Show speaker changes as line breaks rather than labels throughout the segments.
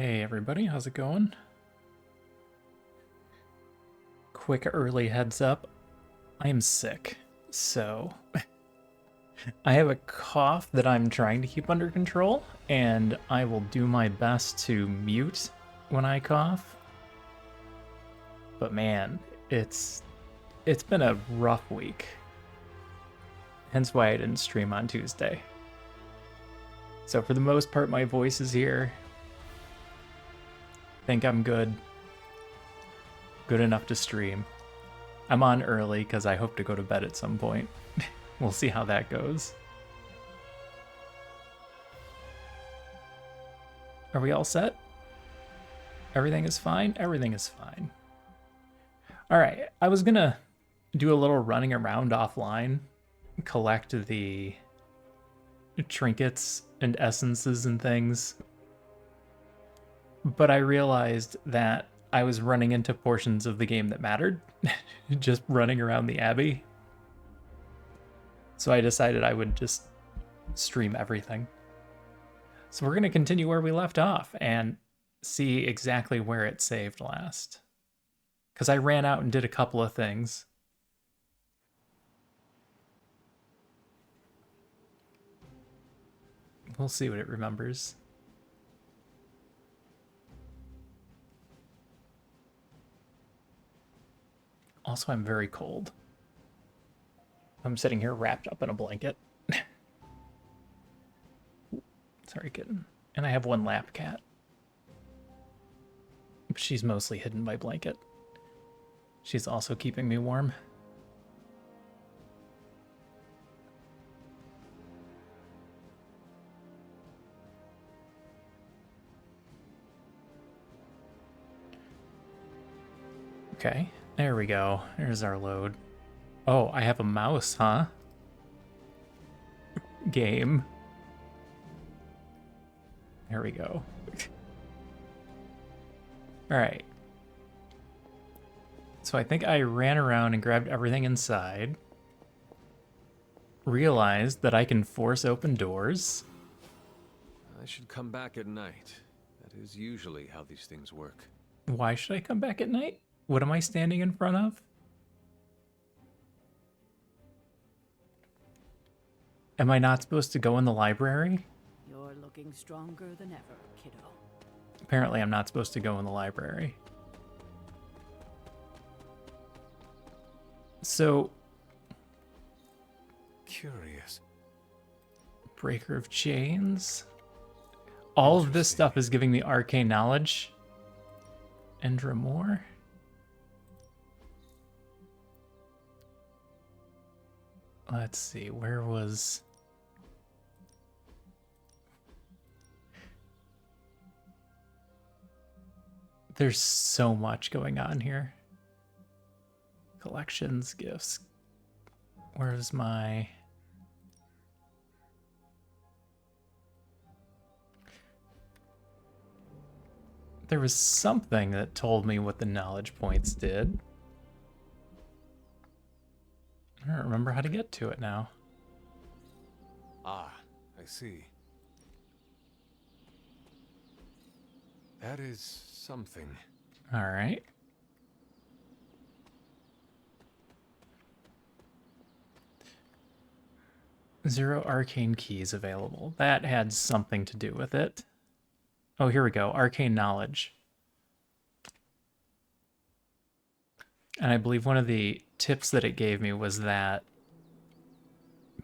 Hey everybody, how's it going? Quick early heads up. I am sick, so I have a cough that I'm trying to keep under control, and I will do my best to mute when I cough. But man, it's been a rough week. Hence why I didn't stream on Tuesday. So for the most part, my voice is here. Think I'm good. Good enough to stream. I'm on early because I hope to go to bed at some point. We'll see how that goes. Are we all set? Everything is fine? Everything is fine. Alright, I was gonna do a little running around offline, collect the trinkets and essences and things, but I realized that I was running into portions of the game that mattered, just running around the Abbey. So I decided I would just stream everything. So we're going to continue where we left off and see exactly where it saved last. Because I ran out and did a couple of things. We'll see what it remembers. Also, I'm very cold. I'm sitting here wrapped up in a blanket. Sorry, kitten. And I have one lap cat. She's mostly hidden by blanket. She's also keeping me warm. Okay, there we go. There's our load. Oh, I have a mouse, huh? Game. There we go. Alright. So I think I ran around and grabbed everything inside. Realized that I can force open doors.
I should come back at night. That is usually how these things work.
Why should I come back at night? What am I standing in front of? Am I not supposed to go in the library?
You're looking stronger than ever, kiddo.
Apparently I'm not supposed to go in the library. So...
Curious.
Breaker of Chains. All of this stuff is giving me arcane knowledge. Endramore? Let's see, where was... There's so much going on here. Collections, gifts. Where's my... There was something that told me what the knowledge points did. I don't remember how to get to it now.
Ah, I see. That is something.
All right. Zero arcane keys available. That had something to do with it. Oh, here we go. Arcane knowledge. And I believe one of the tips that it gave me was that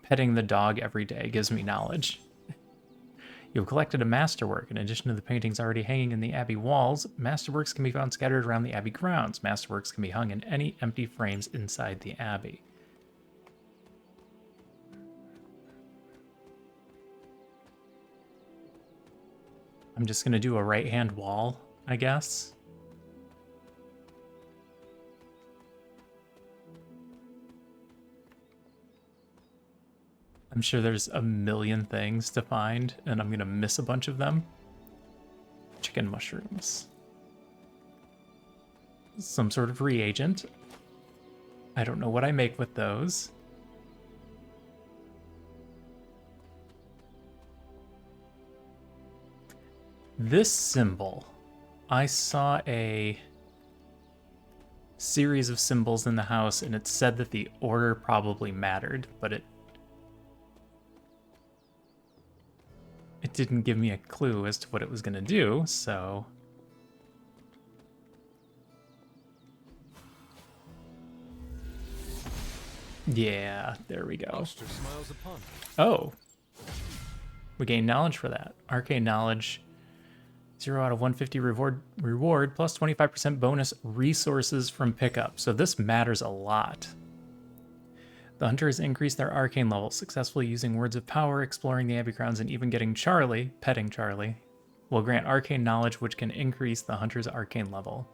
petting the dog every day gives me knowledge. You've collected a masterwork. In addition to the paintings already hanging in the Abbey walls, masterworks can be found scattered around the Abbey grounds. Masterworks can be hung in any empty frames inside the Abbey. I'm just going to do a right-hand wall, I guess. I'm sure there's a million things to find, and I'm going to miss a bunch of them. Chicken mushrooms. Some sort of reagent. I don't know what I make with those. This symbol, I saw a series of symbols in the house, and it said that the order probably mattered, but it didn't give me a clue as to what it was going to do, so... Yeah, there we go.
Smiles upon me.
Oh. We gain knowledge for that. Arcane knowledge. 0 out of 150 reward plus 25% bonus resources from pickup. So this matters a lot. The hunter has increased their arcane level, successfully using words of power, exploring the Abbey Grounds, and even getting Charlie, petting Charlie, will grant arcane knowledge which can increase the hunter's arcane level.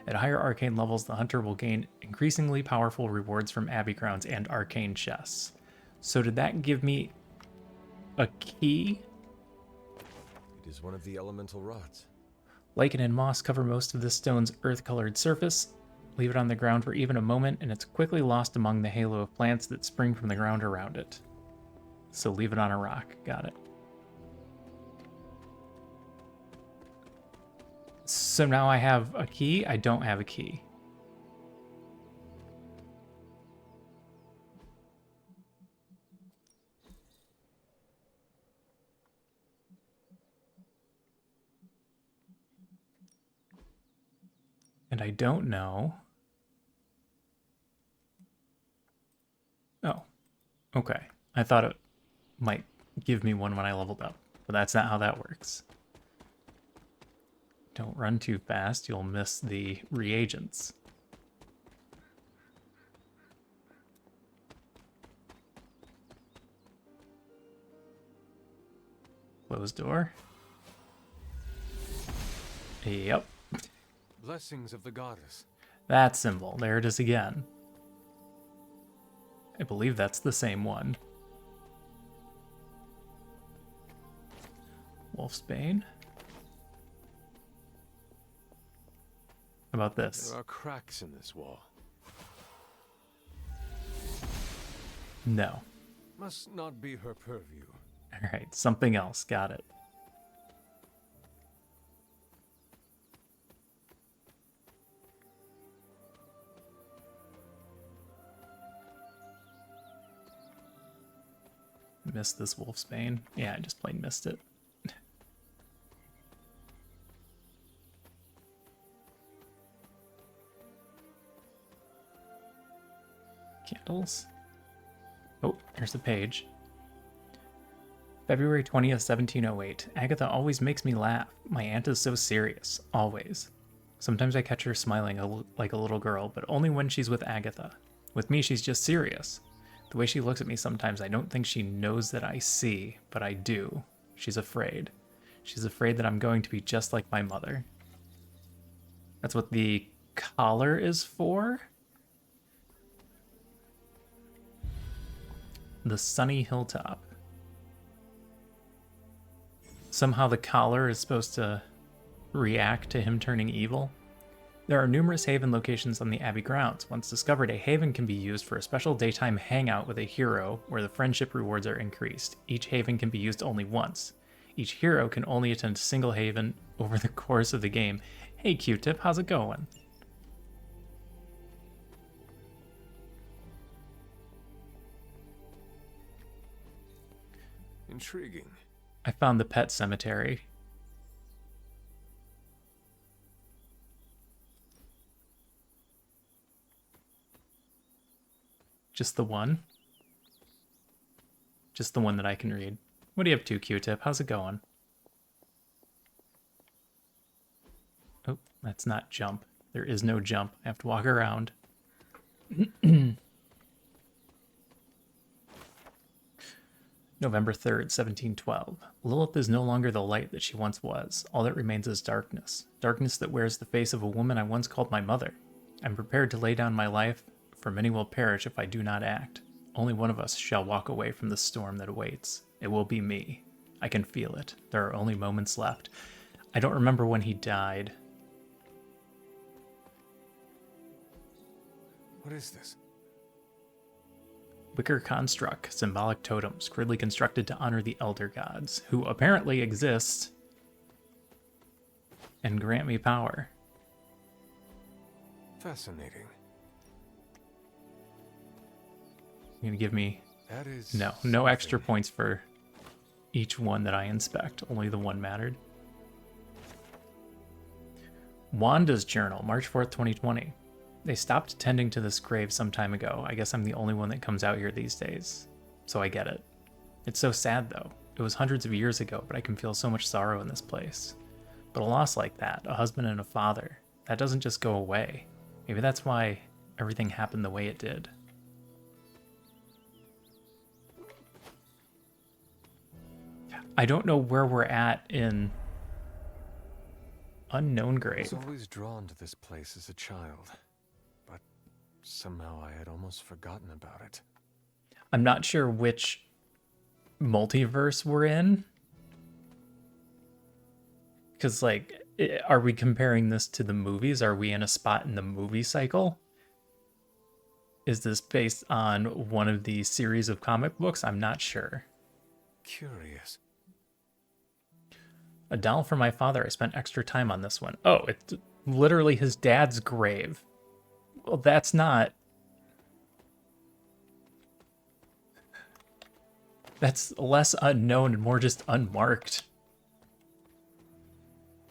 At higher arcane levels, the hunter will gain increasingly powerful rewards from Abbey Grounds and arcane chests. So did that give me a key?
It is one of the elemental rods.
Lichen and moss cover most of this stone's earth-colored surface. Leave it on the ground for even a moment, and it's quickly lost among the halo of plants that spring from the ground around it. So leave it on a rock. Got it. So now I have a key. I don't have a key. And I don't know. Oh, okay. I thought it might give me one when I leveled up, but that's not how that works. Don't run too fast, you'll miss the reagents. Closed door. Yep.
Blessings of the goddess.
That symbol. There it is again. I believe that's the same one. Wolfsbane. How about this?
There are cracks in this wall.
No.
Must not be her purview.
Alright, something else. Got it. Missed this Wolfsbane. Yeah, I just plain missed it. Candles. Oh, here's the page. February 20th, 1708. Agatha always makes me laugh. My aunt is so serious. Always. Sometimes I catch her smiling like a little girl, but only when she's with Agatha. With me, she's just serious. The way she looks at me sometimes, I don't think she knows that I see, but I do. She's afraid. She's afraid that I'm going to be just like my mother. That's what the collar is for? The sunny hilltop. Somehow the collar is supposed to react to him turning evil. There are numerous haven locations on the Abbey grounds. Once discovered, a haven can be used for a special daytime hangout with a hero where the friendship rewards are increased. Each haven can be used only once. Each hero can only attend a single haven over the course of the game. Hey Q-Tip, how's it going?
Intriguing.
I found the pet cemetery. Just the one? Just the one that I can read. What do you have to, Q-Tip? How's it going? Oh, that's not jump. There is no jump. I have to walk around. November 3rd, 1712. Lilith is no longer the light that she once was. All that remains is darkness. Darkness that wears the face of a woman I once called my mother. I'm prepared to lay down my life, for many will perish if I do not act. Only one of us shall walk away from the storm that awaits. It will be me. I can feel it. There are only moments left. I don't remember when he died.
What is this?
Wicker construct, symbolic totems, crudely constructed to honor the elder gods, who apparently exist and grant me power.
Fascinating.
You're gonna give me
That is
no extra
something.
points for each one that I inspect. Only the one mattered. Wanda's journal, March 4th, 2020. They stopped tending to this grave some time ago. I guess I'm the only one that comes out here these days. So I get it. It's so sad though. It was hundreds of years ago, but I can feel so much sorrow in this place. But a loss like that, a husband and a father, that doesn't just go away. Maybe that's why everything happened the way it did. I don't know where we're at in Unknown
I was
Grave.
always drawn to this place as a child, but somehow I had almost forgotten about it.
I'm not sure which multiverse we're in. Because, like, are we comparing this to the movies? Are we in a spot in the movie cycle? Is this based on one of the series of comic books? I'm not sure.
Curious.
A doll for my father. I spent extra time on this one. Oh, it's literally his dad's grave. Well, that's not... That's less unknown and more just unmarked.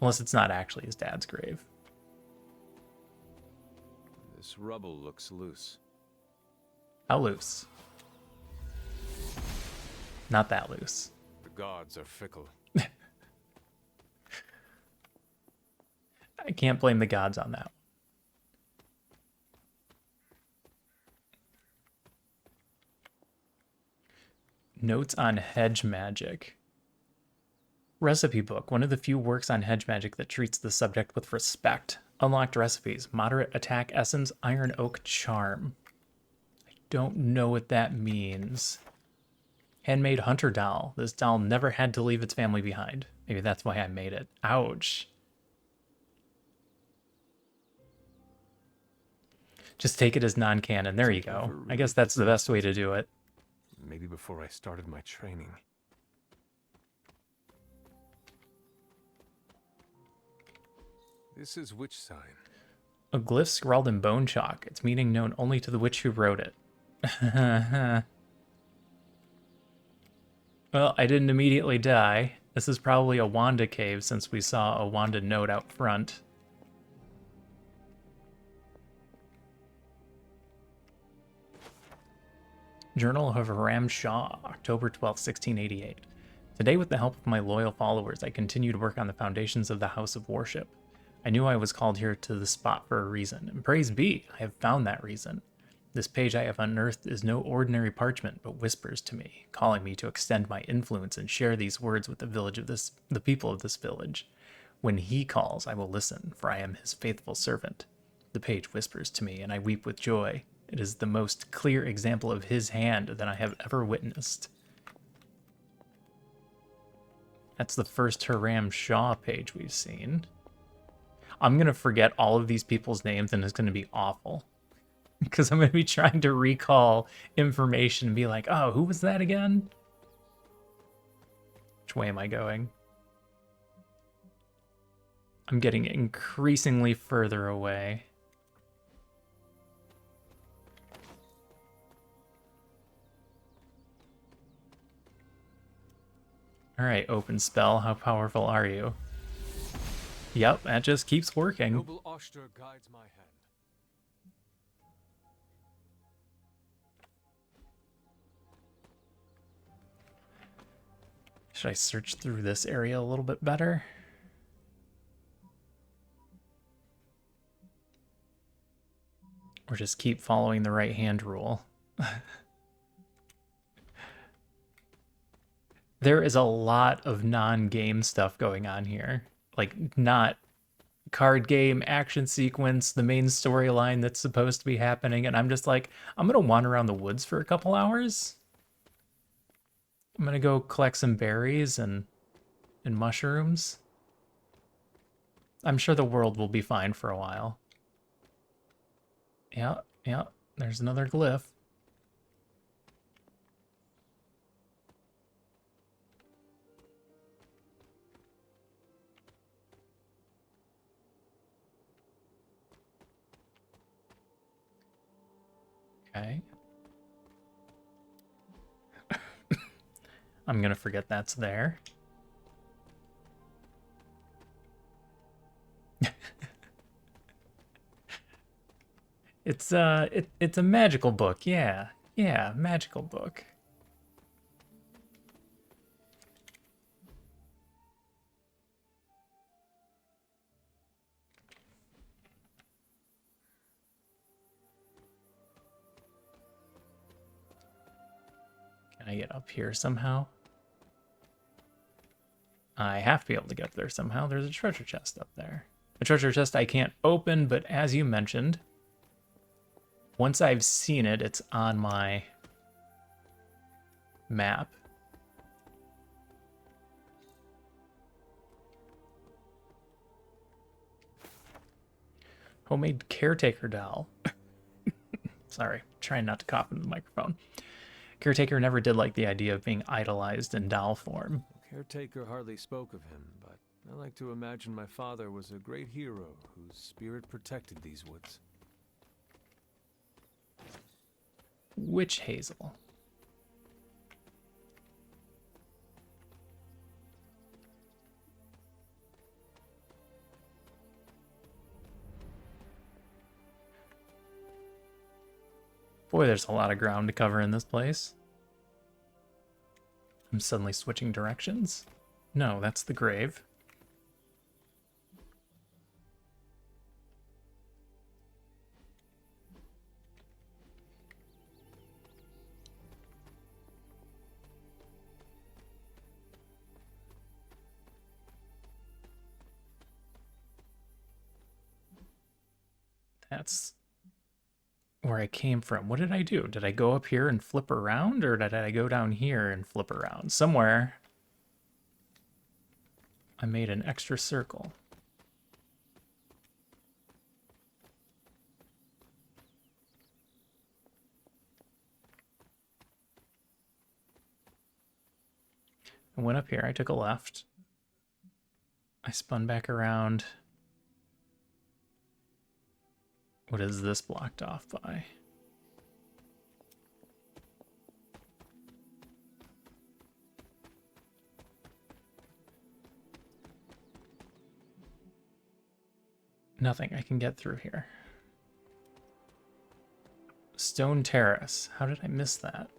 Unless it's not actually his dad's grave.
This rubble looks loose.
How loose? Not that loose.
The gods are fickle.
I can't blame the gods on that. Notes on hedge magic. Recipe book, one of the few works on hedge magic that treats the subject with respect. Unlocked recipes, moderate attack essence, iron oak charm. I don't know what that means. Handmade hunter doll. This doll never had to leave its family behind. Maybe that's why I made it. Ouch. Just take it as non-canon. There you go. I guess that's the best way to do it.
Maybe before I started my training. This is which sign?
A glyph scrawled in bone chalk. Its meaning known only to the witch who wrote it. Well, I didn't immediately die. This is probably a Wanda cave since we saw a Wanda note out front. Journal of Ram Shah, October 12th, 1688. Today, with the help of my loyal followers, I continue to work on the foundations of the House of Worship. I knew I was called here to the spot for a reason, and praise be, I have found that reason. This page I have unearthed is no ordinary parchment, but whispers to me, calling me to extend my influence and share these words with the people of this village. When he calls, I will listen, for I am his faithful servant. The page whispers to me, and I weep with joy. It is the most clear example of his hand that I have ever witnessed. That's the first Haram Shah page we've seen. I'm going to forget all of these people's names, and it's going to be awful. Because I'm going to be trying to recall information and be like, oh, who was that again? Which way am I going? I'm getting increasingly further away. Alright, open spell. How powerful are you? Yep, that just keeps working.
Noble Oster guides my hand.
Should I search through this area a little bit better? Or just keep following the right hand rule? There is a lot of non-game stuff going on here. Like, not card game, action sequence, the main storyline that's supposed to be happening, and I'm just like, I'm gonna wander around the woods for a couple hours. I'm gonna go collect some berries and mushrooms. I'm sure the world will be fine for a while. Yeah, yeah, there's another glyph. Okay. I'm gonna forget that's there. It's a magical book, yeah. Yeah, magical book. Can I get up here somehow? I have to be able to get up there somehow. There's a treasure chest up there. A treasure chest I can't open, but as you mentioned, once I've seen it, it's on my map. Homemade caretaker doll. Sorry, trying not to cough into the microphone. Caretaker never did like the idea of being idolized in doll form.
Caretaker hardly spoke of him, but I like to imagine my father was a great hero whose spirit protected these woods.
Witch Hazel. Boy, there's a lot of ground to cover in this place. I'm suddenly switching directions. No, that's the grave. That's where I came from. What did I do? Did I go up here and flip around, or did I go down here and flip around? Somewhere I made an extra circle. I went up here, I took a left. I spun back around. What is this blocked off by? Nothing I can get through here. Stone Terrace. How did I miss that?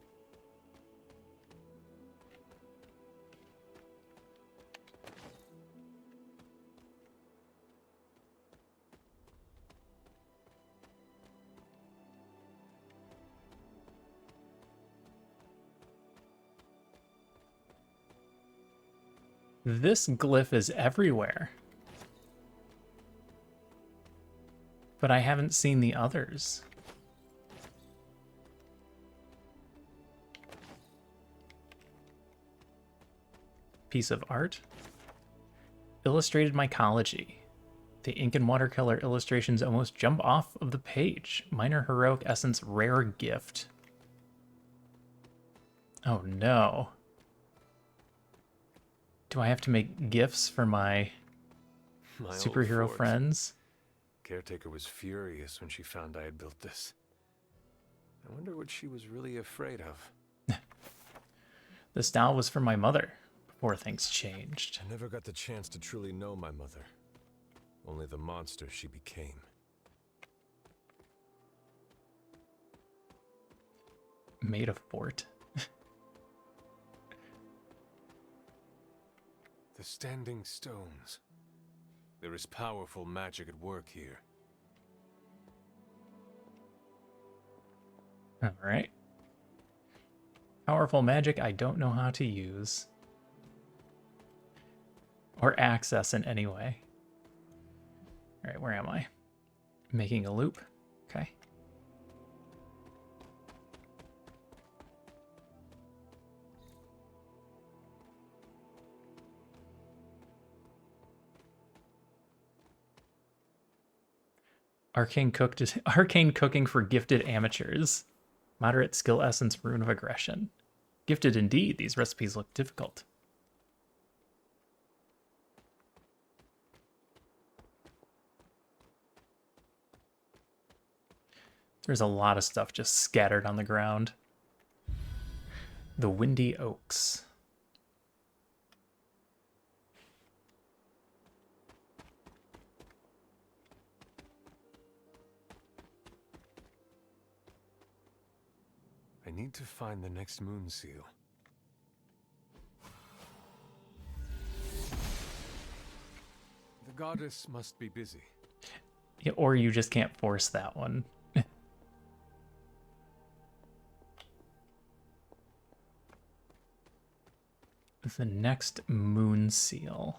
This glyph is everywhere. But I haven't seen the others. Piece of art. Illustrated mycology. The ink and watercolor illustrations almost jump off of the page. Minor heroic essence rare gift. Oh no. Do I have to make gifts for my
My old
superhero
fort.
friends?
Caretaker was furious when she found I had built this. I wonder what she was really afraid of.
This doll was for my mother before things changed.
I never got the chance to truly know my mother. Only the monster she became.
Made a fort.
The standing stones. There is powerful magic at work here.
All right. Powerful magic I don't know how to use. Or access in any way. All right, where am I? Making a loop. Okay. Arcane cooking for gifted amateurs. Moderate skill essence, rune of aggression. Gifted indeed, these recipes look difficult. There's a lot of stuff just scattered on the ground. The Windy Oaks.
I need to find the next moon seal. The goddess must be busy.
Yeah, or you just can't force that one. The next moon seal.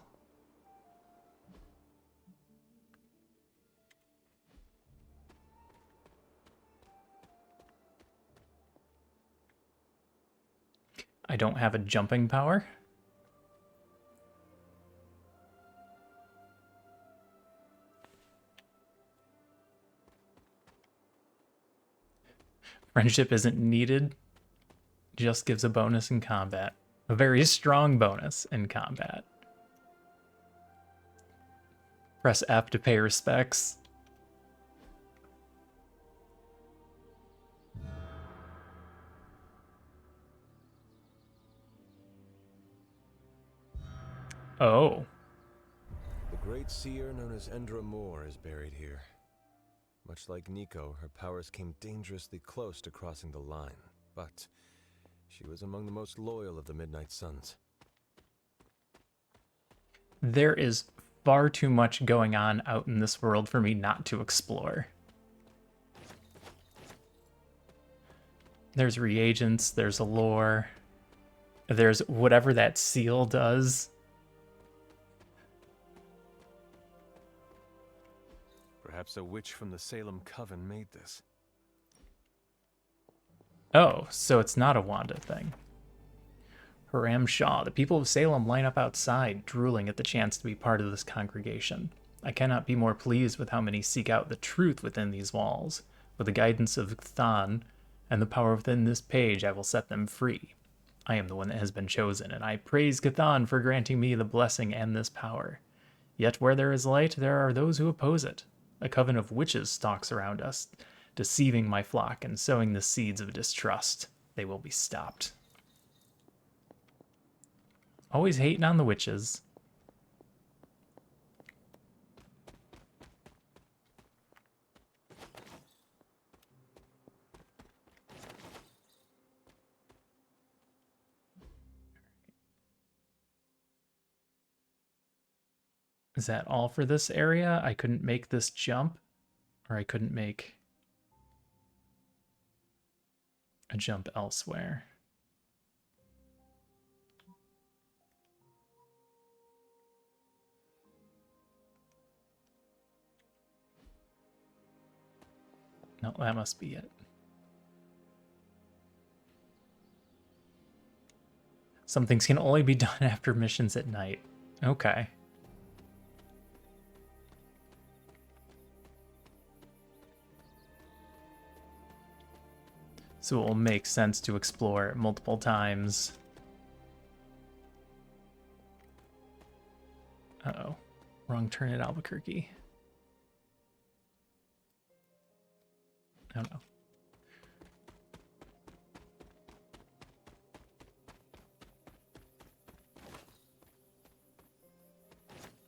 I don't have a jumping power. Friendship isn't needed, just gives a bonus in combat. A very strong bonus in combat. Press F to pay respects. Oh.
The great seer known as Endra Moore is buried here. Much like Nico, her powers came dangerously close to crossing the line, but she was among the most loyal of the Midnight Suns.
There is far too much going on out in this world for me not to explore. There's reagents, there's a lore, there's whatever that seal does.
Perhaps a witch from the Salem Coven made this.
Oh, so it's not a Wanda thing. Haram Shah, the people of Salem line up outside, drooling at the chance to be part of this congregation. I cannot be more pleased with how many seek out the truth within these walls. With the guidance of Cthon and the power within this page, I will set them free. I am the one that has been chosen, and I praise Cthon for granting me the blessing and this power. Yet where there is light, there are those who oppose it. A coven of witches stalks around us, deceiving my flock and sowing the seeds of distrust. They will be stopped. Always hating on the witches. Is that all for this area? I couldn't make this jump, or I couldn't make a jump elsewhere. No, that must be it. Some things can only be done after missions at night. Okay. So it will make sense to explore it multiple times. Uh-oh. Wrong turn at Albuquerque. Oh no.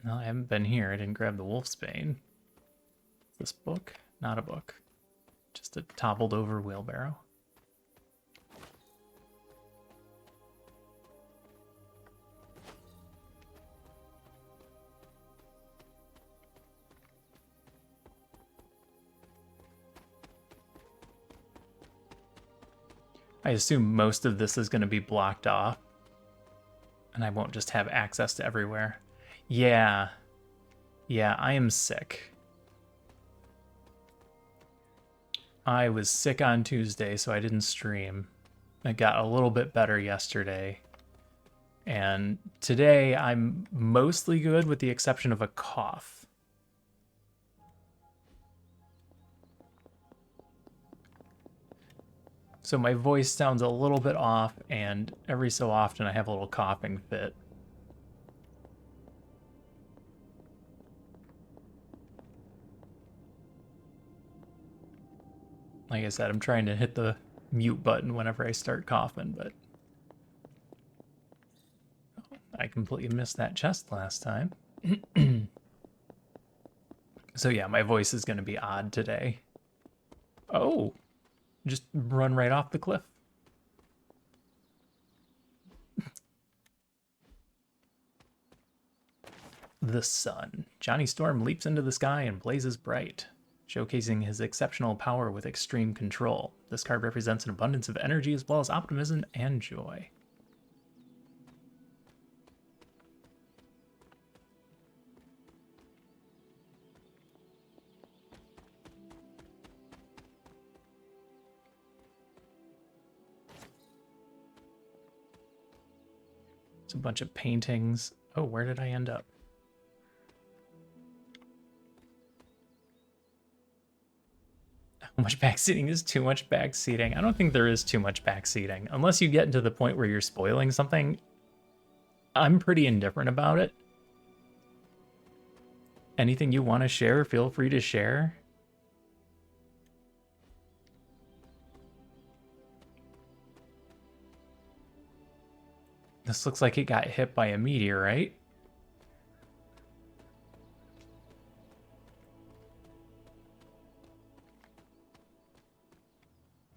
No, I haven't been here. I didn't grab the Wolfsbane. This book? Not a book. Just a toppled over wheelbarrow. I assume most of this is going to be blocked off. And I won't just have access to everywhere. Yeah. Yeah, I am sick. I was sick on Tuesday, so I didn't stream. I got a little bit better yesterday. And today I'm mostly good with the exception of a cough. So my voice sounds a little bit off, and every so often I have a little coughing fit. Like I said, I'm trying to hit the mute button whenever I start coughing, but I completely missed that chest last time. So yeah, my voice is going to be odd today. Oh, just run right off the cliff. The sun. Johnny Storm leaps into the sky and blazes bright, showcasing his exceptional power with extreme control. This card represents an abundance of energy as well as optimism and joy. It's a bunch of paintings. Oh, where did I end up? How much backseating is too much backseating? I don't think there is too much backseating. Unless you get into the point where you're spoiling something, I'm pretty indifferent about it. Anything you want to share, feel free to share. This looks like it got hit by a meteorite.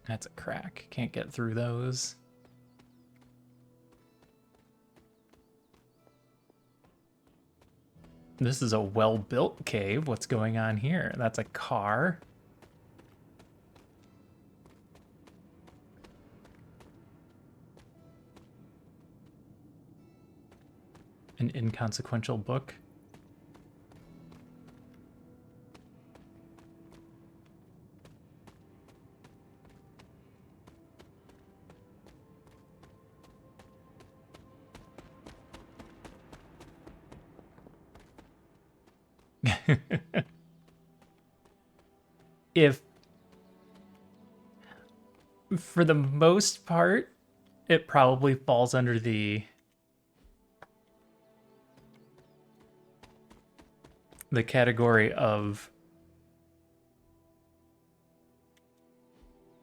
That's a crack. Can't get through those. This is a well-built cave. What's going on here? That's a car. An inconsequential book. If, for the most part, it probably falls under the category of,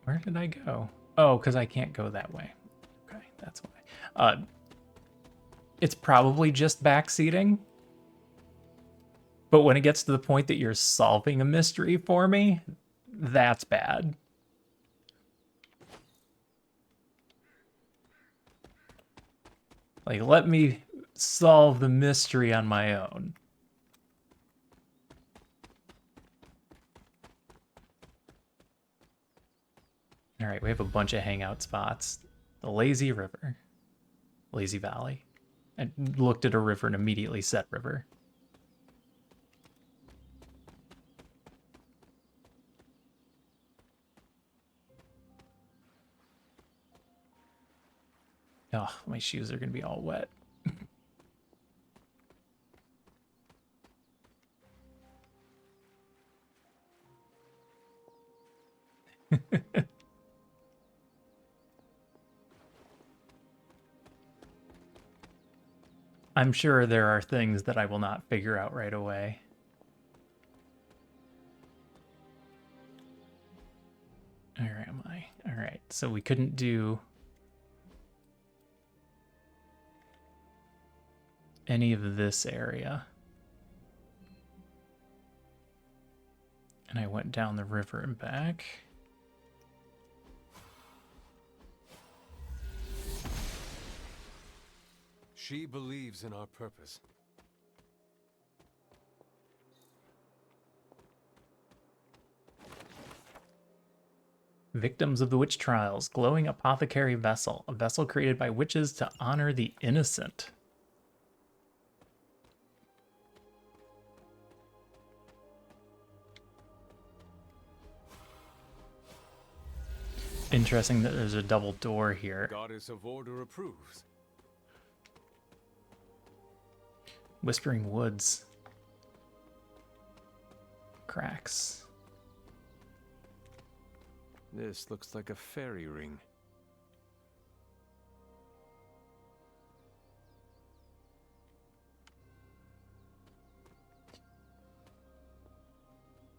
where did I go? Oh, because I can't go that way. Okay, that's why. It's probably just backseating. But when it gets to the point that you're solving a mystery for me, that's bad. Like, let me solve the mystery on my own. All right, we have a bunch of hangout spots. The Lazy River. Lazy Valley. I looked at a river and immediately said river. Oh, my shoes are going to be all wet. I'm sure there are things that I will not figure out right away. Where am I? All right, so we couldn't do any of this area. And I went down the river and back.
She believes in our purpose.
Victims of the witch trials, glowing apothecary vessel, a vessel created by witches to honor the innocent. Interesting that there's a double door here.
Goddess of Order approves.
Whispering Woods. Cracks.
This looks like a fairy ring.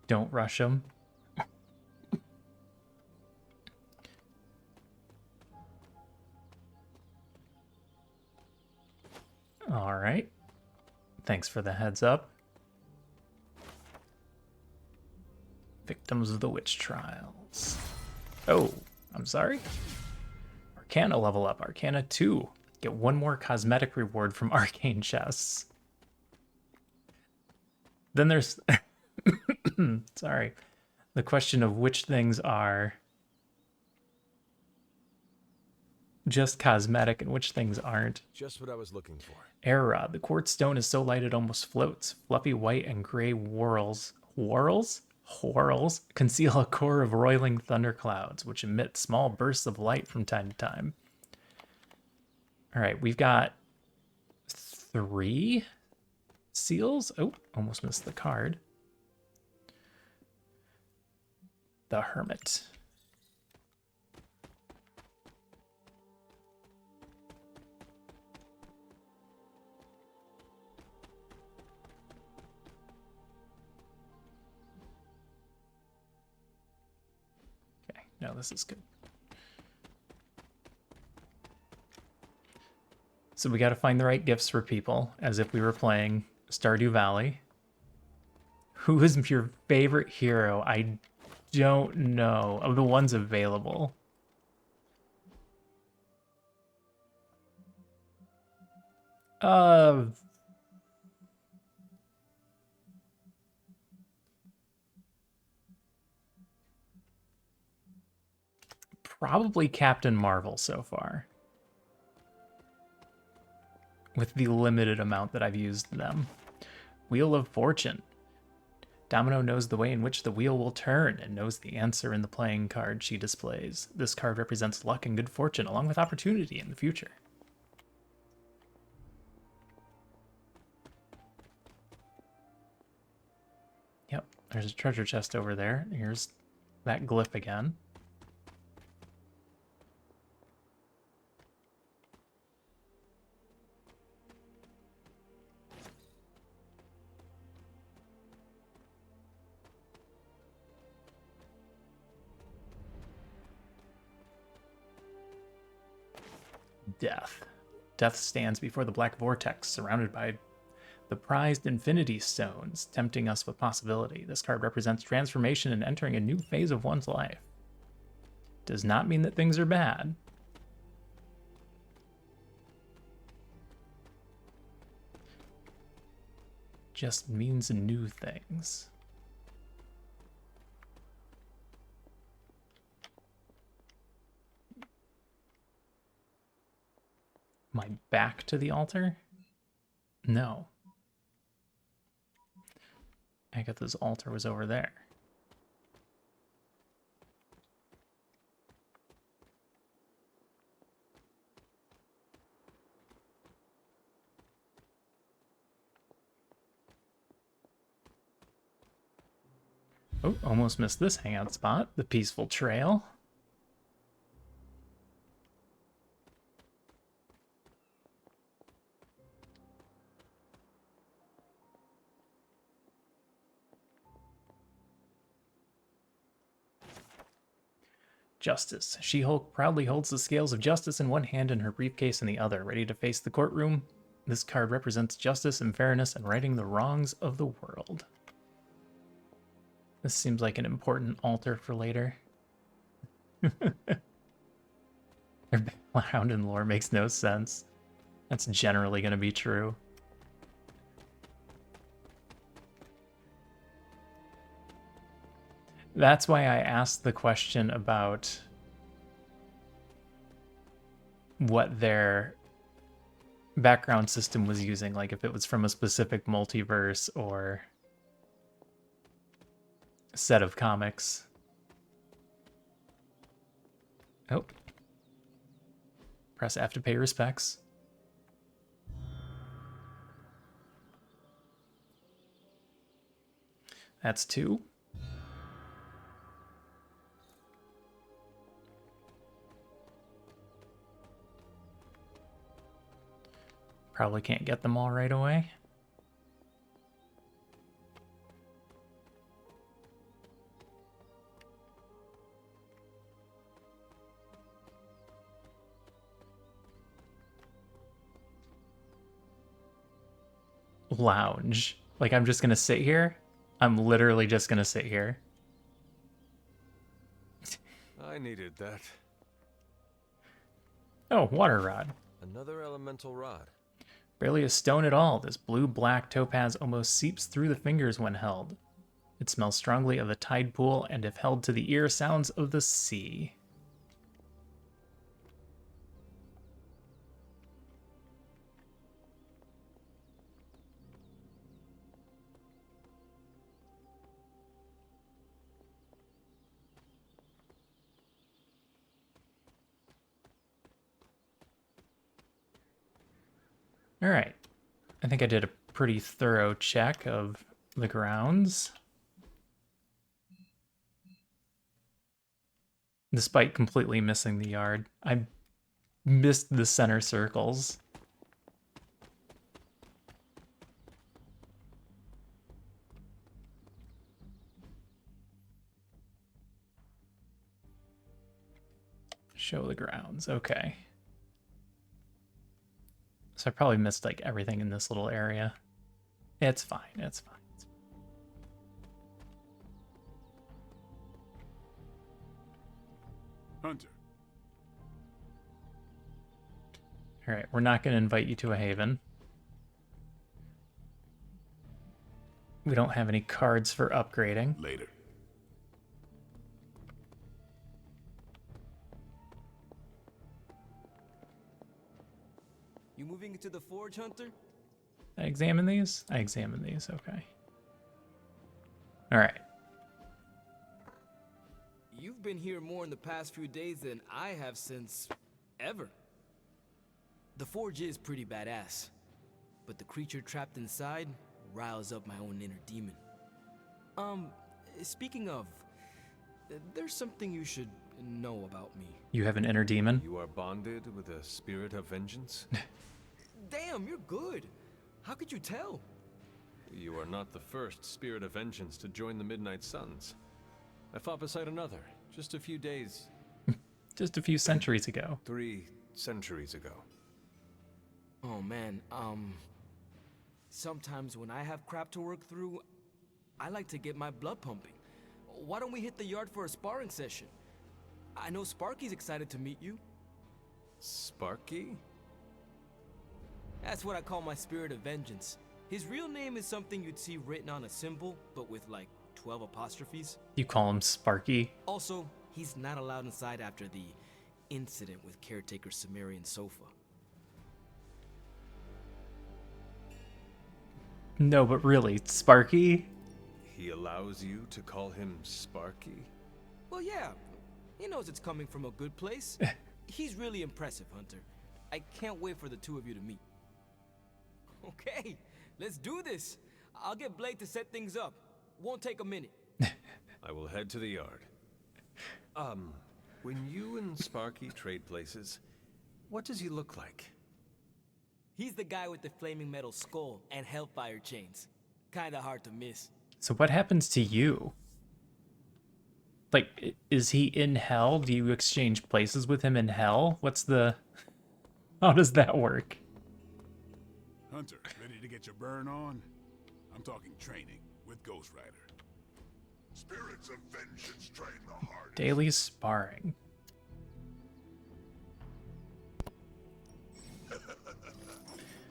Don't rush them. All right. Thanks for the heads up. Victims of the witch trials. Oh, I'm sorry. Arcana level up. Arcana 2. Get one more cosmetic reward from arcane chests. Then there's... sorry. The question of which things are just cosmetic and which things aren't.
Just what I was looking for.
Air rod. The quartz stone is so light it almost floats. Fluffy white and gray whorls. Whorls? Whorls conceal a core of roiling thunderclouds, which emit small bursts of light from time to time. All right, we've got 3 seals. Oh, almost missed the card. The Hermit. Okay, no, this is good. So we got to find the right gifts for people, as if we were playing Stardew Valley. Who is your favorite hero? I don't know. Of the ones available. Probably Captain Marvel so far. With the limited amount that I've used them. Wheel of Fortune. Domino knows the way in which the wheel will turn and knows the answer in the playing card she displays. This card represents luck and good fortune, along with opportunity in the future. Yep, there's a treasure chest over there. Here's that glyph again. Death. Death stands before the black vortex, surrounded by the prized infinity stones, tempting us with possibility. This card represents transformation and entering a new phase of one's life. Does not mean that things are bad. Just means new things. Am I back to the altar? No. Agatha's altar was over there. Oh, almost missed this hangout spot. The Peaceful Trail. Justice. She-Hulk proudly holds the scales of justice in one hand and her briefcase in the other, ready to face the courtroom. This card represents justice and fairness and righting the wrongs of the world. This seems like an important altar for later. Their background and lore makes no sense. That's generally going to be true. That's why I asked the question about what their background system was using, like if it was from a specific multiverse or set of comics. Oh. Press F to pay respects. That's 2. Probably can't get them all right away. lounge. Like, I'm just gonna sit here. I'm literally just gonna sit here.
I needed that.
Oh, water rod.
Another elemental rod.
Barely a stone at all, this blue-black topaz almost seeps through the fingers when held. It smells strongly of the tide pool, and if held to the ear, sounds of the sea. All right. I think I did a pretty thorough check of the grounds. Despite completely missing the yard. I missed the center circles. Show the grounds. Okay. So I probably missed like everything in this little area. It's fine. It's fine.
Hunter.
All right, we're not going to invite you to a haven. We don't have any cards for upgrading.
Later.
You moving into the forge, Hunter?
I examine these? I examine these, okay. All right.
You've been here more in the past few days than I have since ever. The forge is pretty badass, but the creature trapped inside riles up my own inner demon. Speaking of, there's something you should know about me.
You have an inner demon?
You are bonded with a spirit of vengeance?
Damn, you're good. How could you tell?
You are not the first spirit of vengeance to join the Midnight Suns. I fought beside another, just a few days.
Just a few centuries ago.
3 centuries ago.
Oh man, sometimes when I have crap to work through, I like to get my blood pumping. Why don't we hit the yard for a sparring session? I know Sparky's excited to meet you.
Sparky?
That's what I call my spirit of vengeance. His real name is something you'd see written on a symbol, but with like 12 apostrophes.
You call him Sparky?
Also, he's not allowed inside after the incident with caretaker Sumerian Sofa.
No, but really, Sparky?
He allows you to call him Sparky?
Well, yeah. He knows it's coming from a good place. He's really impressive, Hunter. I can't wait for the two of you to meet. Okay, let's do this. I'll get Blake to set things up. Won't take a minute.
I will head to the yard. When you and Sparky trade places, what does he look like?
He's the guy with the flaming metal skull and hellfire chains. Kinda hard to miss.
So what happens to you? Like, is he in hell? Do you exchange places with him in hell? What's the... How does that work?
Hunter, ready to get your burn on? I'm talking training with Ghost Rider. Spirits of vengeance train the heart.
Daily sparring.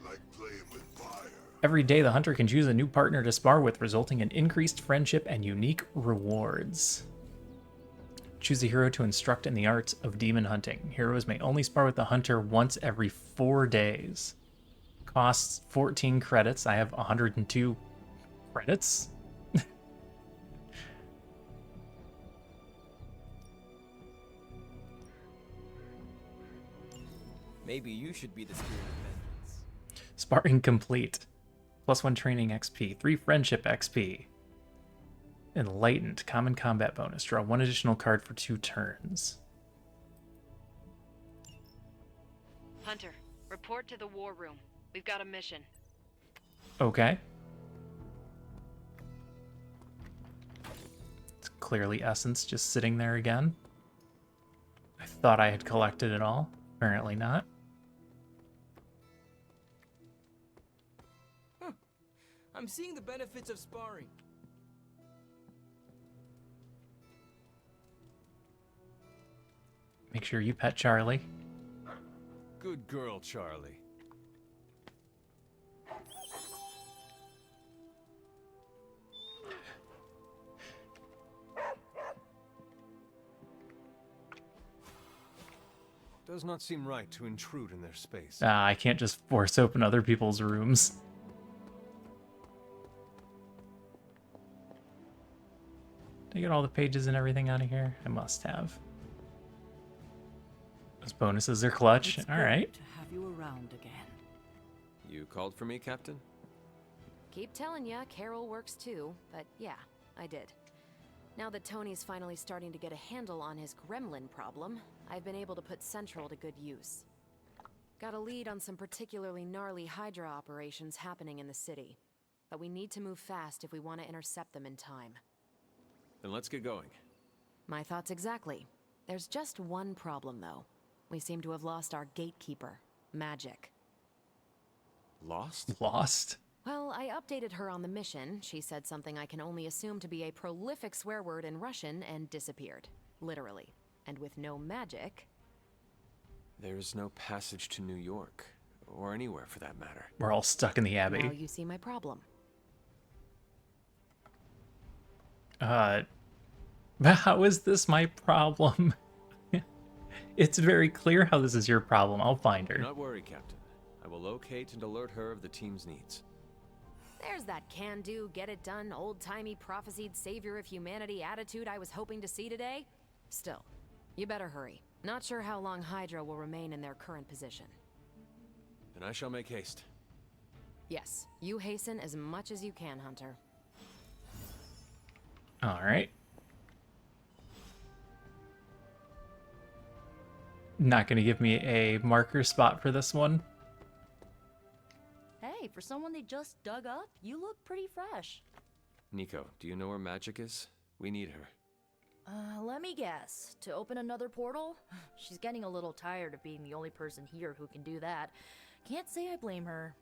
Like playing with fire.
Every day, the hunter can choose a new partner to spar with, resulting in increased friendship and unique rewards. Choose a hero to instruct in the arts of demon hunting. Heroes may only spar with the hunter once every 4 days. Costs 14 credits. I have 102 credits.
Maybe you should be the spirit of vengeance.
Sparring complete. +1 training XP, 3 friendship XP. Enlightened, common combat bonus. Draw 1 additional card for 2 turns.
Hunter, report to the war room. We've got a mission.
Okay. It's clearly Essence just sitting there again. I thought I had collected it all. Apparently not.
I'm seeing the benefits of sparring.
Make sure you pet Charlie.
Good girl, Charlie. Does not seem right to intrude in their space.
I can't just force open other people's rooms. Did I get all the pages and everything out of here? I must have. Those bonuses are clutch.
It's
All
good
right.
to have you around again.
You called for me, Captain?
Keep telling ya, Carol works too, but yeah, I did. Now that Tony's finally starting to get a handle on his gremlin problem, I've been able to put Central to good use. Got a lead on some particularly gnarly Hydra operations happening in the city. But we need to move fast if we want to intercept them in time.
Then let's get going.
My thoughts exactly. There's just one problem, though. We seem to have lost our gatekeeper, Magic.
Lost?
Lost.
Well, I updated her on the mission. She said something I can only assume to be a prolific swear word in Russian and disappeared. Literally. And with no magic...
There's no passage to New York. Or anywhere, for that matter.
We're all stuck in the Abbey.
Now you see my problem.
How is this my problem? It's very clear how this is your problem. I'll find her.
Do not worry, Captain. I will locate and alert her of the team's needs.
There's that can-do, get-it-done, old-timey prophesied savior of humanity attitude I was hoping to see today. Still, you better hurry. Not sure how long Hydra will remain in their current position.
Then I shall make haste.
Yes, you hasten as much as you can, Hunter.
All right. Not going to give me a marker spot for this one.
Hey, for someone they just dug up, you look pretty fresh.
Nico, do you know where Magic is? We need her.
Let me guess. To open another portal? She's getting a little tired of being the only person here who can do that. Can't say I blame her.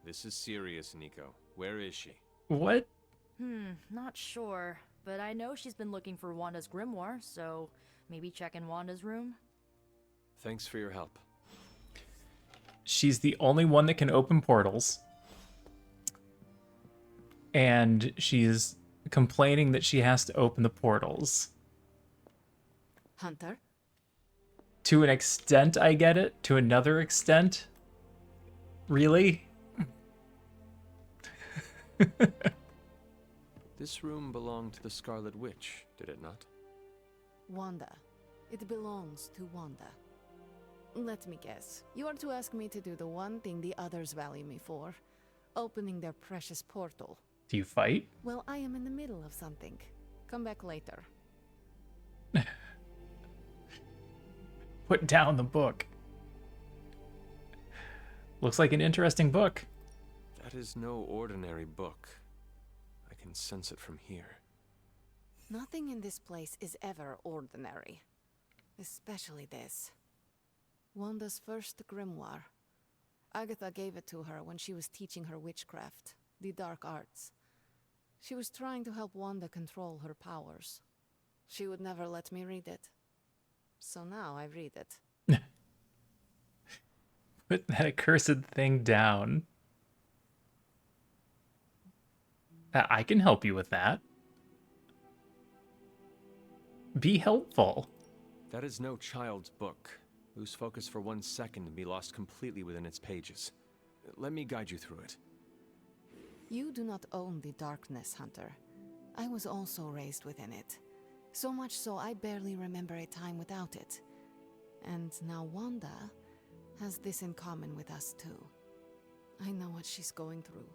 This is serious, Nico. Where is she?
What?
Not sure. But I know she's been looking for Wanda's grimoire, so maybe check in Wanda's room?
Thanks for your help.
She's the only one that can open portals. And she's complaining that she has to open the portals.
Hunter?
To an extent, I get it. To another extent, really?
This room belonged to the Scarlet Witch, did it not?
Wanda. It belongs to Wanda. Let me guess. You are to ask me to do the one thing the others value me for. Opening their precious portal.
Do you fight?
Well, I am in the middle of something. Come back later.
Put down the book. Looks like an interesting book.
That is no ordinary book. I can sense it from here.
Nothing in this place is ever ordinary. Especially this. Wanda's first grimoire. Agatha gave it to her when she was teaching her witchcraft, the dark arts. She was trying to help Wanda control her powers. She would never let me read it. So now I read it.
Put that accursed thing down. I can help you with that. Be helpful.
That is no child's book. Lose focus for 1 second and be lost completely within its pages. Let me guide you through it.
You do not own the darkness, Hunter. I was also raised within it. So much so I barely remember a time without it. And now Wanda has this in common with us too. I know what she's going through.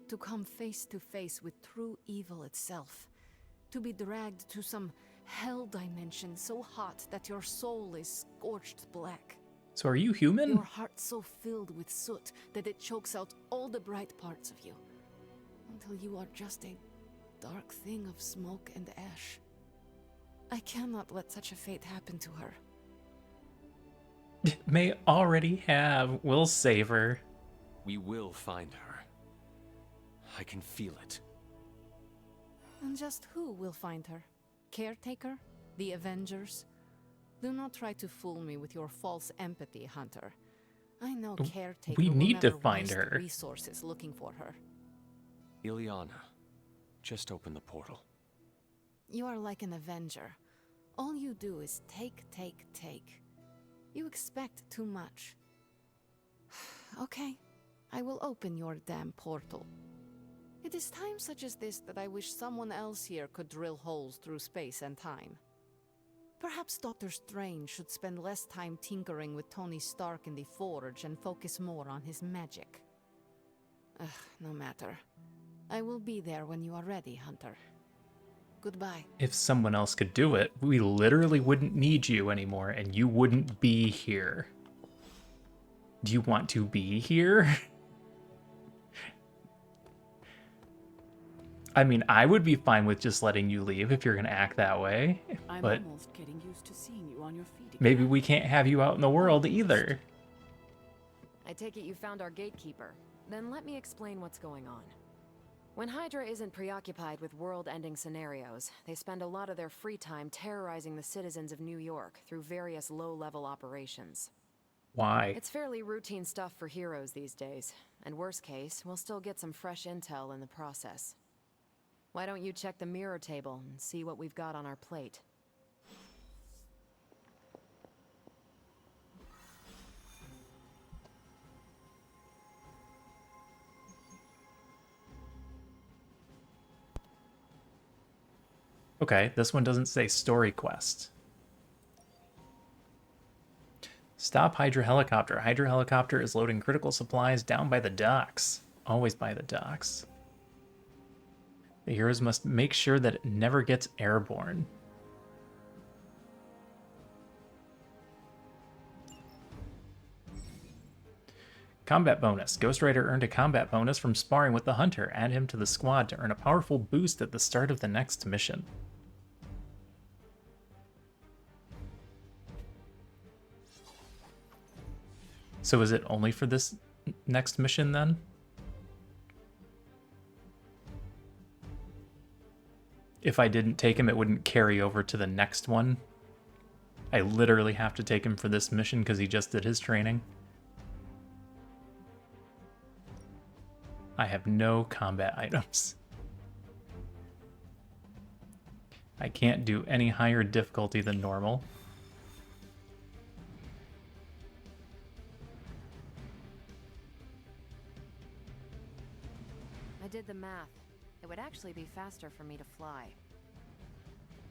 To come face to face with true evil itself. To be dragged to some hell dimension so hot that your soul is scorched black.
So are you human?
Your heart so filled with soot that it chokes out all the bright parts of you. Until you are just a dark thing of smoke and ash. I cannot let such a fate happen to her.
May already have. We'll save her.
We will find her. I can feel it.
And just who will find her? Caretaker? The Avengers? Do not try to fool me with your false empathy, Hunter. I know Caretaker
We
will
need to
never
find
waste
her.
resources looking for her.
Ileana, just open the portal.
You are like an Avenger. All you do is take, take, take. You expect too much. Okay, I will open your damn portal. It is times such as this that I wish someone else here could drill holes through space and time. Perhaps Doctor Strange should spend less time tinkering with Tony Stark in the Forge and focus more on his magic. No matter. I will be there when you are ready, Hunter. Goodbye.
If someone else could do it, we literally wouldn't need you anymore, and you wouldn't be here. Do you want to be here? I mean, I would be fine with just letting you leave if you're going to act that way,
I'm
but
almost getting used to seeing you on your feet again.
maybe we can't have you out in the world either.
I take it you found our gatekeeper. Then let me explain what's going on. When Hydra isn't preoccupied with world-ending scenarios, they spend a lot of their free time terrorizing the citizens of New York through various low-level operations.
Why?
It's fairly routine stuff for heroes these days, and worst case, we'll still get some fresh intel in the process. Why don't you check the mirror table and see what we've got on our plate?
Okay, this one doesn't say story quest. Stop Hydra helicopter. Hydra helicopter is loading critical supplies down by the docks. Always by the docks. The heroes must make sure that it never gets airborne. Combat bonus. Ghost Rider earned a combat bonus from sparring with the Hunter. Add him to the squad to earn a powerful boost at the start of the next mission. So is it only for this next mission then? If I didn't take him, it wouldn't carry over to the next one. I literally have to take him for this mission because he just did his training. I have no combat items. I can't do any higher difficulty than normal.
I did the math. It would actually be faster for me to fly.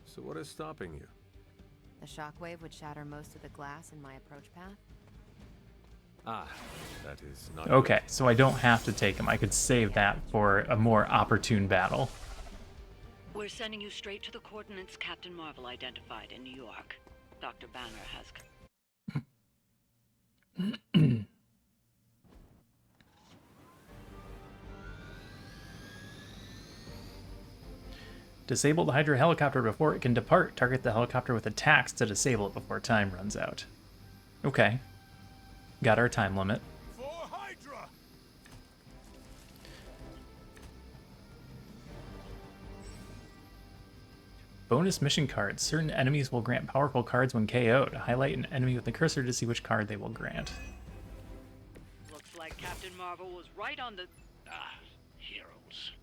So what is stopping you?
The shockwave would shatter most of the glass in my approach path.
Ah, that is not
Okay, so I don't have to take him. I could save that for a more opportune battle.
We're sending you straight to the coordinates Captain Marvel identified in New York. Dr. Banner has...
Disable the Hydra helicopter before it can depart. Target the helicopter with attacks to disable it before time runs out. Okay. Got our time limit.
For Hydra!
Bonus mission cards. Certain enemies will grant powerful cards when KO'd. Highlight an enemy with the cursor to see which card they will grant.
Looks like Captain Marvel was right on the...
Heroes.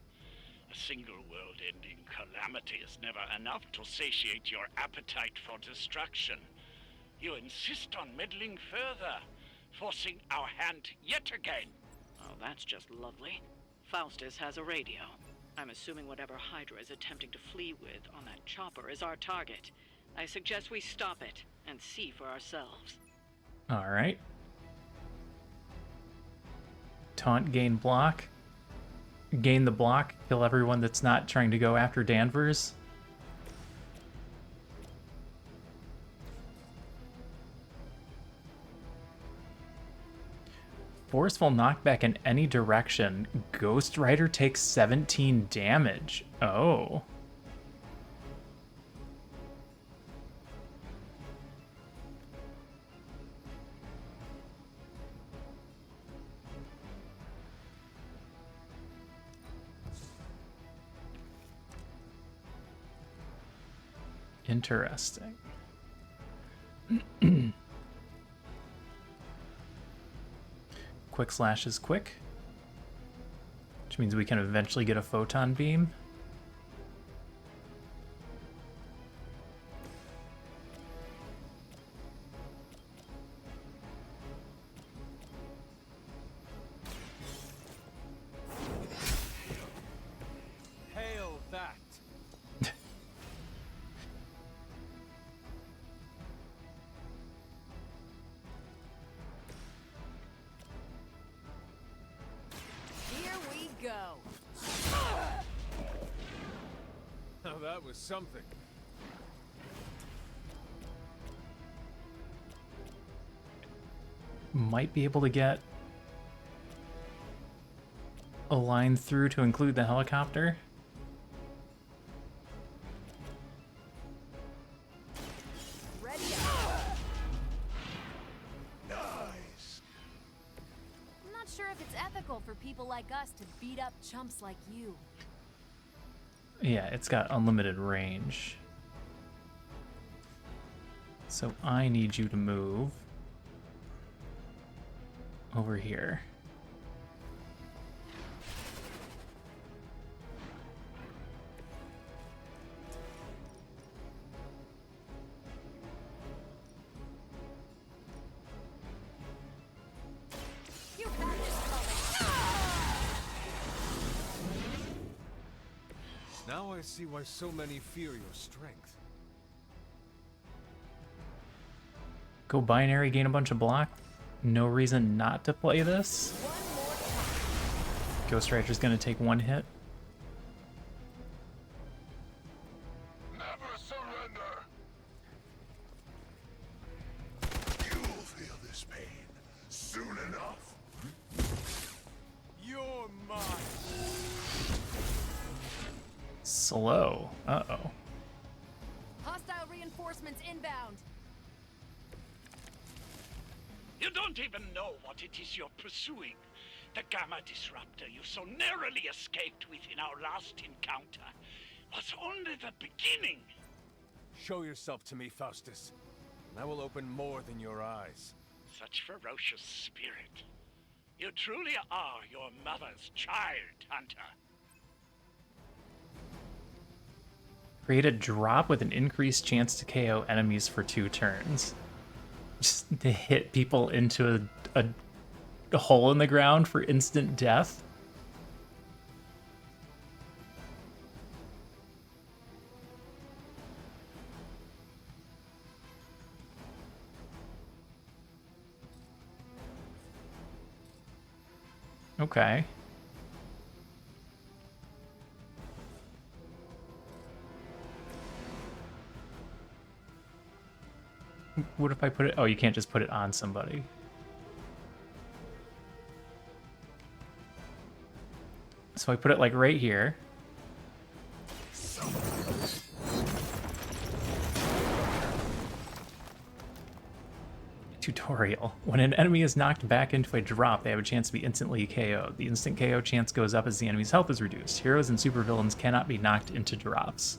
A single world-ending calamity is never enough to satiate your appetite for destruction. You insist on meddling further, forcing our hand yet again.
Oh, that's just lovely. Faustus has a radio. I'm assuming whatever Hydra is attempting to flee with on that chopper is our target. I suggest we stop it and see for ourselves.
Alright. Taunt, gain block. Gain the block, kill everyone that's not trying to go after Danvers. Forceful knockback in any direction. Ghost Rider takes 17 damage. Oh. Interesting. Quick slash is quick, which means we can eventually get a photon beam.
Hail that.
Here we go.
Now that was something.
Might be able to get a line through to include the helicopter.
Ready up.
Nice.
I'm not sure if it's ethical for people like us to beat up chumps like you.
Yeah, it's got unlimited range. So I need you to move over here.
You had this coming.
Now I see why so many fear your strength.
Go binary, gain a bunch of block. No reason not to play this. Ghost Rider's gonna take one hit.
Never surrender. You'll feel this pain soon enough.
You're mine.
Slow. Uh-oh.
Hostile reinforcements inbound.
You don't even know what it is you're pursuing. The Gamma Disruptor you so narrowly escaped with in our last encounter was only the beginning.
Show yourself to me, Faustus, and I will open more than your eyes.
Such ferocious spirit. You truly are your mother's child, Hunter.
Create a drop with an increased chance to KO enemies for 2 turns. Just to hit people into a hole in the ground for instant death. Okay. What if I put it? Oh, you can't just put it on somebody. So I put it like right here. Tutorial. When an enemy is knocked back into a drop, they have a chance to be instantly KO'd. The instant KO chance goes up as the enemy's health is reduced. Heroes and supervillains cannot be knocked into drops.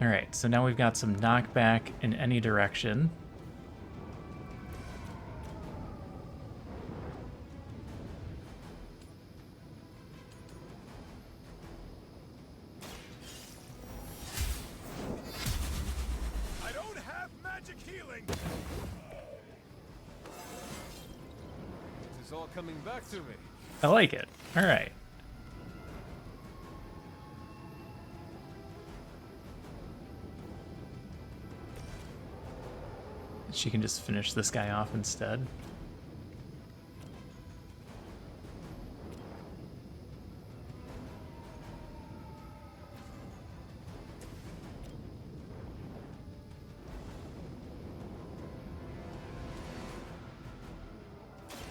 Alright, so now we've got some knockback in any direction.
I don't have magic healing.
This is all coming back to me.
I like it. Alright. She can just finish this guy off instead.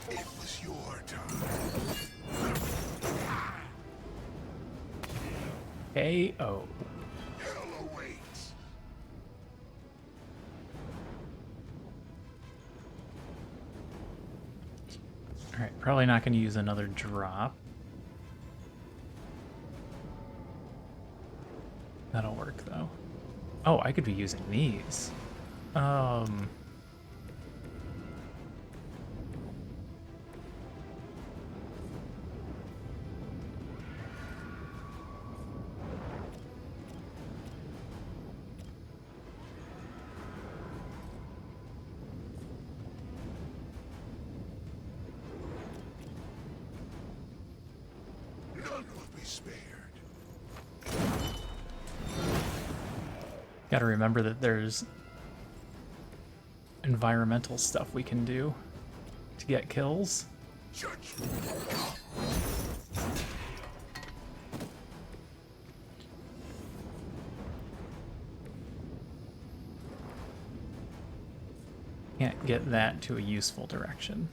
It was your turn.
KO.
Hell awaits.
Alright, probably not going to use another drop. That'll work though. Oh, I could be using these.
None will be spared.
Gotta remember that there's environmental stuff we can do to get kills. Can't get that to a useful direction.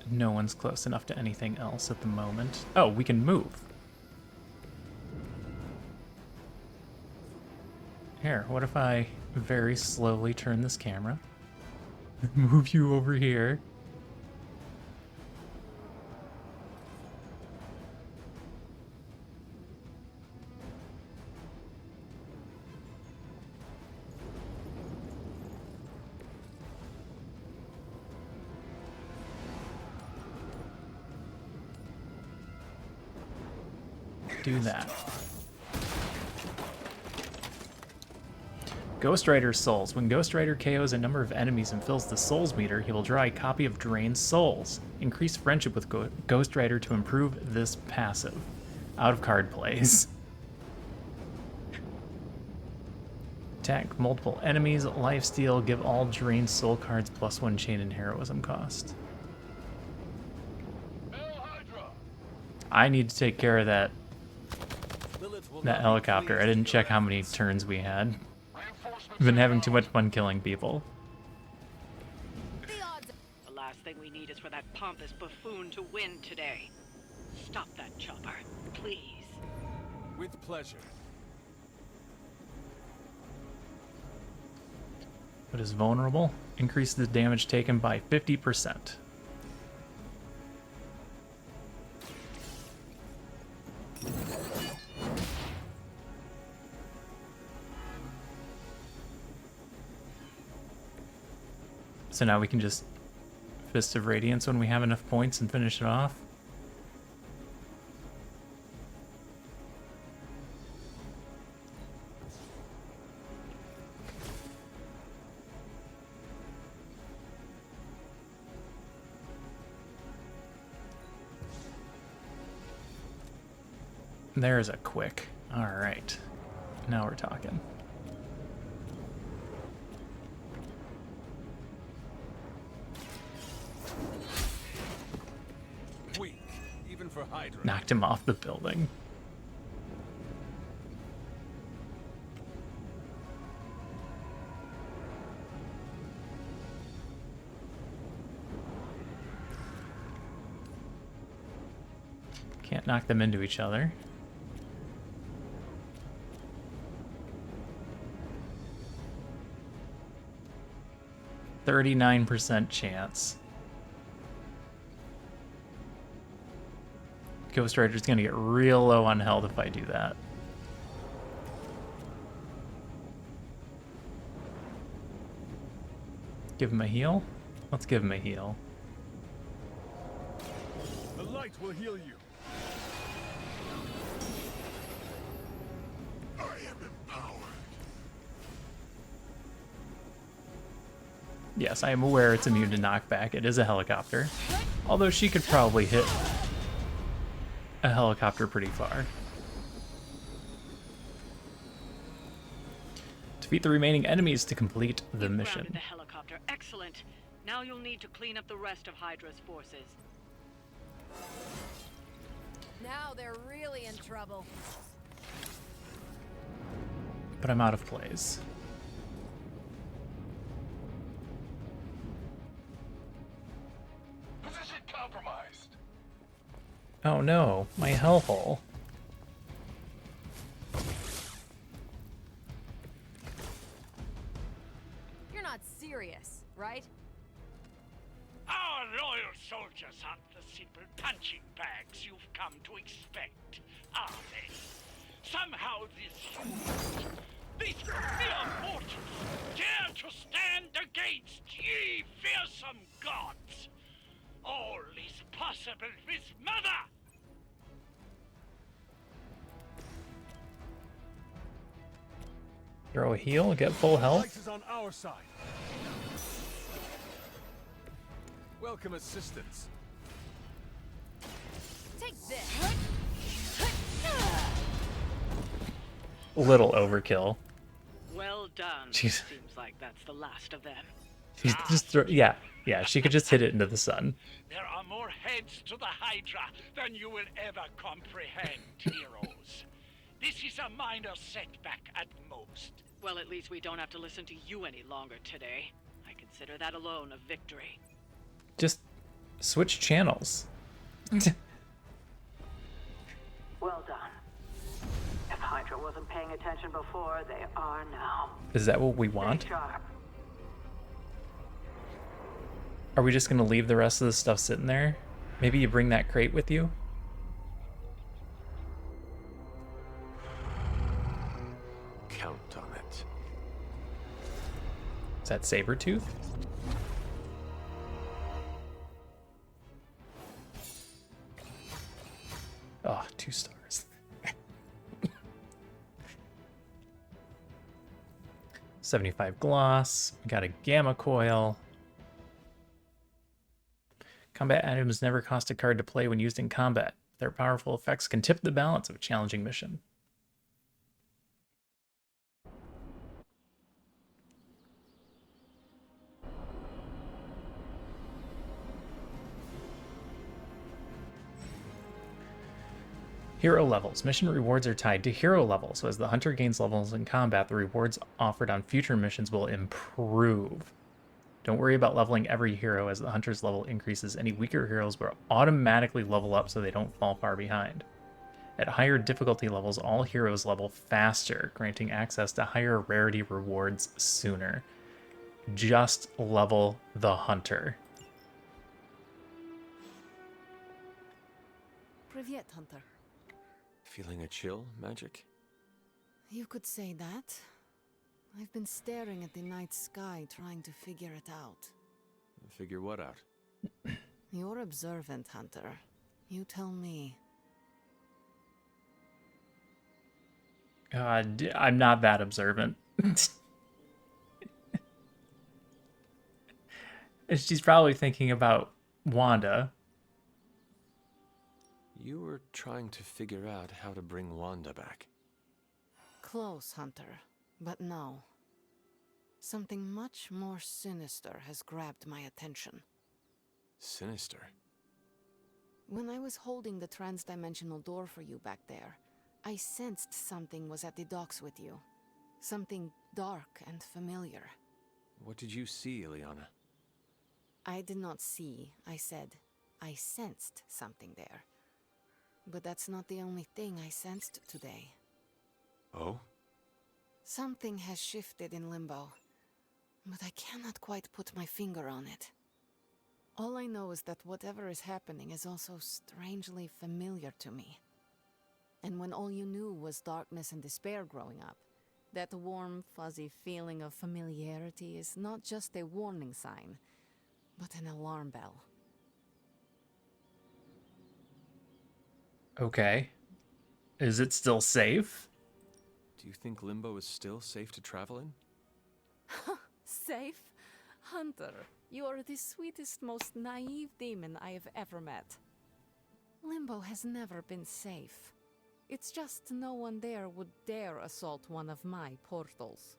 No one's close enough to anything else at the moment. Oh, we can move. Here, what if I very slowly turn this camera? Move you over here. Do that. Ghost Rider's Souls. When Ghost Rider KOs a number of enemies and fills the souls meter, he will draw a copy of Drained Souls. Increase friendship with Ghost Rider to improve this passive. Out of card plays. Attack multiple enemies, lifesteal, give all Drained Soul cards +1 chain and heroism cost. I need to take care of that helicopter. I didn't check how many turns we had. I've been having too much fun killing people.
The last thing we need is for that pompous buffoon to win today. Stop that chopper, please.
With pleasure.
What is vulnerable? Increase the damage taken by 50%. So now we can just Fist of Radiance when we have enough points and finish it off. There's a quick. All right. Now we're talking.
Weak, even for Hydra.
Knocked him off the building. Can't knock them into each other. 39% chance. Ghost Rider's gonna get real low on health if I do that. Give him a heal? Let's give him a heal.
The light will heal you.
I am empowered.
Yes, I am aware it's immune to knockback. It is a helicopter. Although she could probably hit a helicopter pretty far. Defeat the remaining enemies to complete the mission.
Grounded the helicopter. Excellent. Now you'll need to clean up the rest of Hydra's forces.
Now they're really in trouble.
But I'm out of plays.
Position compromised.
Oh no, my hellhole.
You're not serious, right?
Our loyal soldiers aren't the simple punching bags you've come to expect, are they? Somehow these humans, these mere mortals, dare to stand against ye fearsome gods. All is possible with Mother!
Throw a heal, get full health.
Light is on our side. Welcome assistance.
Take this.
Little overkill.
Well done.
Jeez.
Seems like that's the last of them.
She's just yeah, she could just hit it into the sun.
There are more heads to the Hydra than you will ever comprehend, heroes. This is a minor setback at most.
Well, at least we don't have to listen to you any longer today. I consider that alone a victory.
Just switch channels.
Well done. If Hydra wasn't paying attention before, they are now.
Is that what we want?
Stay sharp.
Are we just gonna leave the rest of the stuff sitting there? Maybe you bring that crate with you?
Count on it.
Is that Sabretooth? Oh, 2 stars. 75 gloss. We got a gamma coil. Combat items never cost a card to play when used in combat. Their powerful effects can tip the balance of a challenging mission. Hero levels. Mission rewards are tied to hero levels, so as the hunter gains levels in combat, the rewards offered on future missions will improve. Don't worry about leveling every hero. As the hunter's level increases, any weaker heroes will automatically level up so they don't fall far behind. At higher difficulty levels, all heroes level faster, granting access to higher rarity rewards sooner. Just level the hunter.
Privyet, Hunter.
Feeling a chill, Magic?
You could say that. I've been staring at the night sky trying to figure it out.
Figure what out?
You're observant, Hunter. You tell me.
I'm not that observant. She's probably thinking about Wanda.
You were trying to figure out how to bring Wanda back.
Close, Hunter. But no. Something much more sinister has grabbed my attention.
Sinister?
When I was holding the trans-dimensional door for you back there, I sensed something was at the docks with you. Something dark and familiar.
What did you see, Ileana?
I did not see, I said. I sensed something there. But that's not the only thing I sensed today.
Oh?
Something has shifted in Limbo, but I cannot quite put my finger on it. All I know is that whatever is happening is also strangely familiar to me. And when all you knew was darkness and despair growing up, that warm, fuzzy feeling of familiarity is not just a warning sign, but an alarm bell.
Okay. Is it still safe?
Do you think Limbo is still safe to travel in?
Safe? Hunter, you are the sweetest, most naive demon I have ever met. Limbo has never been safe. It's just no one there would dare assault one of my portals.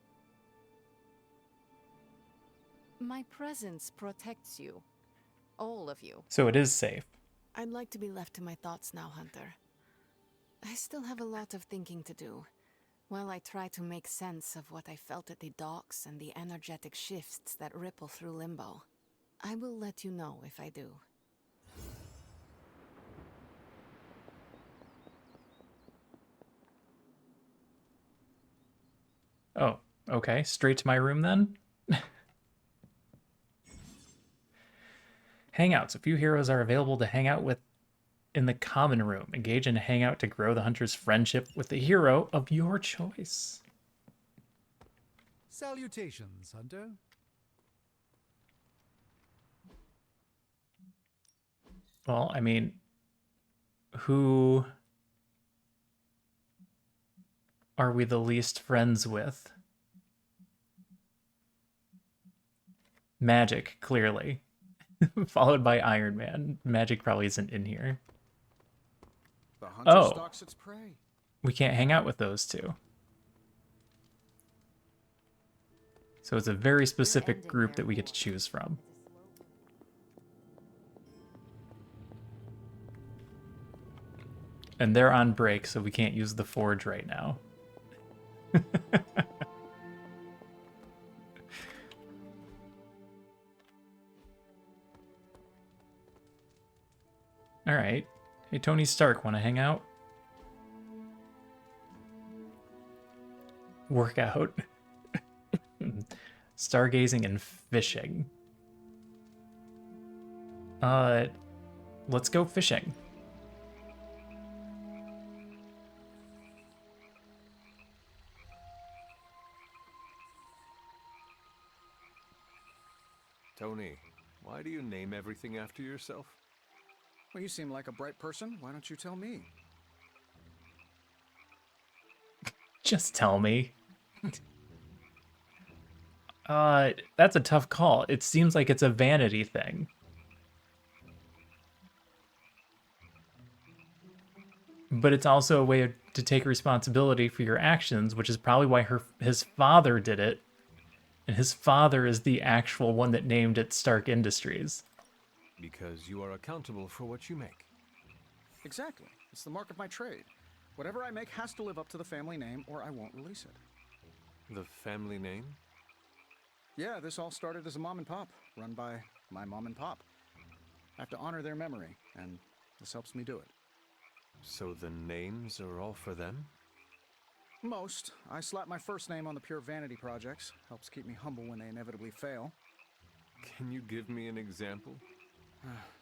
My presence protects you. All of you.
So it is safe.
I'd like to be left to my thoughts now, Hunter. I still have a lot of thinking to do, while I try to make sense of what I felt at the docks and the energetic shifts that ripple through Limbo. I will let you know if I do.
Oh, okay. Straight to my room then? Hangouts. A few heroes are available to hang out with in the common room. Engage in a hangout to grow the hunter's friendship with the hero of your choice.
Salutations, Hunter.
Well, I mean, who are we the least friends with? Magic, clearly. Followed by Iron Man. Magic probably isn't in here.
The hunter stalks its prey.
We can't hang out with those two. So it's a very specific group that we get to choose from. And they're on break, so we can't use the forge right now. All right. Hey, Tony Stark, want to hang out? Workout. Stargazing and fishing. Let's go fishing.
Tony, why do you name everything after yourself?
Well, you seem like a bright person. Why don't you tell me?
Just tell me. That's a tough call. It seems like it's a vanity thing. But it's also a way to take responsibility for your actions, which is probably why his father did it. And his father is the actual one that named it Stark Industries.
Because you are accountable for what you make.
Exactly. It's the mark of my trade. Whatever I make has to live up to the family name, or I won't release it.
The family name?
Yeah, this all started as a mom and pop, run by my mom and pop. I have to honor their memory, and this helps me do it.
So the names are all for them?
Most. I slap my first name on the pure vanity projects. Helps keep me humble when they inevitably fail.
Can you give me an example?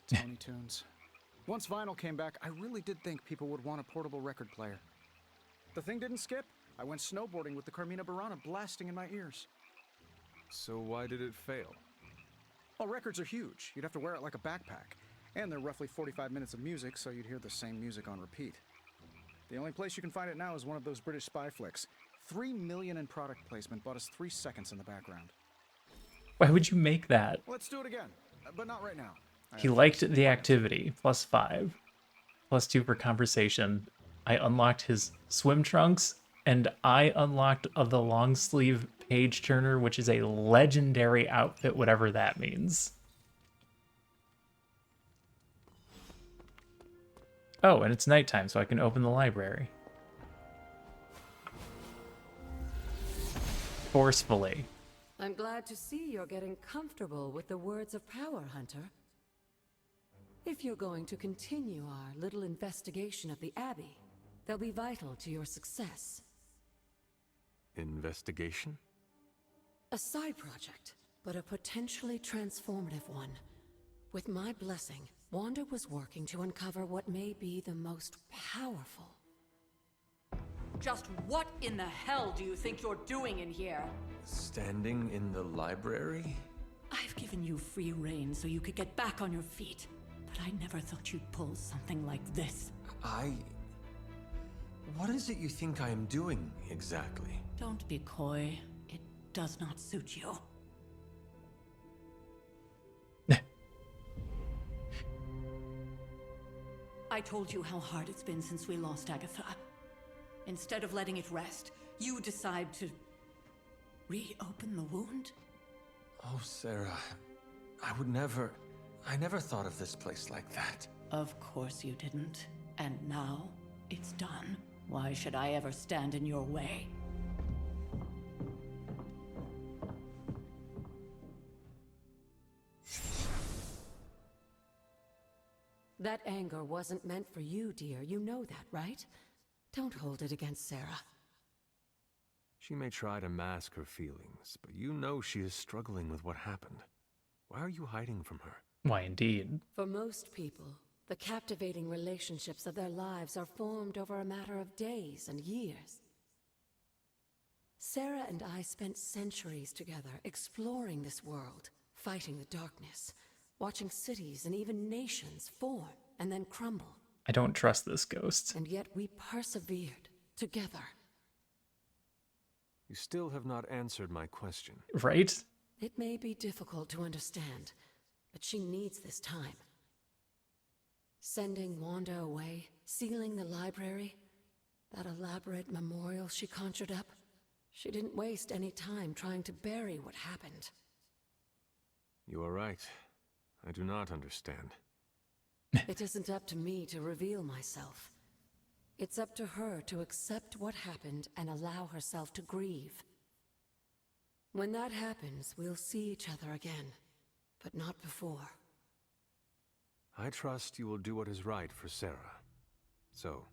Tony Tunes. Once vinyl came back, I really did think people would want a portable record player. The thing didn't skip. I went snowboarding with the Carmina Burana blasting in my ears.
So why did it fail?
Well, records are huge. You'd have to wear it like a backpack. And they're roughly 45 minutes of music, so you'd hear the same music on repeat. The only place you can find it now is one of those British spy flicks. $3 million in product placement bought us 3 seconds in the background.
Why would you make that?
Let's do it again, but not right now.
He liked the activity. +5. +2 for conversation. I unlocked his swim trunks, and I unlocked the long sleeve page turner, which is a legendary outfit, whatever that means. Oh, and it's nighttime, so I can open the library. Forcefully.
I'm glad to see you're getting comfortable with the words of power, Hunter. If you're going to continue our little investigation of the Abbey, they'll be vital to your success.
Investigation?
A side project, but a potentially transformative one. With my blessing, Wanda was working to uncover what may be the most powerful.
Just what in the hell do you think you're doing in here?
Standing in the library?
I've given you free rein so you could get back on your feet. But I never thought you'd pull something like this.
What is it you think I am doing, exactly?
Don't be coy. It does not suit you. I told you how hard it's been since we lost Agatha. Instead of letting it rest, you decide to reopen the wound?
Oh, Sarah, I never thought of this place like that.
Of course you didn't. And now, it's done. Why should I ever stand in your way?
That anger wasn't meant for you, dear. You know that, right? Don't hold it against Sarah.
She may try to mask her feelings, but you know she is struggling with what happened. Why are you hiding from her?
Why, indeed.
For most people, The captivating relationships of their lives are formed over a matter of days and years. Sarah and I spent centuries together exploring this world, fighting the darkness, watching cities and even nations form and then crumble.
I don't trust this ghost.
And yet we persevered together.
You still have not answered my question.
Right?
It may be difficult to understand, but she needs this time. Sending Wanda away, sealing the library, that elaborate memorial she conjured up, she didn't waste any time trying to bury what happened.
You are right. I do not understand.
It isn't up to me to reveal myself. It's up to her to accept what happened and allow herself to grieve. When that happens, we'll see each other again, but not before.
I trust you will do what is right for Sarah. So,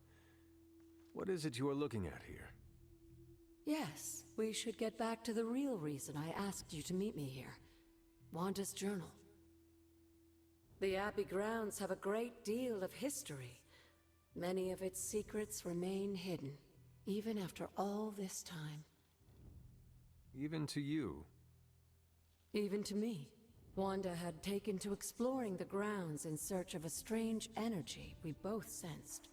what is it you are looking at here?
Yes, we should get back to the real reason I asked you to meet me here. Wanda's journal. The Abbey grounds have a great deal of history. Many of its secrets remain hidden, even after all this time.
Even to you?
Even to me. Wanda had taken to exploring the grounds in search of a strange energy we both sensed.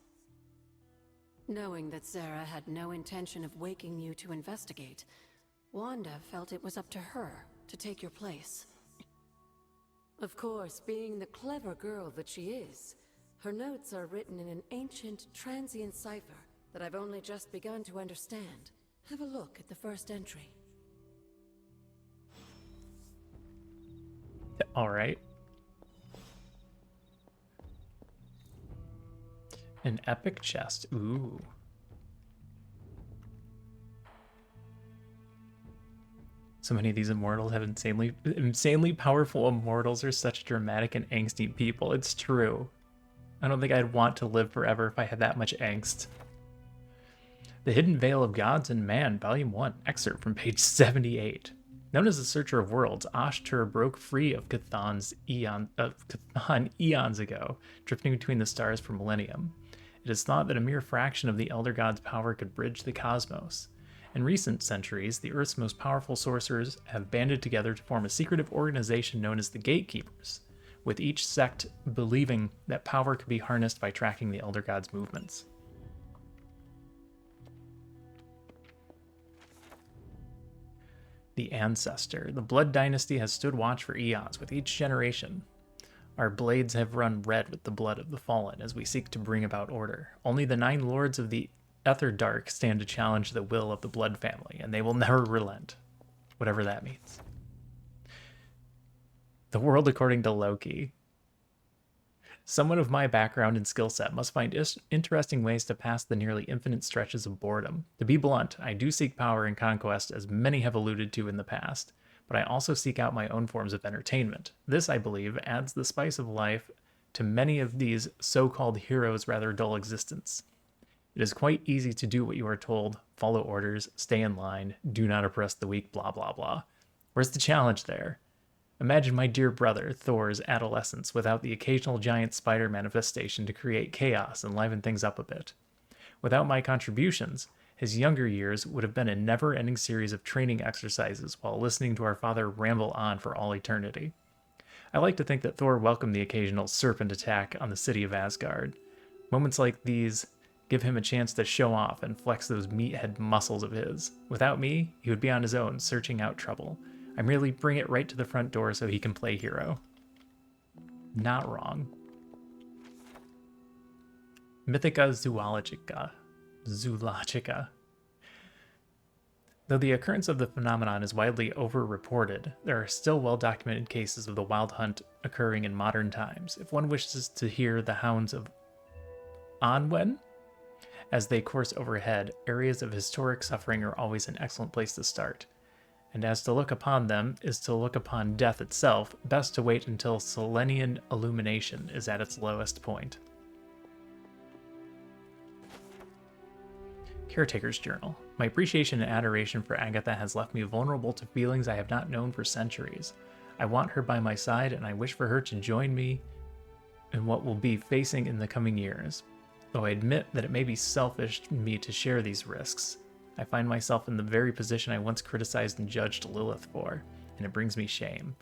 Knowing that Sarah had no intention of waking you to investigate, Wanda felt it was up to her to take your place. Of course, being the clever girl that she is, her notes are written in an ancient, transient cipher that I've only just begun to understand. Have a look at the first entry.
All right. An epic chest. Ooh. So many of these immortals have insanely powerful immortals are such dramatic and angsty people. It's true. I don't think I'd want to live forever if I had that much angst. The Hidden Veil of Gods and Man, Volume 1, excerpt from page 78. Known as the Searcher of Worlds, Ashtur broke free of Cthulhu's eons ago, drifting between the stars for millennium. It is thought that a mere fraction of the Elder God's power could bridge the cosmos. In recent centuries, the Earth's most powerful sorcerers have banded together to form a secretive organization known as the Gatekeepers, with each sect believing that power could be harnessed by tracking the Elder God's movements. The Ancestor. The Blood Dynasty has stood watch for eons with each generation. Our blades have run red with the blood of the fallen as we seek to bring about order. Only the 9 lords of the Ether Dark stand to challenge the will of the Blood family, and they will never relent, whatever that means. The world according to Loki. Someone of my background and skill set must find interesting ways to pass the nearly infinite stretches of boredom. To be blunt, I do seek power and conquest, as many have alluded to in the past, but I also seek out my own forms of entertainment. This, I believe, adds the spice of life to many of these so-called heroes' rather dull existence. It is quite easy to do what you are told, follow orders, stay in line, do not oppress the weak, blah blah blah. Where's the challenge there? Imagine my dear brother, Thor's adolescence without the occasional giant spider manifestation to create chaos and liven things up a bit. Without my contributions, his younger years would have been a never-ending series of training exercises while listening to our father ramble on for all eternity. I like to think that Thor welcomed the occasional serpent attack on the city of Asgard. Moments like these give him a chance to show off and flex those meathead muscles of his. Without me, he would be on his own, searching out trouble. I merely bring it right to the front door so he can play hero. Not wrong. Mythica Zoologica. Though the occurrence of the phenomenon is widely over-reported, there are still well-documented cases of the wild hunt occurring in modern times. If one wishes to hear the hounds of Anwen as they course overhead, areas of historic suffering are always an excellent place to start. And as to look upon them is to look upon death itself, best to wait until Selenian illumination is at its lowest point. Caretaker's Journal. My appreciation and adoration for Agatha has left me vulnerable to feelings I have not known for centuries. I want her by my side, and I wish for her to join me and what we'll be facing in the coming years. Though I admit that it may be selfish of me to share these risks, I find myself in the very position I once criticized and judged Lilith for, and it brings me shame.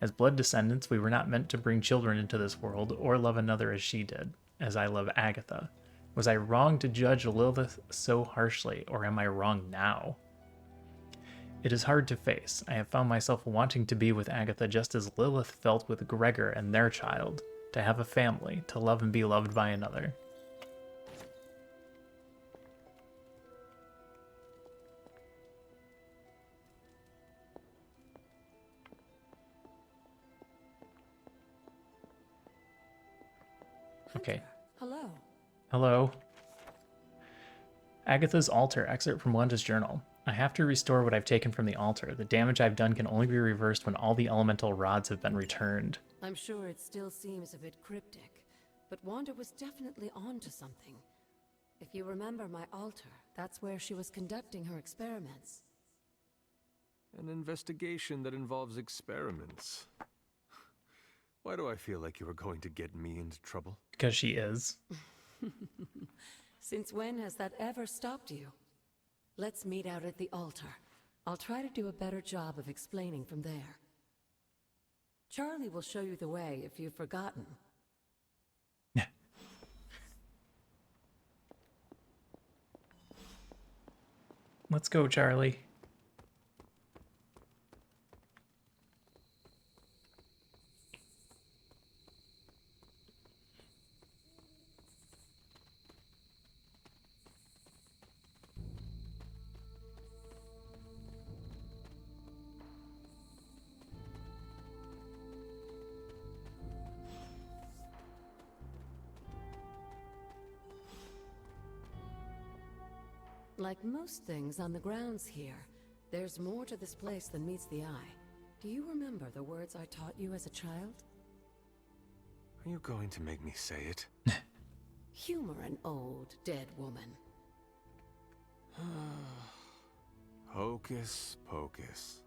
As blood descendants, we were not meant to bring children into this world or love another as she did, as I love Agatha. Was I wrong to judge Lilith so harshly, or am I wrong now? It is hard to face. I have found myself wanting to be with Agatha just as Lilith felt with Gregor and their child, to have a family, to love and be loved by another. Okay.
Hello.
Hello. Agatha's altar, excerpt from Wanda's journal. I have to restore what I've taken from the altar. The damage I've done can only be reversed when all the elemental rods have been returned.
I'm sure it still seems a bit cryptic, but Wanda was definitely onto something. If you remember my altar, that's where she was conducting her experiments.
An investigation that involves experiments. Why do I feel like you were going to get me into trouble?
Because she is.
Since when has that ever stopped you? Let's meet out at the altar. I'll try to do a better job of explaining from there. Charlie will show you the way if you've forgotten.
Let's go, Charlie.
Like most things on the grounds here, there's more to this place than meets the eye. Do you remember the words I taught you as a child?
Are you going to make me say it?
Humor an old, dead woman.
Hocus pocus.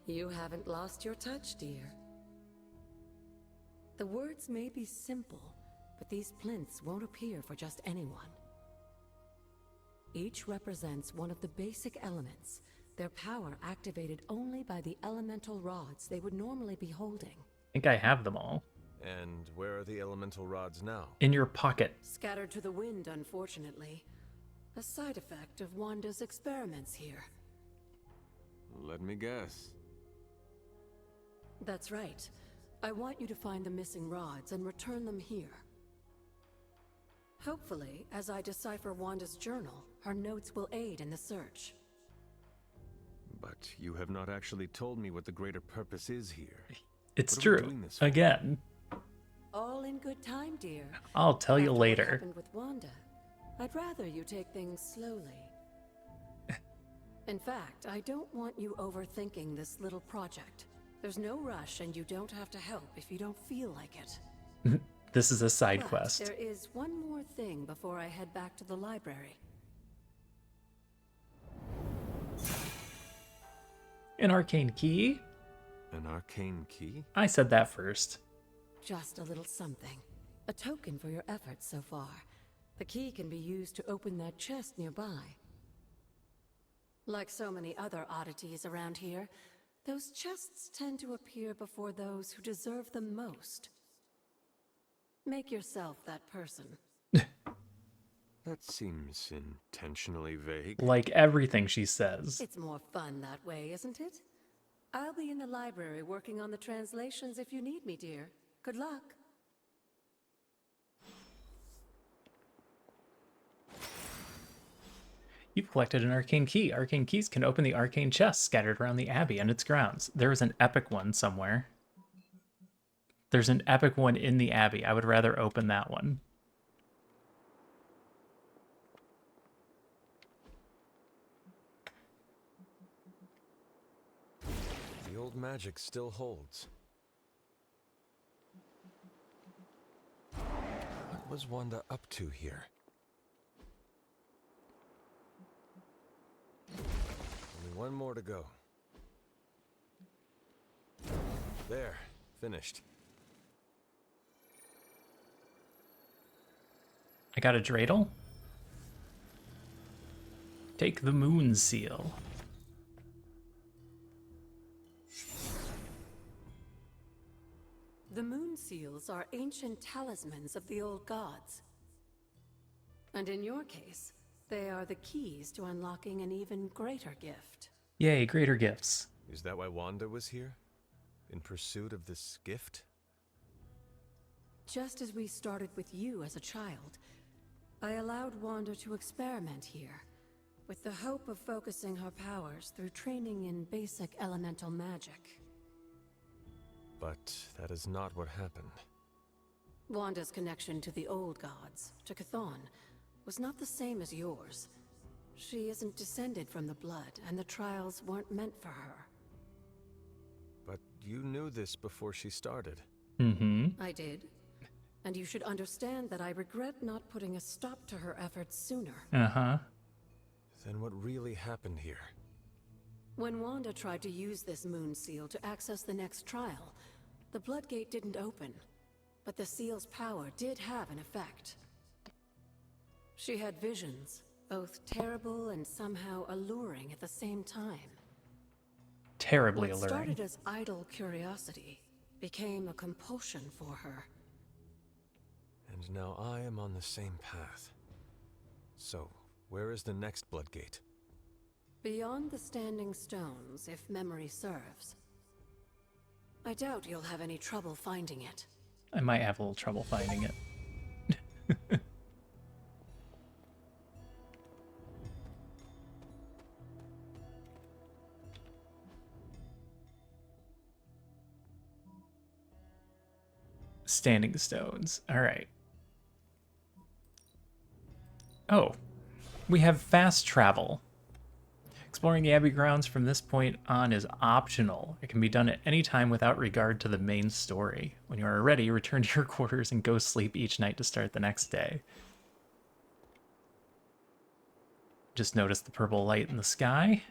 You haven't lost your touch, dear. The words may be simple, but these plinths won't appear for just anyone. Each represents one of the basic elements, their power activated only by the elemental rods they would normally be holding.
I think I have them all.
And where are the elemental rods now?
In your pocket.
Scattered to the wind, unfortunately. A side effect of Wanda's experiments here.
Let me guess.
That's right. I want you to find the missing rods and return them here. Hopefully, as I decipher Wanda's journal, her notes will aid in the search.
But you have not actually told me what the greater purpose is here.
It's
What are we
true.
doing this for?
Again.
All in good time, dear.
I'll tell you
After
later.
What happened with Wanda, I'd rather you take things slowly. In fact, I don't want you overthinking this little project. There's no rush, and you don't have to help if you don't feel like it.
This is a side
But
quest.
there is one more thing before I head back to the library.
An arcane key?
An arcane key?
I said that first.
Just a little something. A token for your efforts so far. The key can be used to open that chest nearby. Like so many other oddities around here, those chests tend to appear before those who deserve them most. Make yourself that person.
That seems intentionally vague.
Like everything she says.
It's more fun that way, isn't it? I'll be in the library working on the translations if you need me, dear. Good luck.
You've collected an arcane key. Arcane keys can open the arcane chests scattered around the abbey and its grounds. There is an epic one somewhere. There's an epic one in the abbey. I would rather open that one.
The old magic still holds. What was Wanda up to here? one more to go. There, finished.
I got a dreidel. Take the moon seal.
The moon seals are ancient talismans of the old gods. And in your case, they are the keys to unlocking an even greater gift.
Yay, greater gifts.
Is that why Wanda was here? In pursuit of this gift?
Just as we started with you as a child, I allowed Wanda to experiment here, with the hope of focusing her powers through training in basic elemental magic.
But that is not what happened.
Wanda's connection to the old gods, to Chthon, was not the same as yours. She isn't descended from the blood, and the trials weren't meant for her.
But you knew this before she started.
Mm-hmm.
I did. And you should understand that I regret not putting a stop to her efforts sooner.
Uh-huh.
Then what really happened here?
When Wanda tried to use this moon seal to access the next trial, the Bloodgate didn't open. But the seal's power did have an effect. She had visions, both terrible and somehow alluring at the same time.
Terribly
What
alluring.
started as idle curiosity became a compulsion for her.
And now I am on the same path. So, where is the next Bloodgate?
Beyond the Standing Stones, if memory serves. I doubt you'll have any trouble finding it.
I might have a little trouble finding it. Standing Stones. All right. Oh, we have fast travel. Exploring the Abbey grounds from this point on is optional. It can be done at any time without regard to the main story. When you are ready, return to your quarters and go sleep each night to start the next day. Just notice the purple light in the sky.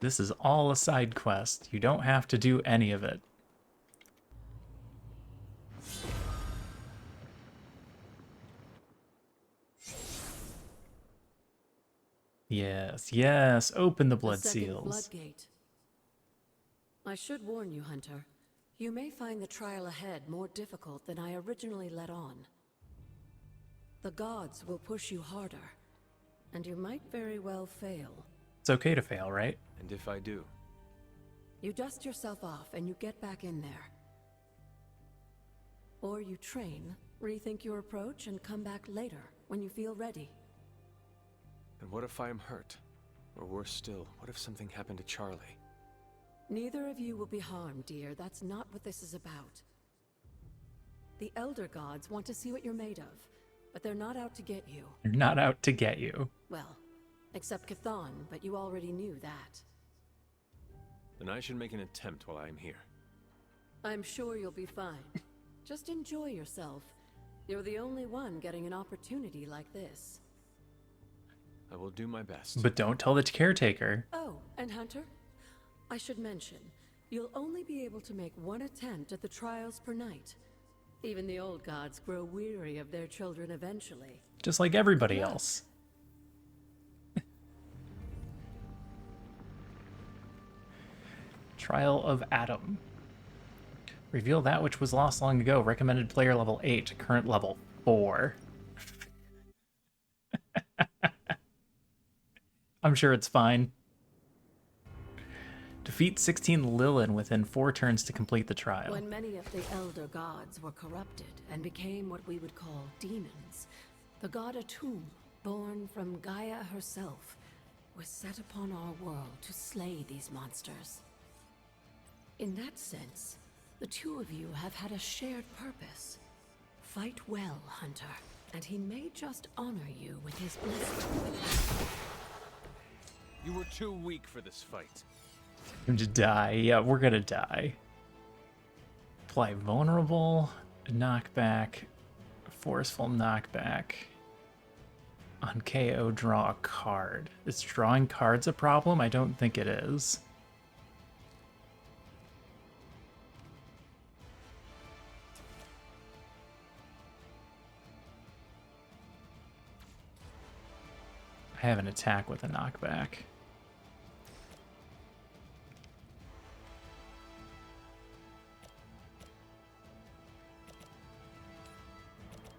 This is all a side quest. You don't have to do any of it. Yes, yes, open the blood
The second
seals.
Bloodgate. I should warn you, Hunter. You may find the trial ahead more difficult than I originally let on. The gods will push you harder, and you might very well fail.
It's okay to fail, right?
And if I do?
You dust yourself off and you get back in there. Or you train, rethink your approach, and come back later, when you feel ready.
And what if I am hurt? Or worse still, what if something happened to Charlie?
Neither of you will be harmed, dear. That's not what this is about. The Elder Gods want to see what you're made of, but they're not out to get you.
They're not out to get you.
Well, except Chthon, but you already knew that.
Then I should make an attempt while I am here.
I'm sure you'll be fine. Just enjoy yourself. You're the only one getting an opportunity like this.
I will do my best.
But don't tell the caretaker.
Oh, and Hunter, I should mention, you'll only be able to make one attempt at the trials per night. Even the old gods grow weary of their children eventually.
Just like everybody else. Trial of Adam. Reveal that which was lost long ago. Recommended player level 8, current level 4. I'm sure it's fine. Defeat 16 Lilin within 4 turns to complete the trial.
When many of the elder gods were corrupted and became what we would call demons, the god Atum, born from Gaia herself, was set upon our world to slay these monsters. In that sense, the two of you have had a shared purpose. Fight well, Hunter, and he may just honor you with his blessing.
You were too weak for this fight.
Time to die. Yeah, we're gonna die. Apply vulnerable, knockback, forceful knockback. On KO, draw a card. Is drawing cards a problem? I don't think it is. I have an attack with a knockback.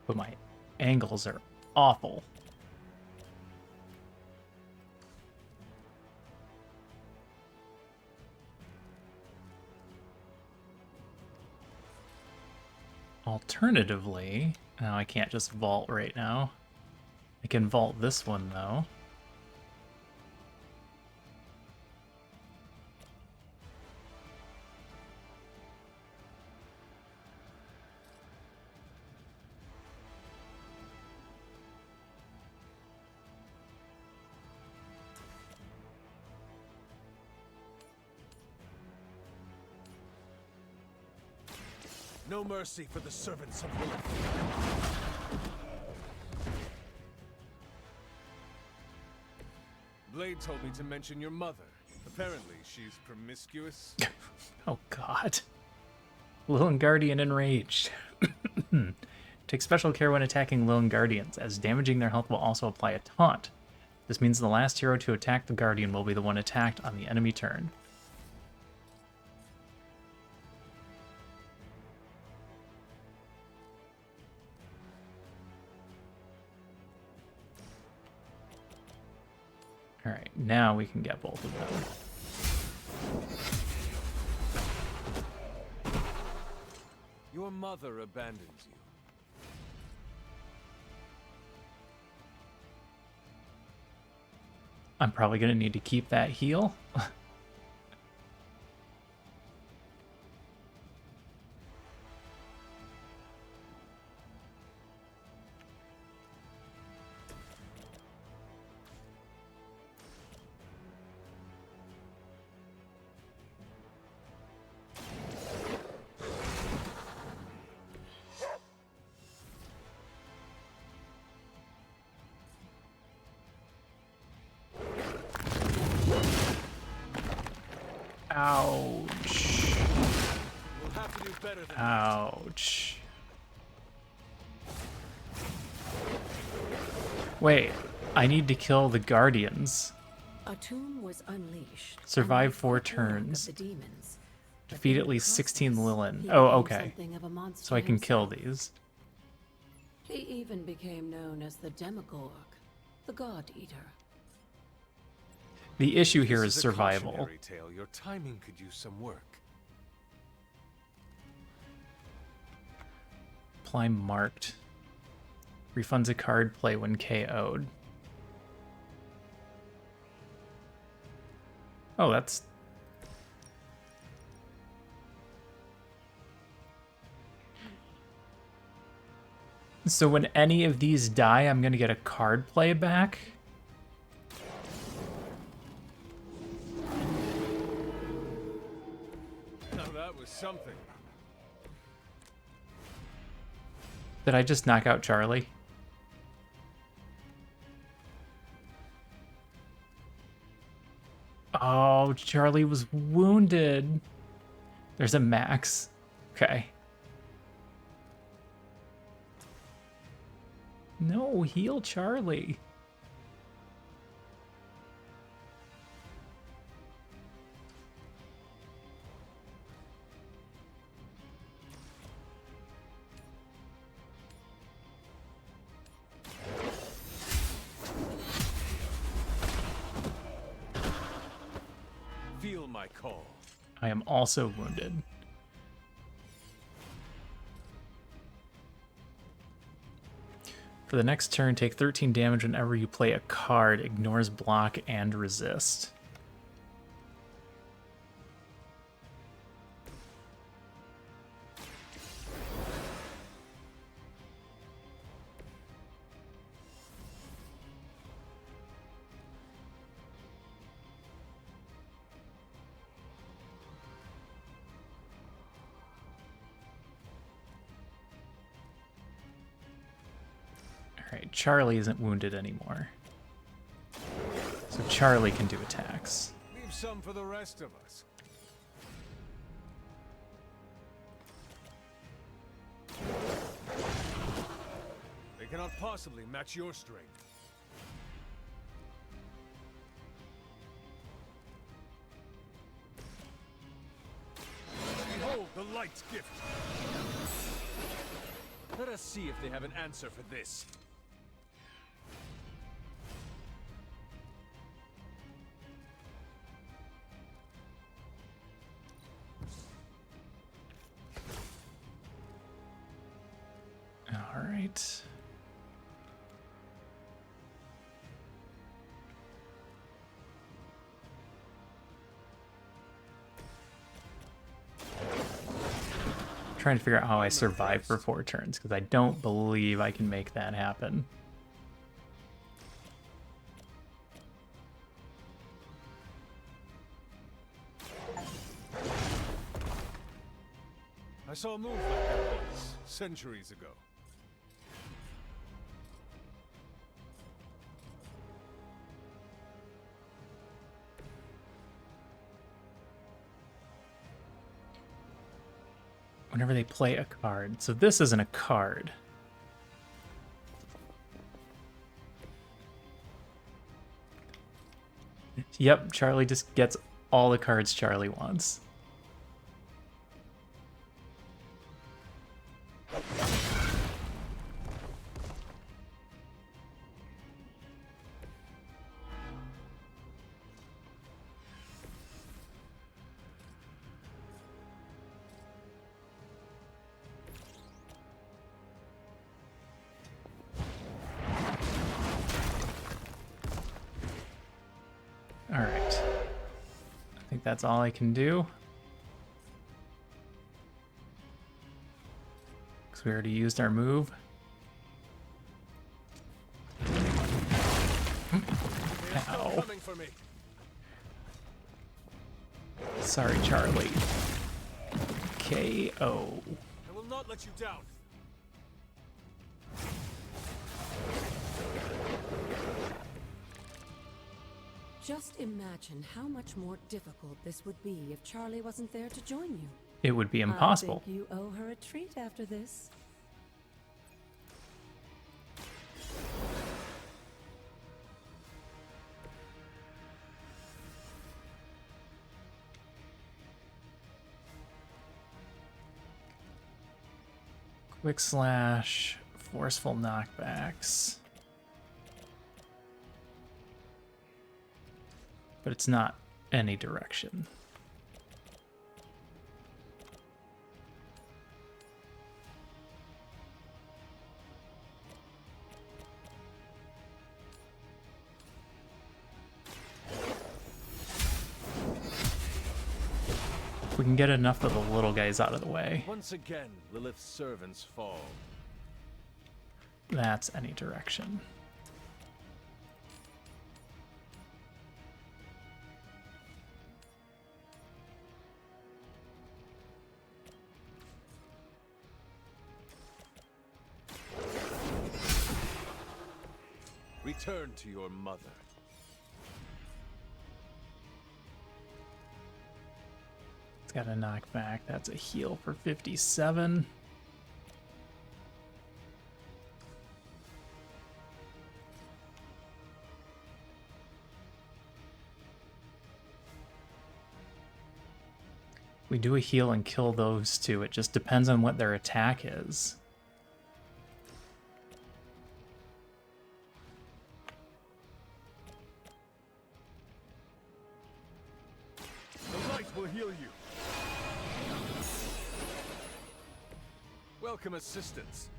But my angles are awful. Alternatively, no, I can't just vault right now. I can vault this one though.
No mercy for the servants of Lilith. Blade told me to mention your mother. Apparently, she's promiscuous.
Oh god. Lilin Guardian enraged. Take special care when attacking Lilin Guardians, as damaging their health will also apply a taunt. This means the last hero to attack the Guardian will be the one attacked on the enemy turn. Alright, now we can get both of them.
Your mother abandons you.
I'm probably going to need to keep that heal. Ouch.
We'll have to do better than
Ouch. Wait, I need to kill the Guardians.
A tomb was unleashed.
Survive
and
4
the horde
turns.
of the demons. But
Defeat
in
at
the
least 16
process,
Lilin.
he
Oh,
became
okay.
something of a monster
So I can kill
himself.
these.
He even became known as the Demogorg, the God Eater.
The issue here
This
is
a
survival.
cautionary tale. Your timing could use some work.
Apply marked. Refunds a card play when KO'd. Oh, that's... So when any of these die, I'm going to get a card play back?
Now that was something.
Did I just knock out Charlie? Oh, Charlie was wounded. There's a max. Okay. No, heal Charlie.
Feel my call.
I am also wounded. For the next turn, take 13 damage whenever you play a card, ignores block and resist. Charlie isn't wounded anymore. So Charlie can do attacks.
Leave some for the rest of us. They cannot possibly match your strength. Behold the light's gift. Let us see if they have an answer for this.
All right. Trying to figure out how I survive for 4 turns, because I don't believe I can make that happen.
I saw a move like that once, centuries ago.
Whenever they play a card. So this isn't a card. Yep, Charlie just gets all the cards Charlie wants. Alright. I think that's all I can do. Because we already used our move. Ow. Sorry, Charlie. KO.
I will not let you down.
Just imagine how much more difficult this would be if Charlie wasn't there to join you.
It would be impossible.
I think you owe her a treat after this.
Quick slash, forceful knockbacks. But it's not any direction. We can get enough of the little guys out of the way.
Once again, Lilith's servants fall.
That's any direction.
Return to your mother.
It's got a knockback. That's a heal for 57. We do a heal and kill those two. It just depends on what their attack is.
The light will heal you. Welcome assistance.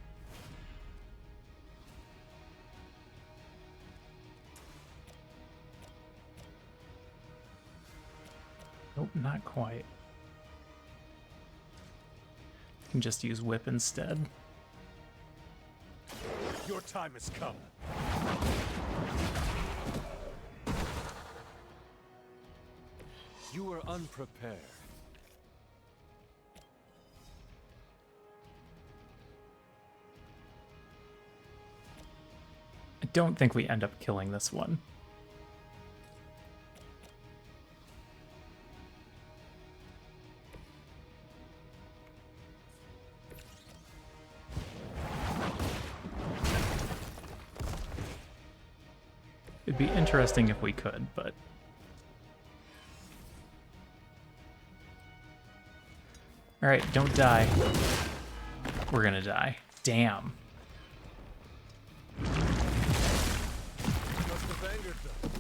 Nope, not quite. Can just use whip instead.
Your time has come. You were unprepared.
don't think we end up killing this one. It'd be interesting if we could, but... Alright, don't die. We're gonna die. Damn.
Must have angered them.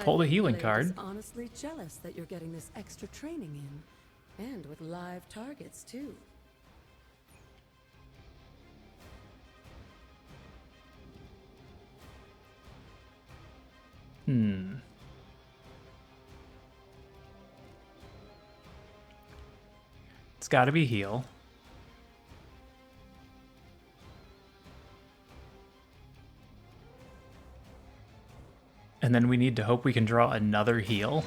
Pull the healing
Blade
card.
is honestly jealous that you're getting this extra training in, and with live targets too.
It's gotta be heal. And then we need to hope we can draw another heal.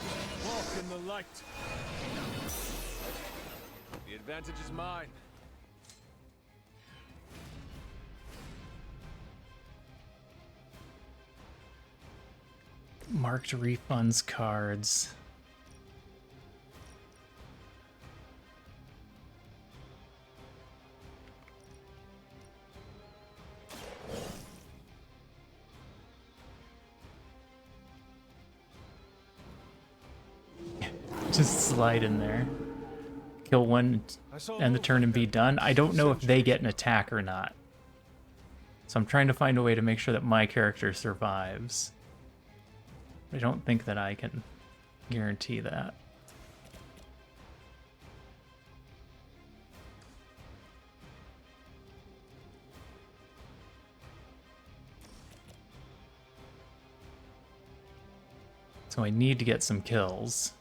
Walk in the light. The advantage is mine.
Marked refunds cards. Just slide in there. Kill one, end the turn and be done. I don't know if they get an attack or not. So I'm trying to find a way to make sure that my character survives. I don't think that I can guarantee that. So I need to get some kills.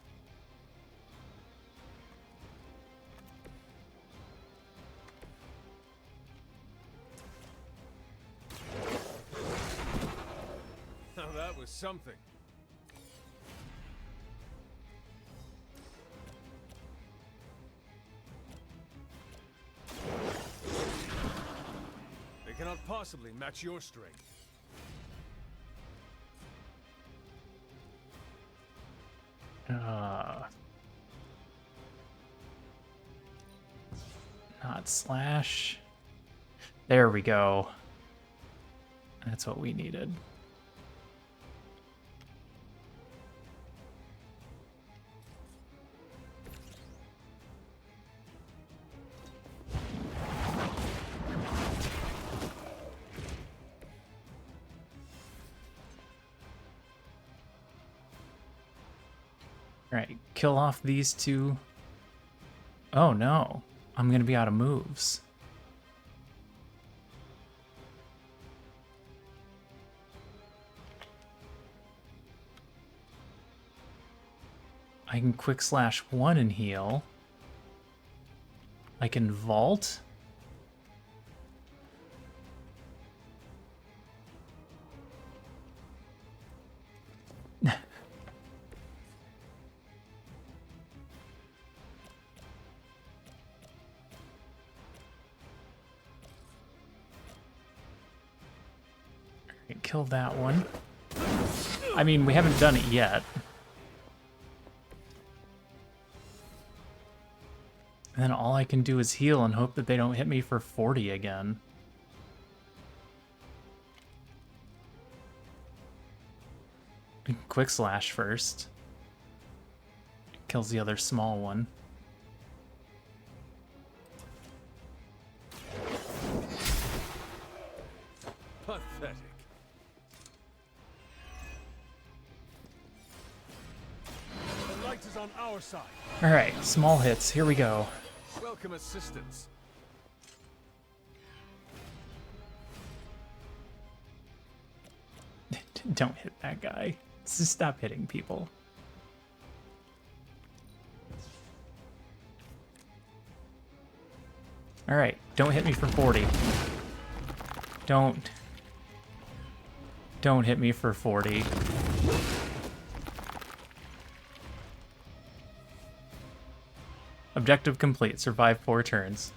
Now that was something. They cannot possibly match your strength.
Not slash. There we go. That's what we needed. Alright, kill off these two. Oh no, I'm gonna be out of moves. I can quick slash one and heal. I can vault. Kill that one. I mean, we haven't done it yet. And then all I can do is heal and hope that they don't hit me for 40 again. Quick slash first. Kills the other small one.
Pathetic. The light is on our side.
All right, small hits. Here we go.
Welcome assistance.
Don't hit that guy. Just stop hitting people. All right, don't hit me for 40. Don't hit me for 40. Objective complete. Survive 4 turns.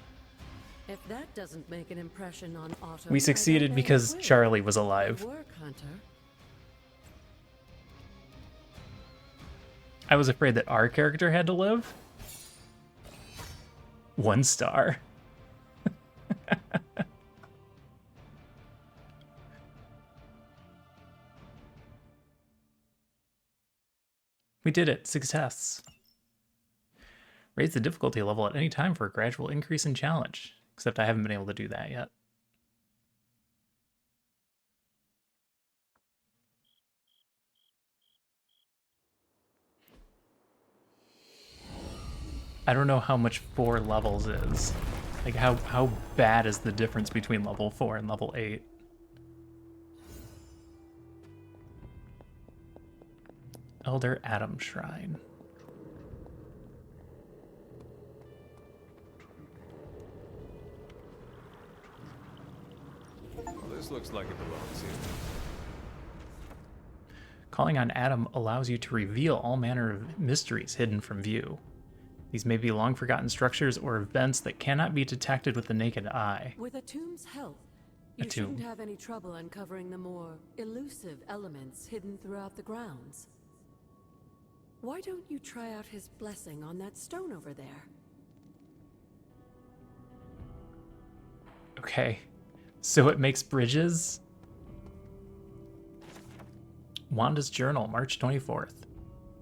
If that doesn't make an impression on Otto,
We succeeded because Charlie was alive.
Good work, Hunter.
I was afraid that our character had to live. 1 star. We did it. Success. Raise the difficulty level at any time for a gradual increase in challenge. Except I haven't been able to do that yet. I don't know how much 4 levels is. Like, how bad is the difference between level 4 and level 8? Elder Adam Shrine.
Well, this looks like it belongs here.
Calling on Adam allows you to reveal all manner of mysteries hidden from view. These may be long-forgotten structures or events that cannot be detected with the naked eye.
With a tomb's help, you shouldn't have any trouble uncovering the more elusive elements hidden throughout the grounds. Why don't you try out his blessing on that stone over there?
Okay, so it makes bridges? Wanda's Journal, March 24th.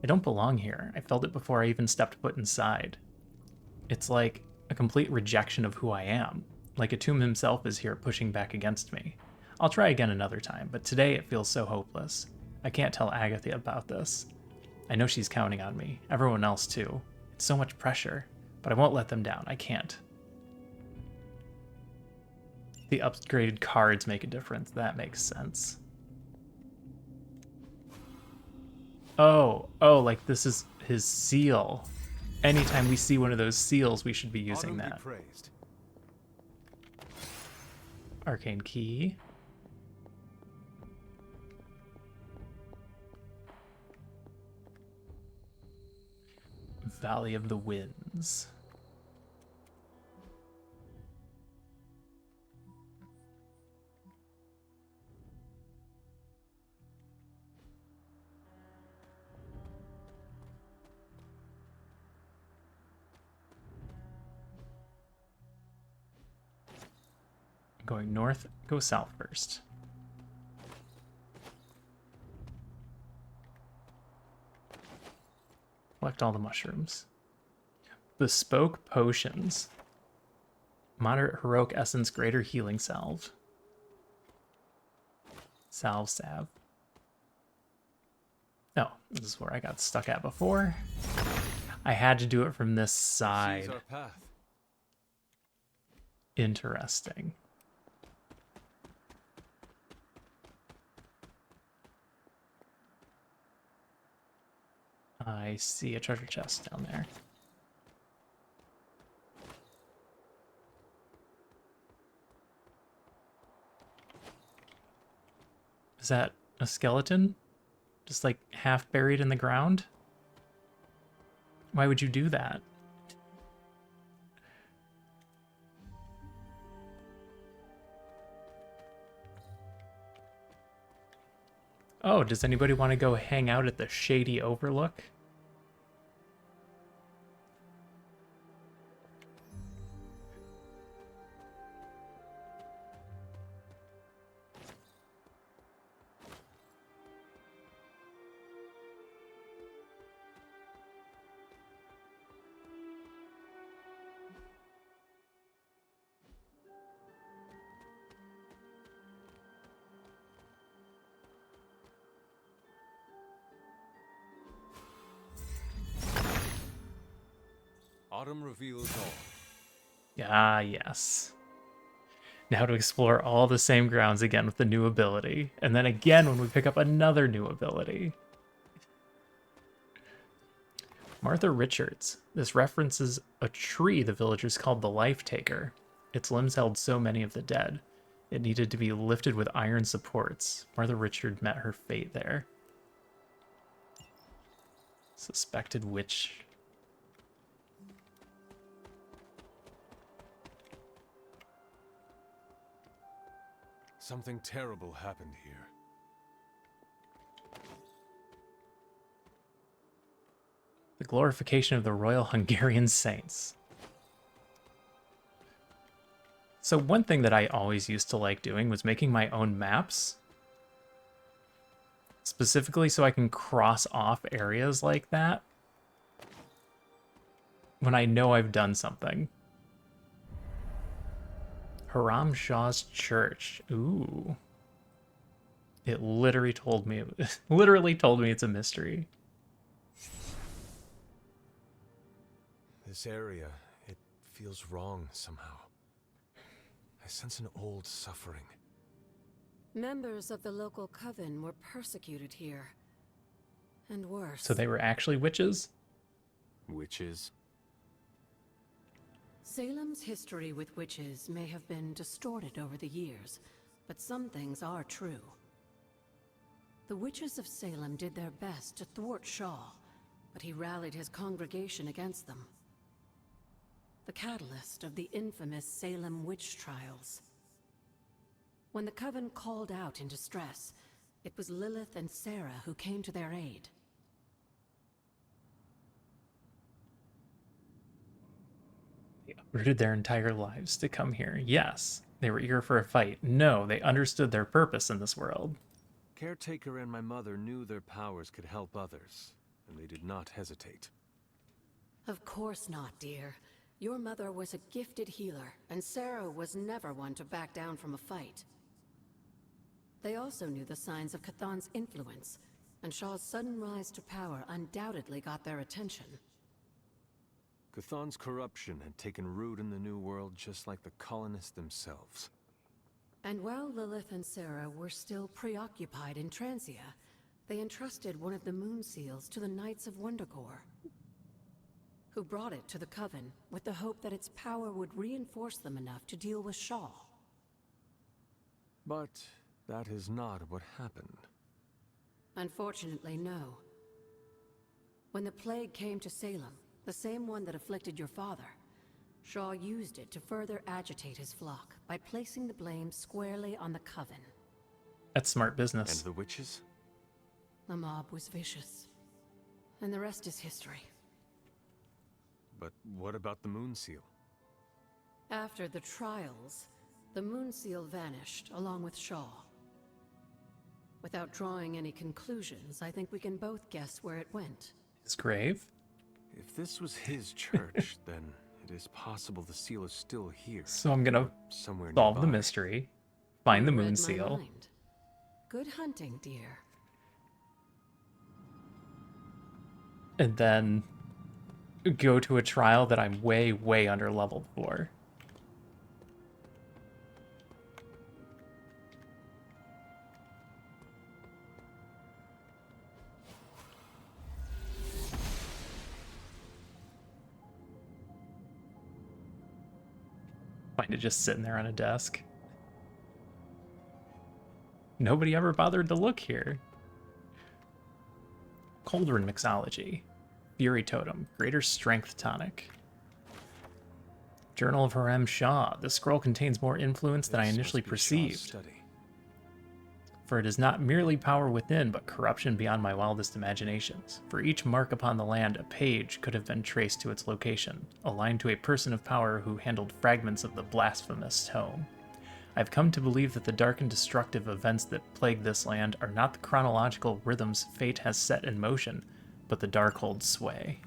I don't belong here. I felt it before I even stepped foot inside. It's like a complete rejection of who I am. Like a tomb himself is here pushing back against me. I'll try again another time, but today it feels so hopeless. I can't tell Agatha about this. I know she's counting on me. Everyone else too. It's so much pressure, but I won't let them down. I can't. The upgraded cards make a difference. That makes sense. Oh, like this is his seal. Anytime we see one of those seals, we should be using that. Arcane Key. Valley of the Winds. Going north, go south first. Collect all the mushrooms. Bespoke potions. Moderate heroic essence, greater healing salve. Salve. Oh, this is where I got stuck at before. I had to do it from this side.
Our path.
Interesting. I see a treasure chest down there. Is that a skeleton? Just like half buried in the ground? Why would you do that? Oh, does anybody want to go hang out at the shady overlook?
Autumn reveals all.
Ah, yes. Now to explore all the same grounds again with the new ability. And then again when we pick up another new ability. Martha Richards. This references a tree the villagers called the Life Taker. Its limbs held so many of the dead. It needed to be lifted with iron supports. Martha Richard met her fate there. Suspected witch.
Something terrible happened here.
The glorification of the Royal Hungarian Saints. So one thing that I always used to like doing was making my own maps. Specifically so I can cross off areas like that when I know I've done something. Haram Shah's Church. Ooh. It literally told me it's a mystery.
This area, it feels wrong somehow. I sense an old suffering.
Members of the local coven were persecuted here. And worse.
So they were actually witches?
Witches?
Salem's history with witches may have been distorted over the years, but some things are true. The witches of Salem did their best to thwart Shaw, but he rallied his congregation against them. The catalyst of the infamous Salem witch trials. When the coven called out in distress, it was Lilith and Sarah who came to their aid.
They uprooted their entire lives to come here. Yes, they were eager for a fight. No, they understood their purpose in this world.
Caretaker and my mother knew their powers could help others, and they did not hesitate.
Of course not, dear. Your mother was a gifted healer, and Sarah was never one to back down from a fight. They also knew the signs of Cathan's influence, and Shaw's sudden rise to power undoubtedly got their attention.
Cathan's corruption had taken root in the New World just like the colonists themselves.
And while Lilith and Sarah were still preoccupied in Transia, they entrusted one of the moon seals to the Knights of Wondercore, who brought it to the Coven with the hope that its power would reinforce them enough to deal with Shaw.
But that is not what happened.
Unfortunately, no. When the plague came to Salem, the same one that afflicted your father, Shaw used it to further agitate his flock by placing the blame squarely on the Coven.
That's smart business.
And the witches?
The mob was vicious. And the rest is history.
But what about the moon seal?
After the trials, the moon seal vanished along with Shaw. Without drawing any conclusions, I think we can both guess where it went.
His grave?
If this was his church, then it is possible the seal is still here.
So I'm gonna
somewhere
solve
nearby.
the mystery, find the
You
moon
read my
seal.
mind. Good hunting, dear.
And then go to a trial that I'm way, way under leveled for. Find it just sitting there on a desk. Nobody ever bothered to look here. Cauldron Mixology. Fury Totem. Greater Strength Tonic. Journal of Harem Shah. This scroll contains more influence than I
This
initially
must be Shaw's
perceived.
study.
For it is not merely power within, but corruption beyond my wildest imaginations. For each mark upon the land, a page could have been traced to its location, aligned to a person of power who handled fragments of the blasphemous tome. I've come to believe that the dark and destructive events that plague this land are not the chronological rhythms fate has set in motion, but the Darkhold's sway.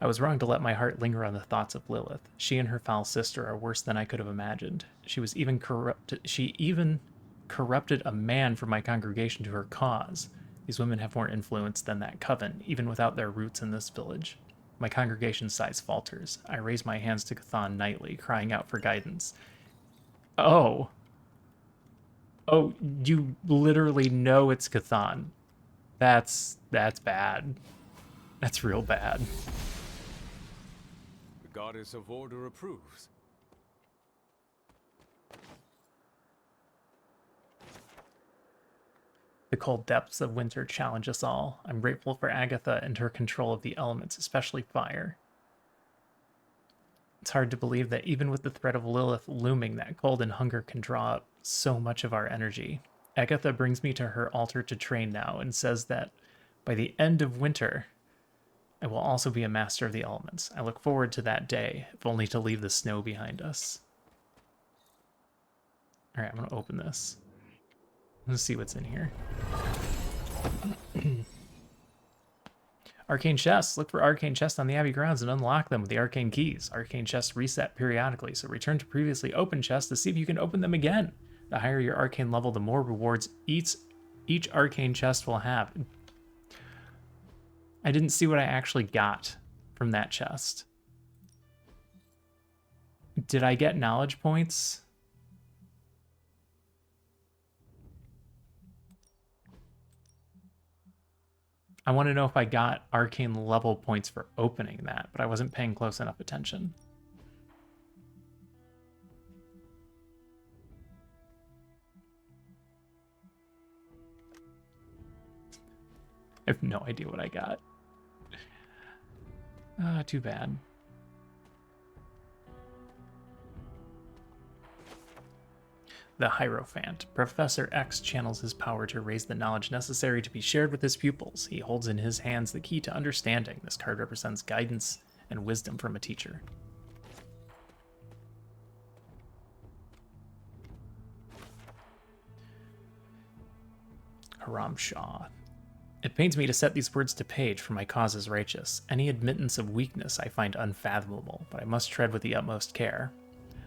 I was wrong to let my heart linger on the thoughts of Lilith. She and her foul sister are worse than I could have imagined. She even corrupted a man from my congregation to her cause. These women have more influence than that coven, even without their roots in this village. My congregation's size falters. I raise my hands to Cathan nightly, crying out for guidance. Oh. Oh, you literally know it's Cathan. That's bad. That's real bad.
The goddess of order approves.
The cold depths of winter challenge us all. I'm grateful for Agatha and her control of the elements, especially fire. It's hard to believe that even with the threat of Lilith looming, that cold and hunger can draw up so much of our energy. Agatha brings me to her altar to train now and says that by the end of winter, I will also be a master of the elements. I look forward to that day, if only to leave the snow behind us. Alright, I'm going to open this. Let's see what's in here. Arcane chests. Look for arcane chests on the Abbey grounds and unlock them with the arcane keys. Arcane chests reset periodically, so return to previously opened chests to see if you can open them again. The higher your arcane level, the more rewards each arcane chest will have. I didn't see what I actually got from that chest. Did I get knowledge points? I want to know if I got arcane level points for opening that, but I wasn't paying close enough attention. I have no idea what I got. Too bad. The Hierophant. Professor X channels his power to raise the knowledge necessary to be shared with his pupils. He holds in his hands the key to understanding. This card represents guidance and wisdom from a teacher. Haram Shah. It pains me to set these words to page, for my cause is righteous. Any admittance of weakness I find unfathomable, but I must tread with the utmost care.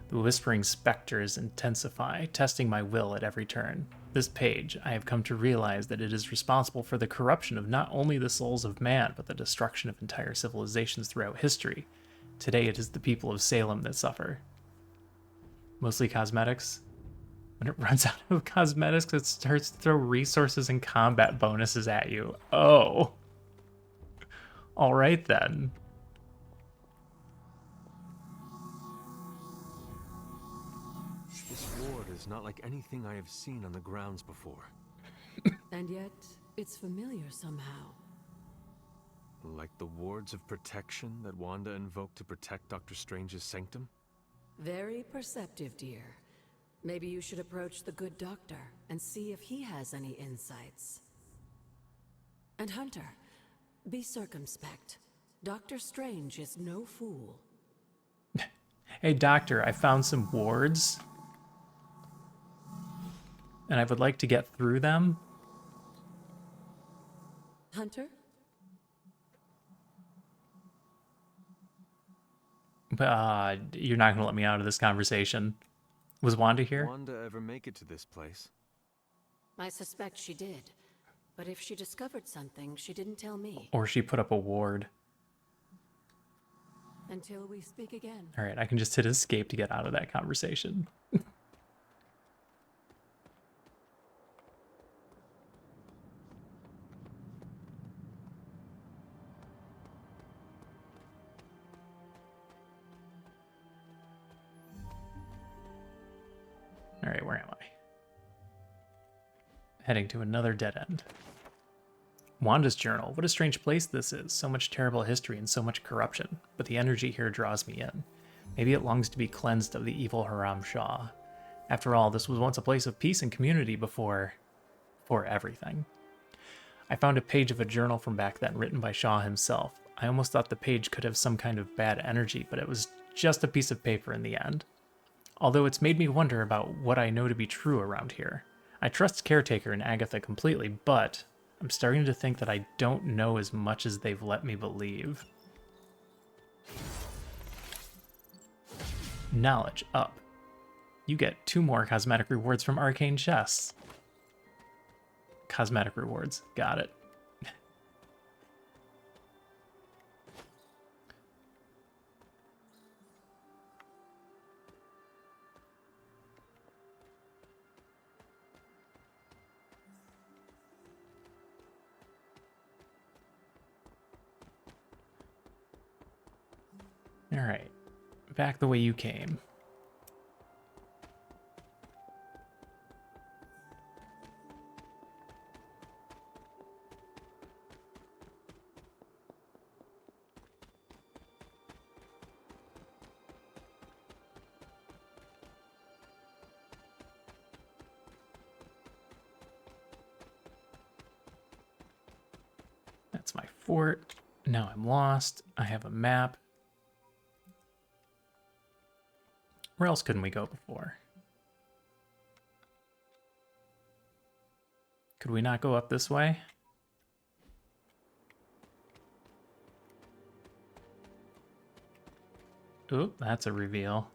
The whispering specters intensify, testing my will at every turn. This page, I have come to realize that it is responsible for the corruption of not only the souls of man, but the destruction of entire civilizations throughout history. Today it is the people of Salem that suffer. Mostly cosmetics. When it runs out of cosmetics, it starts to throw resources and combat bonuses at you. Oh. Alright then.
Is not like anything I have seen on the grounds before.
And yet, it's familiar somehow.
Like the wards of protection that Wanda invoked to protect Dr. Strange's sanctum?
Very perceptive, dear. Maybe you should approach the good doctor and see if he has any insights. And Hunter, be circumspect. Dr. Strange is no fool.
Hey doctor, I found some wards. And I would like to get through them.
Hunter?
But you're not going to let me out of this conversation. Was Wanda here?
Wanda ever make it to this place?
I suspect she did. But if she discovered something, she didn't tell me.
Or she put up a ward.
Until we speak again.
All right, I can just hit escape to get out of that conversation. All right, where am I? Heading to another dead end. Wanda's journal. What a strange place this is. So much terrible history and so much corruption. But the energy here draws me in. Maybe it longs to be cleansed of the evil Haram Shah. After all, this was once a place of peace and community before everything. I found a page of a journal from back then written by Shah himself. I almost thought the page could have some kind of bad energy, but it was just a piece of paper in the end. Although it's made me wonder about what I know to be true around here. I trust Caretaker and Agatha completely, but I'm starting to think that I don't know as much as they've let me believe. Knowledge up. You get 2 more cosmetic rewards from arcane chests. Cosmetic rewards. Got it. All right, back the way you came. fort. Now I'm lost. I have a map. Where else couldn't we go before? Could we not go up this way? Oop, that's a reveal.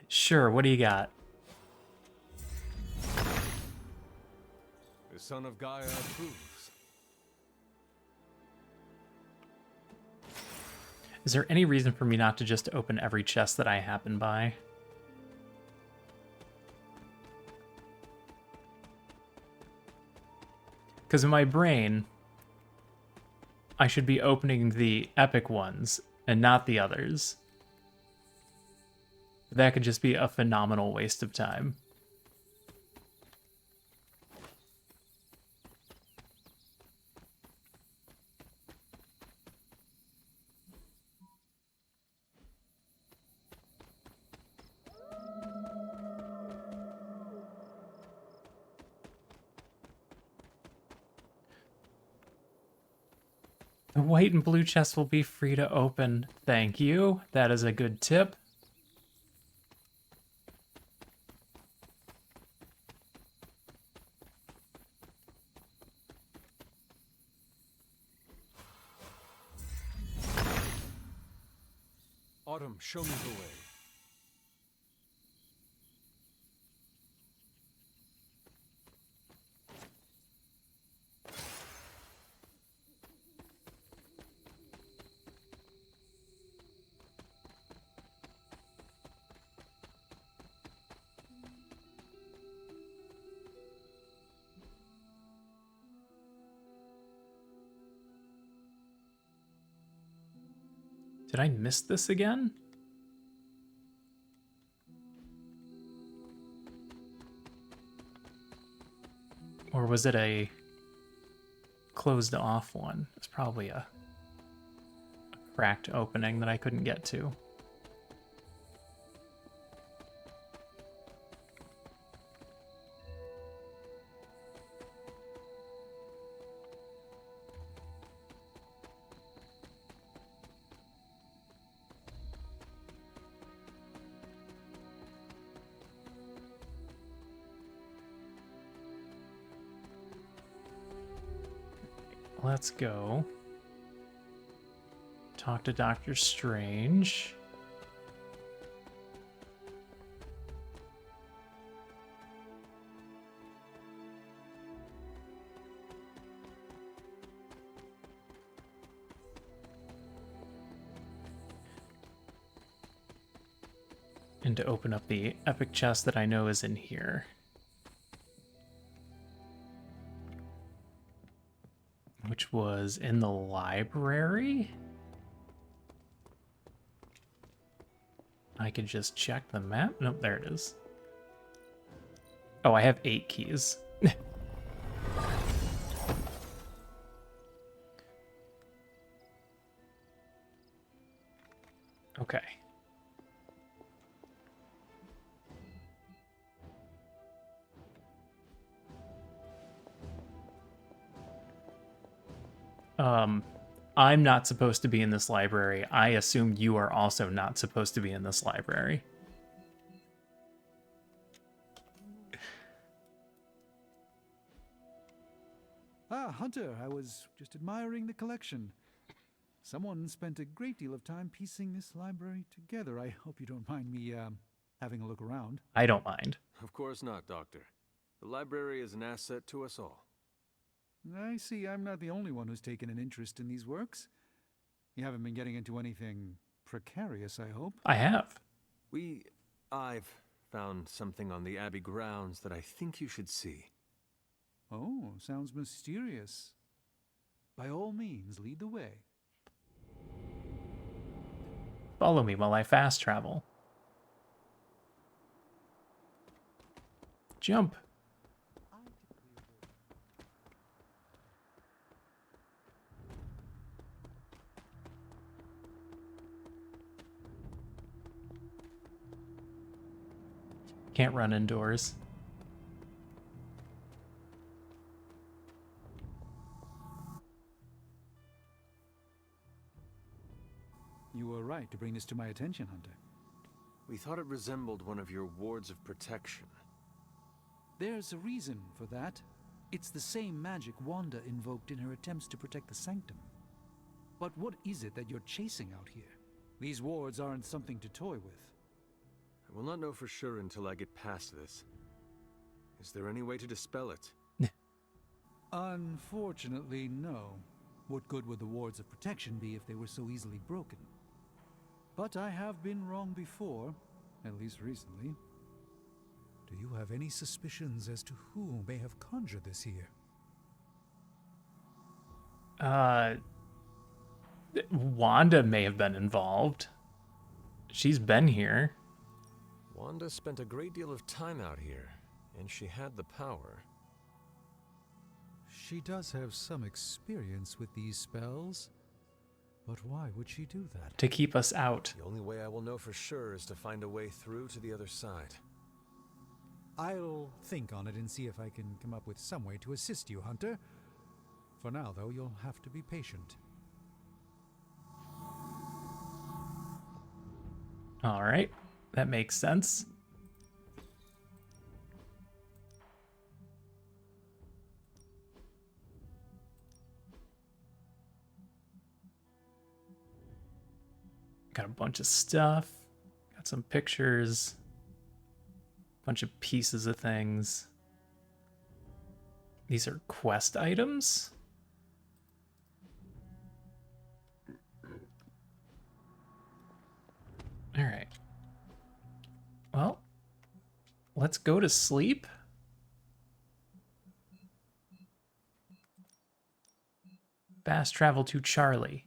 Sure, what do you got?
The son of Gaia approves.
Is there any reason for me not to just open every chest that I happen by? Because in my brain, I should be opening the epic ones and not the others. That could just be a phenomenal waste of time. The white and blue chest will be free to open. Thank you. That is a good tip.
Autumn, show me the way.
Did I miss this again? Or was it a closed off one? It's probably a cracked opening that I couldn't get to. Let's go talk to Doctor Strange. And to open up the epic chest that I know is in here. Which was in the library? I could just check the map. Nope, there it is. Oh, I have 8 keys. Okay. I'm not supposed to be in this library. I assume you are also not supposed to be in this library.
Ah, Hunter, I was just admiring the collection. Someone spent a great deal of time piecing this library together. I hope you don't mind me, having a look around.
I don't mind.
Of course not, Doctor. The library is an asset to us all.
I see I'm not the only one who's taken an interest in these works. You haven't been getting into anything precarious, I hope?
I have.
I've found something on the Abbey grounds that I think you should see.
Oh, sounds mysterious. By all means, lead the way.
Follow me while I fast travel. Jump. Can't run indoors.
like to bring this to my attention, Hunter?
We thought it resembled one of your wards of protection.
There's a reason for that. It's the same magic Wanda invoked in her attempts to protect the Sanctum. But what is it that you're chasing out here? These wards aren't something to toy with.
I will not know for sure until I get past this. Is there any way to dispel it?
Unfortunately, no. What good would the wards of protection be if they were so easily broken? But I have been wrong before, at least recently. Do you have any suspicions as to who may have conjured this here?
Wanda may have been involved. She's been here.
Wanda spent a great deal of time out here, and she had the power.
She does have some experience with these spells, but why would she do that?
To keep us out.
The only way I will know for sure is to find a way through to the other side.
I'll think on it and see if I can come up with some way to assist you, Hunter. For now, though, you'll have to be patient.
All right, that makes sense. Got a bunch of stuff. Got some pictures. Bunch of pieces of things. These are quest items? All right. Well, let's go to sleep. Fast travel to Charlie.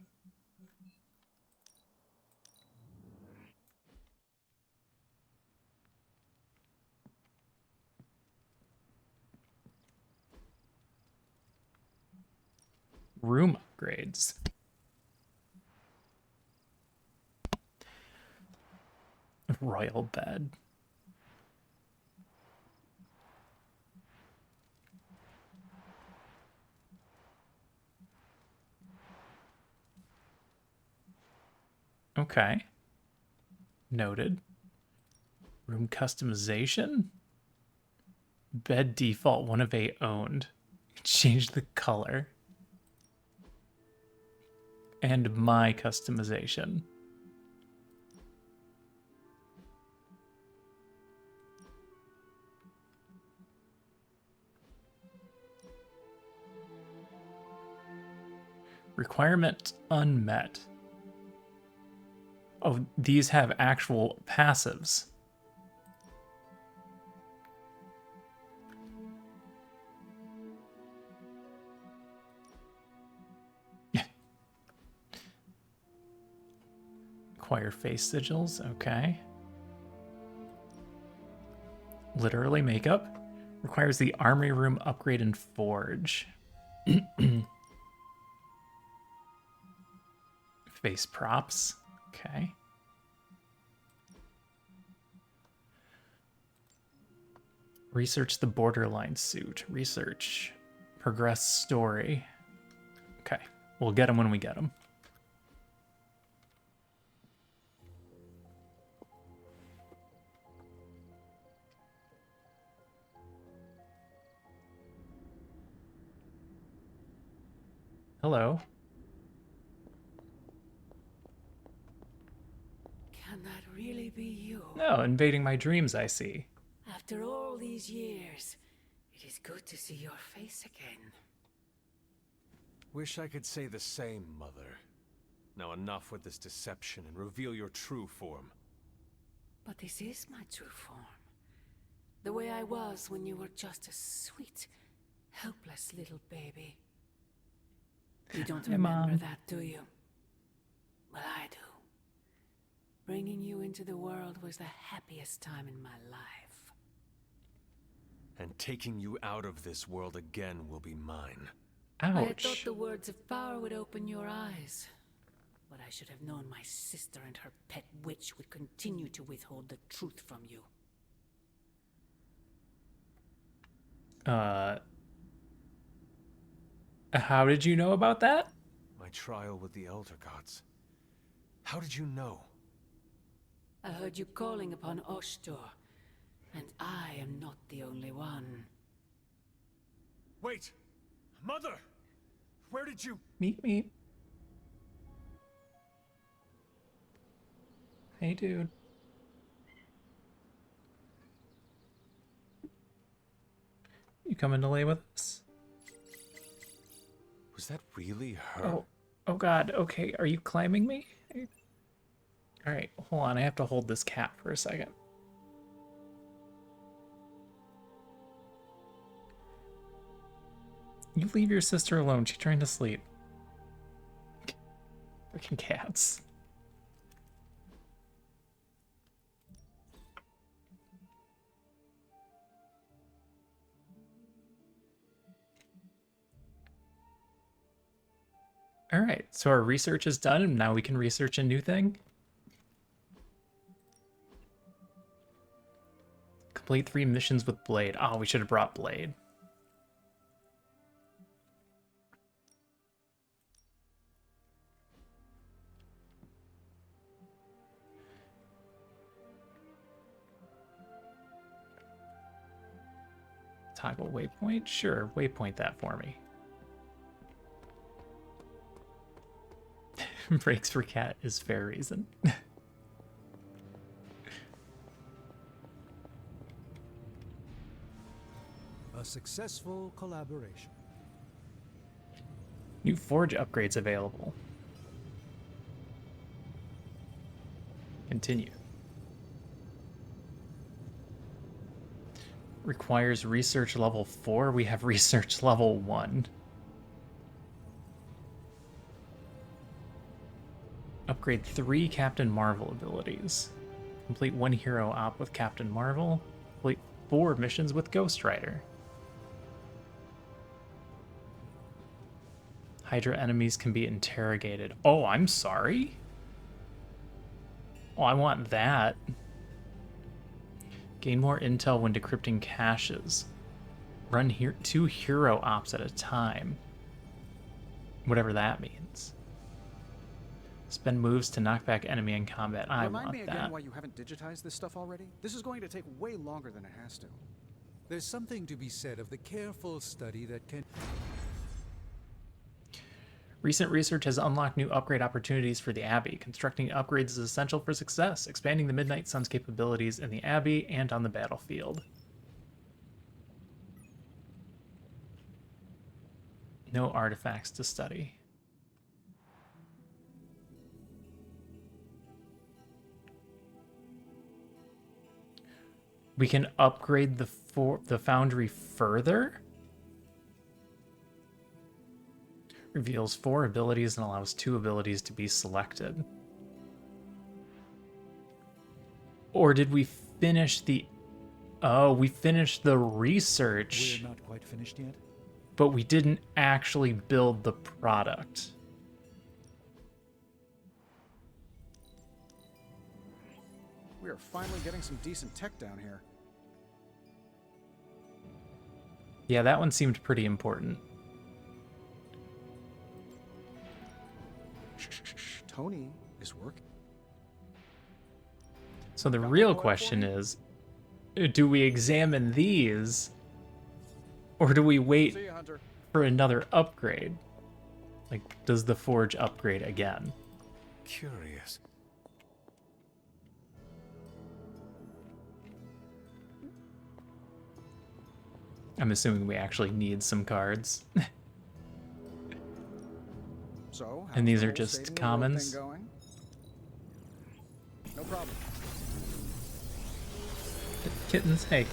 Room upgrades. Royal bed. Okay. Noted. Room customization. Bed default 1 of 8 owned. Change the color. And my customization. Requirement unmet. Oh, these have actual passives. Acquire face sigils, okay. Literally makeup. Requires the armory room upgrade and forge. Face props, okay. Research the borderline suit. Research. Progress story. Okay, we'll get them when we get them. Hello.
Can that really be you?
Oh, invading my dreams, I see.
After all these years, it is good to see your face again.
Wish I could say the same, Mother. Now enough with this deception and reveal your true form.
But this is my true form. The way I was when you were just a sweet, helpless little baby. You don't
Hey,
remember
Mom.
that, do you? Well, I do. Bringing you into the world was the happiest time in my life.
And taking you out of this world again will be mine.
Ouch.
I had thought the words of power would open your eyes. But I should have known my sister and her pet witch would continue to withhold the truth from you.
How did you know about that?
My trial with the Elder Gods. How did you know?
I heard you calling upon Oshtor, and I am not the only one.
Wait! Mother! Where did you...
Meet. Hey, dude. You coming to lay with us?
Was that really her?
Oh God. Okay, are you climbing me? All right, hold on. I have to hold this cat for a second. You leave your sister alone. She's trying to sleep. Freaking cats. All right, so our research is done, and now we can research a new thing. Complete 3 missions with Blade. Oh, we should have brought Blade. Toggle waypoint? Sure, waypoint that for me. Breaks for cat is fair reason.
A successful collaboration.
New forge upgrades available. Continue. Requires research level 4. We have research level 1. Upgrade 3 Captain Marvel abilities. Complete 1 hero op with Captain Marvel. Complete 4 missions with Ghost Rider. Hydra enemies can be interrogated. Oh, I'm sorry? Oh, I want that. Gain more intel when decrypting caches. Run 2 hero ops at a time. Whatever that means. Spend moves to knock back enemy in combat. I
Remind
want
me
that.
again why you haven't digitized this stuff already? This is going to take way longer than it has to.
There's something to be said of the careful study that can...
Recent research has unlocked new upgrade opportunities for the Abbey. Constructing upgrades is essential for success, expanding the Midnight Sun's capabilities in the Abbey and on the battlefield. No artifacts to study. We can upgrade the foundry further? Reveals 4 abilities and allows 2 abilities to be selected. Or did we finish the... Oh, we finished the research.
We're not quite finished yet.
But we didn't actually build the product.
We are finally getting some decent tech down here.
Yeah, that one seemed pretty important.
Tony is working.
So the real question is, do we examine these, or do we wait for another upgrade? Like, does the forge upgrade again?
Curious.
I'm assuming we actually need some cards.
So,
And these
how's the
are
whole
just
saving the world
commons?
thing going? No problem.
Kittens, hey.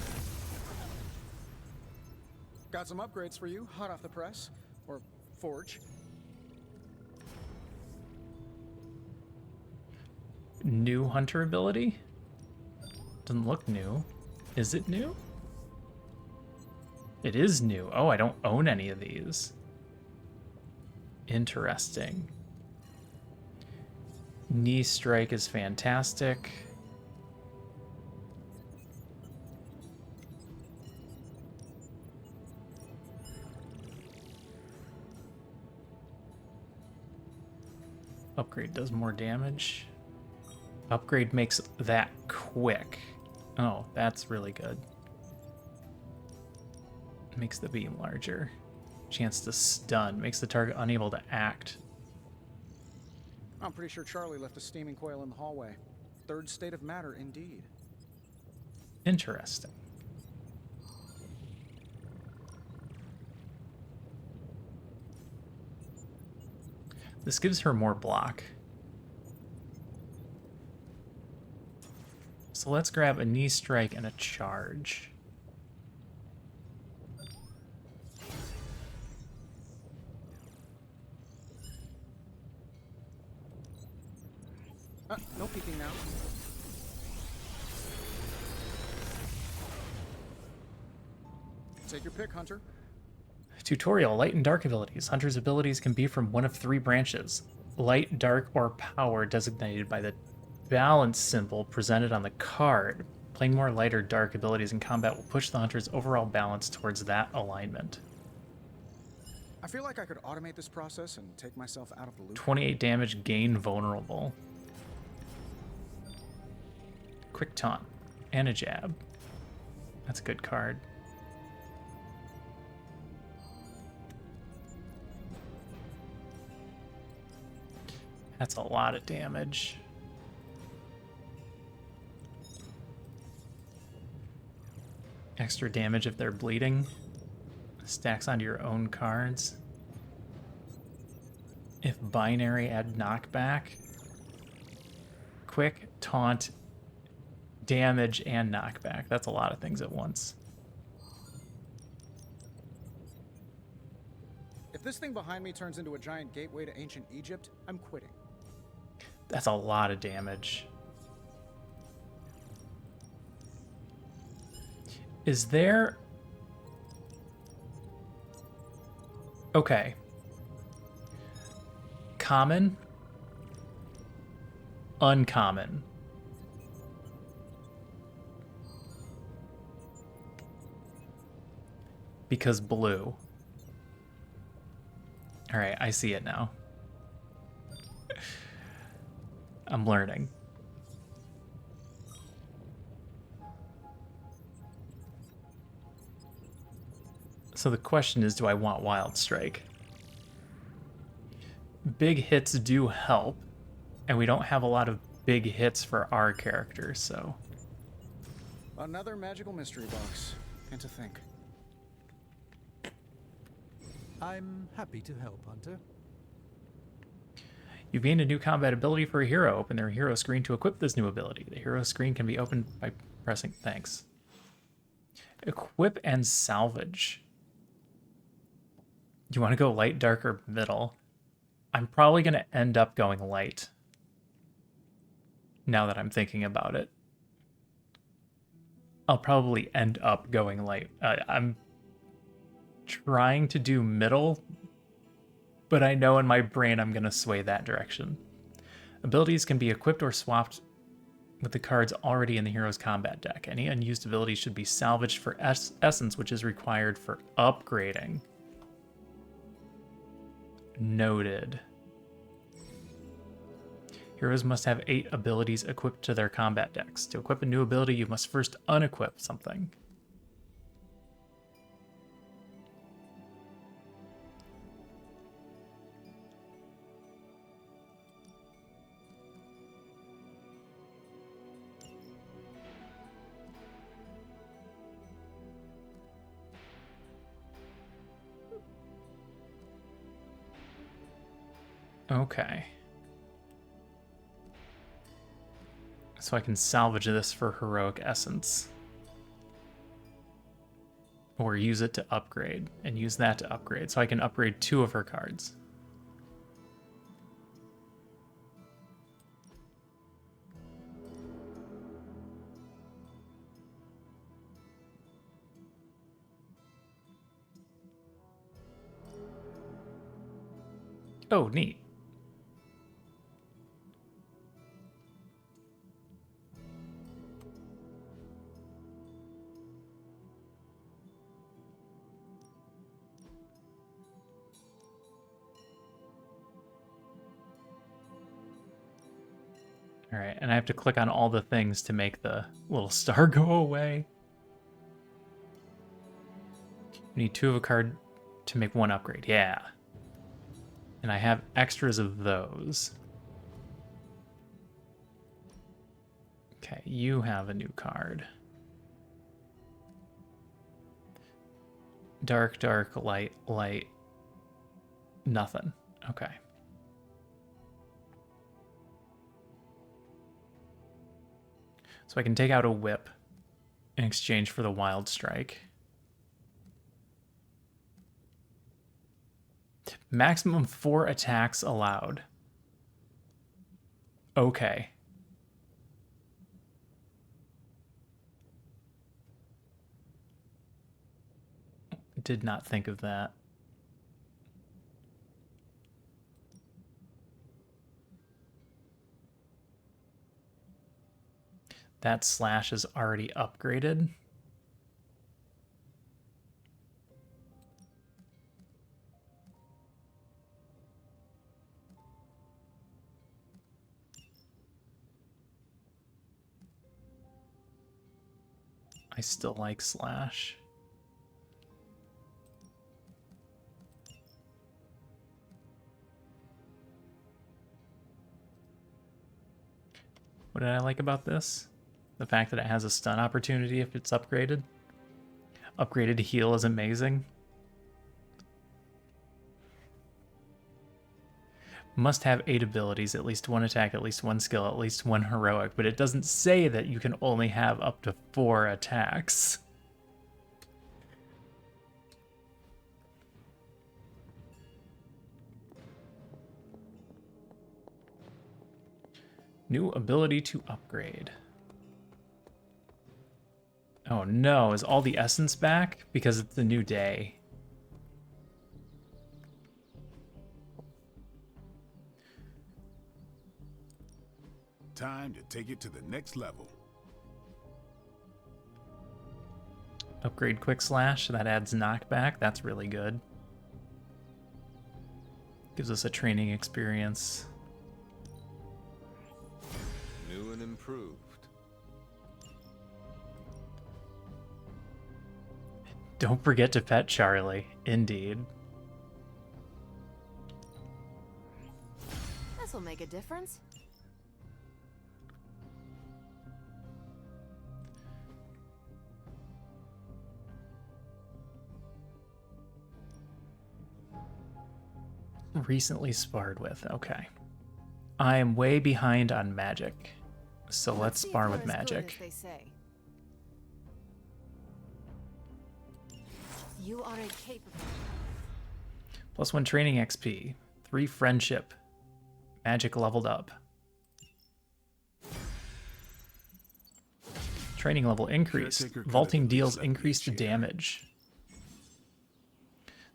Got some upgrades for you, hot off the press. Or forge.
New hunter ability? Doesn't look new. Is it new? It is new. Oh, I don't own any of these. Interesting. Knee strike is fantastic. Upgrade does more damage. Upgrade makes that quick. Oh, that's really good. Makes the beam larger. Chance to stun. Makes the target unable to act.
I'm pretty sure Charlie left a steaming coil in the hallway. Third state of matter, indeed.
Interesting. This gives her more block. So let's grab a knee strike and a charge.
No peeking now. Take your pick, Hunter.
Tutorial, light and dark abilities. Hunter's abilities can be from one of 3 branches. Light, dark, or power designated by the balance symbol presented on the card. Playing more light or dark abilities in combat will push the hunter's overall balance towards that alignment.
I feel like I could automate this process and take myself out of the loop.
28 damage, gain vulnerable. Quick taunt and a jab. That's a good card. That's a lot of damage. Extra damage if they're bleeding. Stacks onto your own cards. If binary, add knockback. Quick, taunt, damage, and knockback. That's a lot of things at once.
If this thing behind me turns into a giant gateway to ancient Egypt, I'm quitting.
That's a lot of damage. Is there... Okay. Common. Uncommon. Because blue. Alright, I see it now. I'm learning. So the question is, do I want Wild Strike? Big hits do help, and we don't have a lot of big hits for our character, so...
Another magical mystery box. And to think.
I'm happy to help, Hunter.
You've gained a new combat ability for a hero. Open their hero screen to equip this new ability. The hero screen can be opened by pressing... Thanks. Equip and salvage. Do you want to go light, dark, or middle? I'm probably going to end up going light. Now that I'm thinking about it. I'll probably end up going light. I'm trying to do middle, but I know in my brain I'm going to sway that direction. Abilities can be equipped or swapped with the cards already in the hero's combat deck. Any unused abilities should be salvaged for essence, which is required for upgrading. Noted. Heroes must have 8 abilities equipped to their combat decks. To equip a new ability, you must first unequip something. Okay. So I can salvage this for heroic essence. Or use it to upgrade, and use that to upgrade. So I can upgrade 2 of her cards. Oh, neat. All right, and I have to click on all the things to make the little star go away. You need 2 of a card to make 1 upgrade. Yeah. And I have extras of those. Okay, you have a new card. Dark, dark, light, light. Nothing. Okay. So I can take out a whip in exchange for the wild strike. Maximum 4 attacks allowed. Okay. Did not think of that. That slash is already upgraded. I still like slash. What did I like about this? The fact that it has a stun opportunity if it's upgraded. Upgraded to heal is amazing. Must have 8 abilities, at least 1 attack, at least 1 skill, at least 1 heroic, but it doesn't say that you can only have up to 4 attacks. New ability to upgrade. Oh no, is all the essence back? Because it's a new day.
Time to take it to the next level.
Upgrade quick slash, that adds knockback. That's really good. Gives us a training experience.
New and improved.
Don't forget to pet Charlie. Indeed.
This'll make a difference.
Recently sparred with. Okay. I am way behind on magic. So let's spar with magic.
You are incapable.
+1 training XP. 3 friendship. Magic leveled up. Training level increased. Vaulting deals increased damage.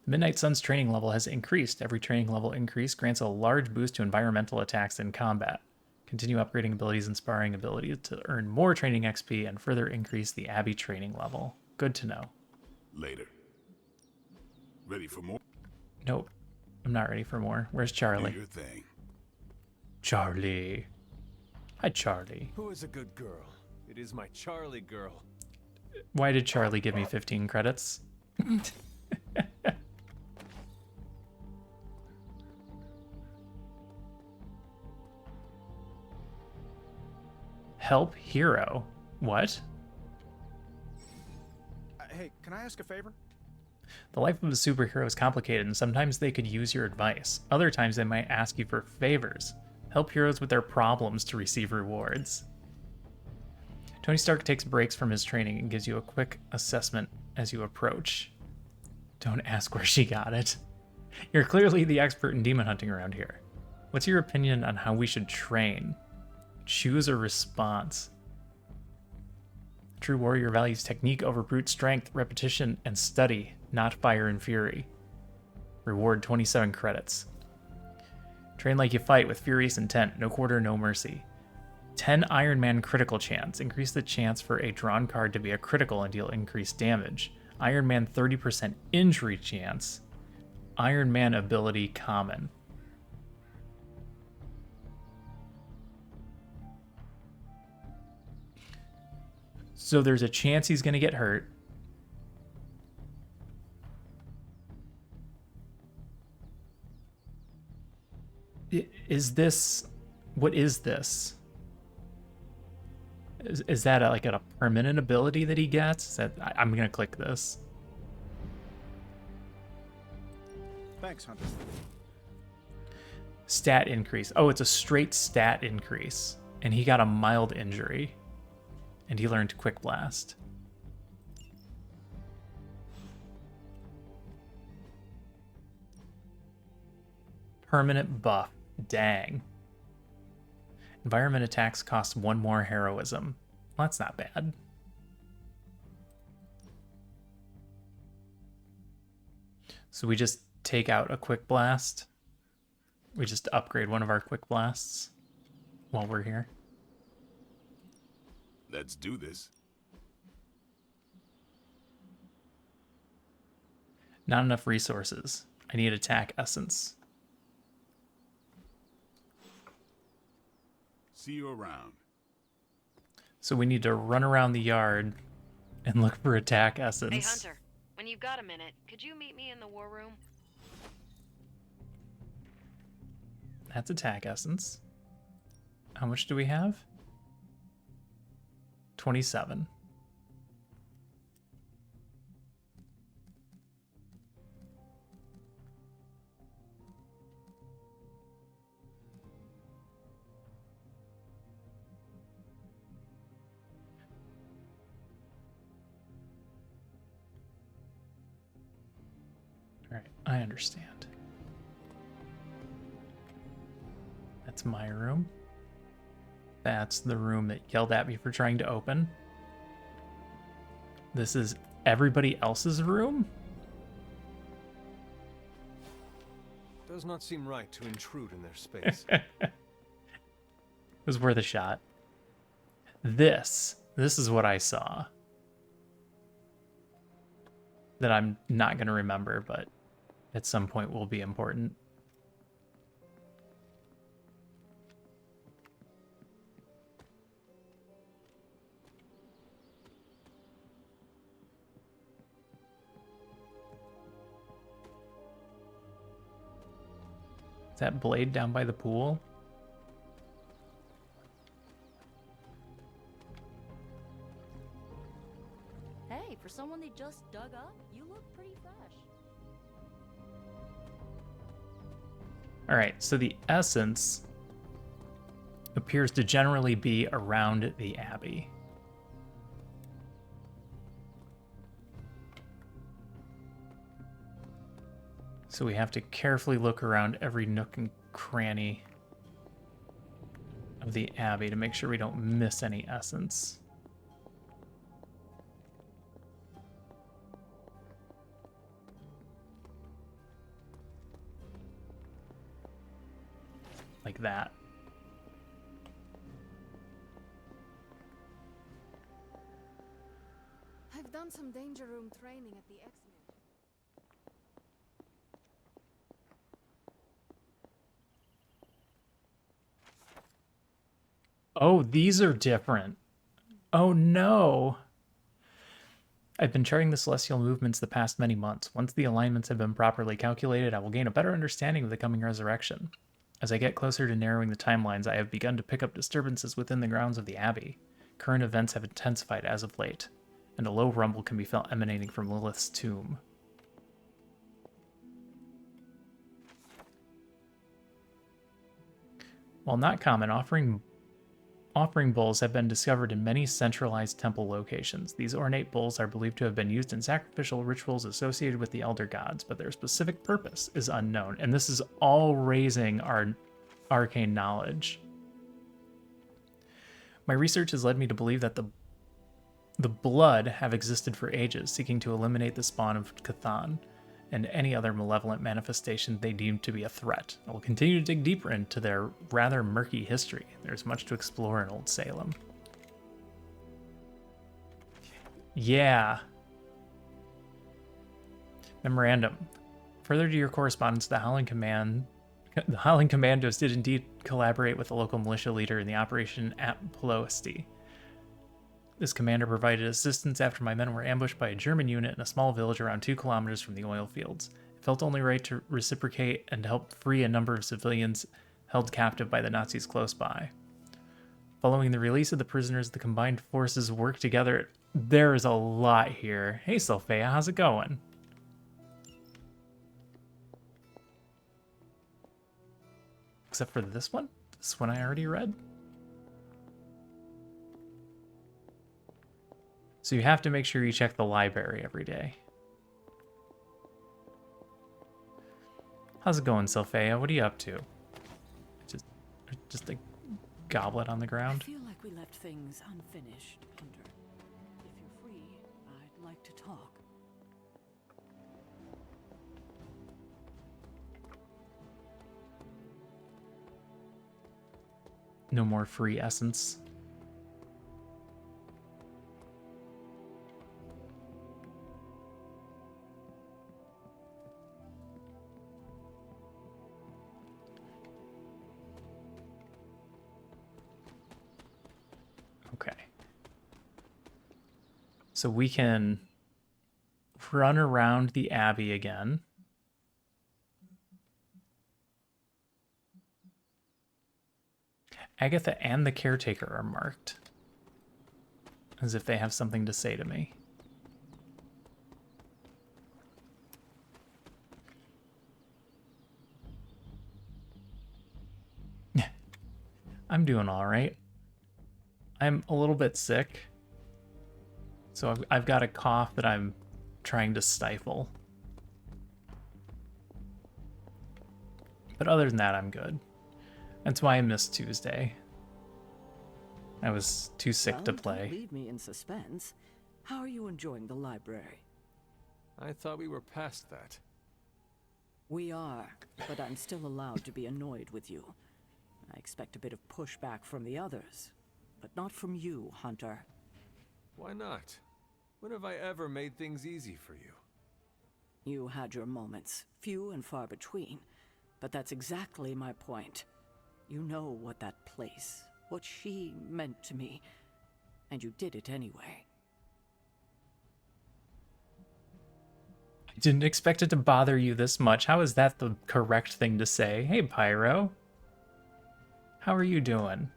The Midnight Sun's training level has increased. Every training level increase grants a large boost to environmental attacks in combat. Continue upgrading abilities and sparring abilities to earn more training XP and further increase the Abbey training level. Good to know.
Later. Ready for more?
Nope. I'm not ready for more. Where's Charlie?
Do your thing.
Charlie. Hi, Charlie.
Who is a good girl? It is my Charlie girl.
Why did Charlie give me 15 credits? Help hero. What?
Hey, can I ask a favor?
The life of a superhero is complicated, and sometimes they could use your advice. Other times they might ask you for favors. Help heroes with their problems to receive rewards. Tony Stark takes breaks from his training and gives you a quick assessment as you approach. Don't ask where she got it. You're clearly the expert in demon hunting around here. What's your opinion on how we should train? Choose a response. True warrior values technique over brute strength, repetition, and study, not fire and fury. Reward 27 credits. Train like you fight with furious intent, no quarter, no mercy. 10 Iron Man critical chance. Increase the chance for a drawn card to be a critical and deal increased damage. Iron Man 30% injury chance. Iron Man ability common. So there's a chance he's going to get hurt. Is this... What is this? Is that like a permanent ability that he gets? Is that, I'm going to click this.
Thanks, Hunter.
Stat increase. Oh, it's a straight stat increase. And he got a mild injury. And he learned Quick Blast. Permanent buff. Dang. Environment attacks cost 1 more heroism. Well, that's not bad. So we just take out a Quick Blast. We just upgrade one of our Quick Blasts while we're here.
Let's do this.
Not enough resources. I need attack essence.
See you around.
So we need to run around the yard and look for attack essence.
Hey, Hunter, when you've got a minute, could you meet me in the war room?
That's attack essence. How much do we have? 27. All right, I understand. That's my room. That's the room that yelled at me for trying to open. This is everybody else's room?
Does not seem right to intrude in their space.
It was worth a shot. This is what I saw. That I'm not going to remember, but at some point will be important. Is that blade down by the pool?
Hey, for someone they just dug up, you look pretty fresh.
All right, so the essence appears to generally be around the Abbey. So we have to carefully look around every nook and cranny of the Abbey to make sure we don't miss any essence. Like that.
I've done some danger room training at the X-Men.
Oh, these are different. Oh no. I've been charting the celestial movements the past many months. Once the alignments have been properly calculated, I will gain a better understanding of the coming resurrection. As I get closer to narrowing the timelines, I have begun to pick up disturbances within the grounds of the Abbey. Current events have intensified as of late, and a low rumble can be felt emanating from Lilith's tomb. While not common, offering bowls have been discovered in many centralized temple locations. These ornate bowls are believed to have been used in sacrificial rituals associated with the elder gods, but their specific purpose is unknown. And this is all raising our arcane knowledge. My research has led me to believe that the blood have existed for ages, seeking to eliminate the spawn of Cthon and any other malevolent manifestation they deem to be a threat. I will continue to dig deeper into their rather murky history. There's much to explore in Old Salem. Yeah. Memorandum. Further to your correspondence, the Howling Commandos did indeed collaborate with the local militia leader in the operation at Pelosti. This commander provided assistance after my men were ambushed by a German unit in a small village around 2 kilometers from the oil fields. It felt only right to reciprocate and help free a number of civilians held captive by the Nazis close by. Following the release of the prisoners, the combined forces worked together. There is a lot here. Hey, Sylphea, how's it going? Except for this one? This one I already read? So you have to make sure you check the library every day. How's it going, Sylphea? What are you up to? Just a goblet on the ground?
I feel like we left things unfinished, Hunter. If you're free, I'd like to talk.
No more free essence. Okay. So we can run around the Abbey again. Agatha and the caretaker are marked, as if they have something to say to me. I'm doing all right. I'm a little bit sick, so I've got a cough that I'm trying to stifle. But other than that, I'm good. That's why I missed Tuesday. I was too sick to play.
Don't leave me in suspense. How are you enjoying the library?
I thought we were past that.
We are, but I'm still allowed to be annoyed with you. I expect a bit of pushback from the others, but not from you, Hunter.
Why not? When have I ever made things easy for you?
You had your moments, few and far between, but that's exactly my point. You know what that place, what she meant to me, and you did it anyway.
I didn't expect it to bother you this much. How is that the correct thing to say? Hey, Pyro. How are you doing?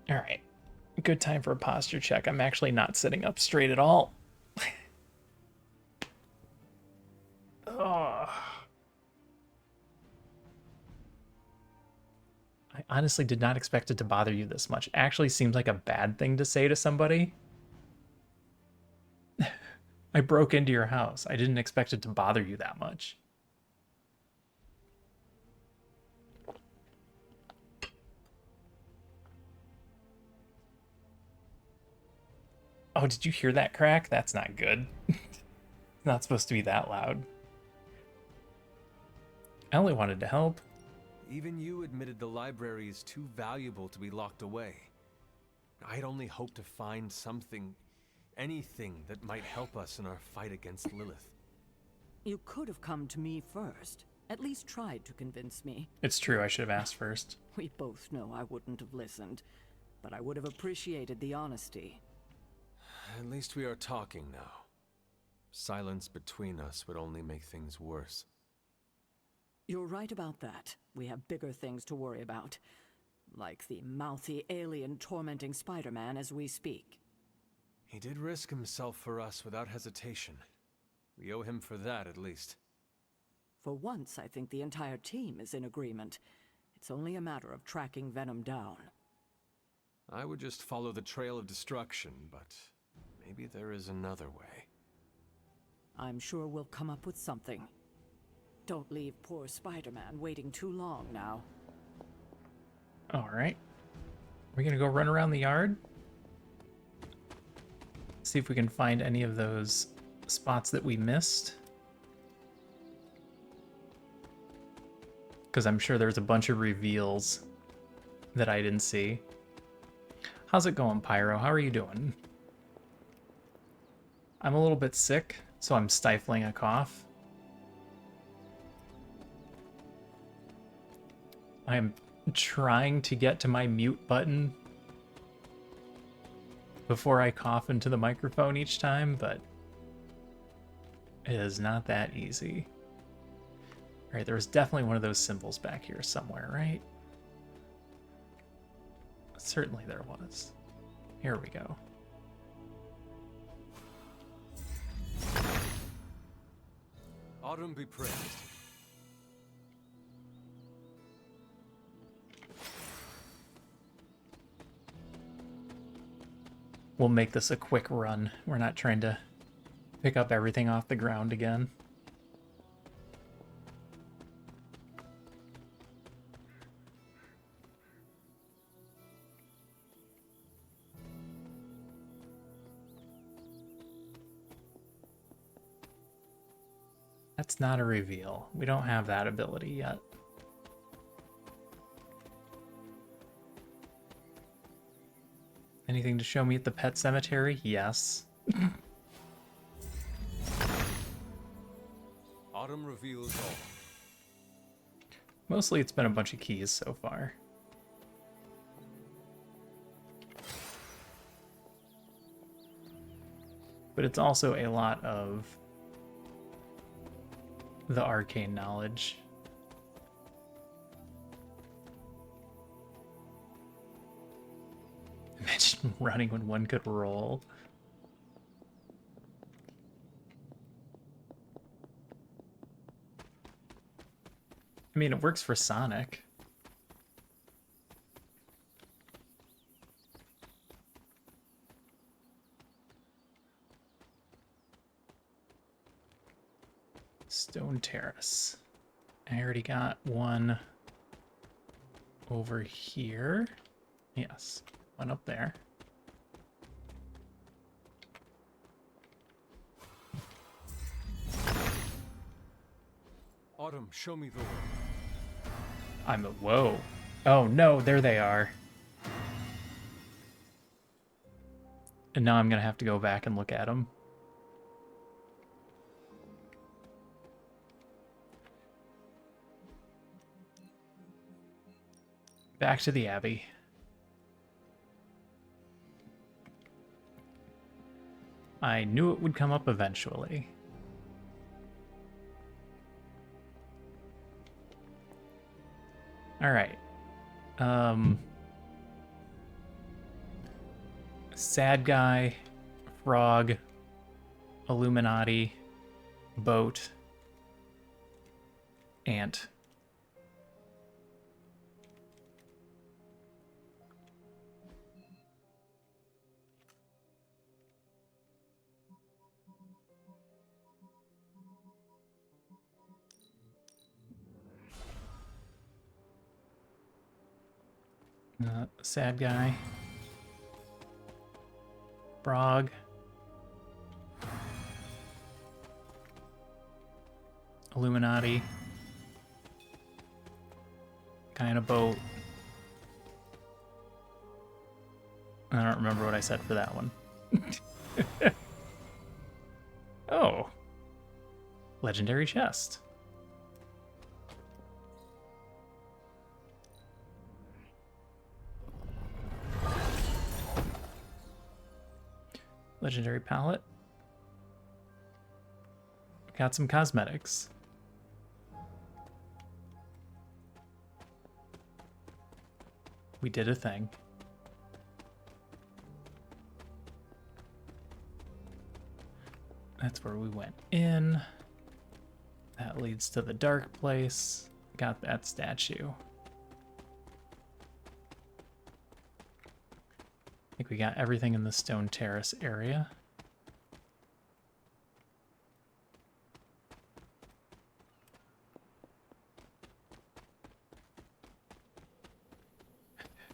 All right. Good time for a posture check. I'm actually not sitting up straight at all. Oh. I honestly did not expect it to bother you this much. Actually seems like a bad thing to say to somebody. I broke into your house. I didn't expect it to bother you that much. Oh, did you hear that crack? That's not good. It's not supposed to be that loud. I only wanted to help.
Even you admitted the library is too valuable to be locked away. I'd only hoped to find something, anything that might help us in our fight against Lilith.
You could have come to me first. At least tried to convince me.
It's true, I should have asked first.
We both know I wouldn't have listened, but I would have appreciated the honesty.
At least we are talking now. Silence between us would only make things worse.
You're right about that. We have bigger things to worry about. Like the mouthy alien tormenting Spider-Man as we speak.
He did risk himself for us without hesitation. We owe him for that, at least.
For once, I think the entire team is in agreement. It's only a matter of tracking Venom down.
I would just follow the trail of destruction, but maybe there is another way.
I'm sure we'll come up with something. Don't leave poor Spider-Man waiting too long now.
Alright. We're gonna go run around the yard. See if we can find any of those spots that we missed. Because I'm sure there's a bunch of reveals that I didn't see. How's it going, Pyro? How are you doing? I'm a little bit sick, so I'm stifling a cough. I am trying to get to my mute button before I cough into the microphone each time, but it is not that easy. All right, there was definitely one of those symbols back here somewhere, right? Certainly there was. Here we go.
Autumn be praised.
We'll make this a quick run. We're not trying to pick up everything off the ground again. That's not a reveal. We don't have that ability yet. Anything to show me at the pet cemetery? Yes.
Autumn reveals all.
Mostly it's been a bunch of keys so far. But it's also a lot of the arcane knowledge. Imagine running when one could roll. I mean, it works for Sonic. Stone Terrace. I already got one over here. Yes, one up there.
Autumn, show me the way.
Whoa. Oh no, there they are. And now I'm gonna have to go back and look at them. Back to the Abbey. I knew it would come up eventually. All right. Sad guy, frog, Illuminati, boat, ant. Sad guy. Frog. Illuminati. Guy in a boat. I don't remember what I said for that one. Oh. Legendary chest. Legendary palette. Got some cosmetics. We did a thing. That's where we went in. That leads to the dark place. Got that statue. I think we got everything in the Stone Terrace area.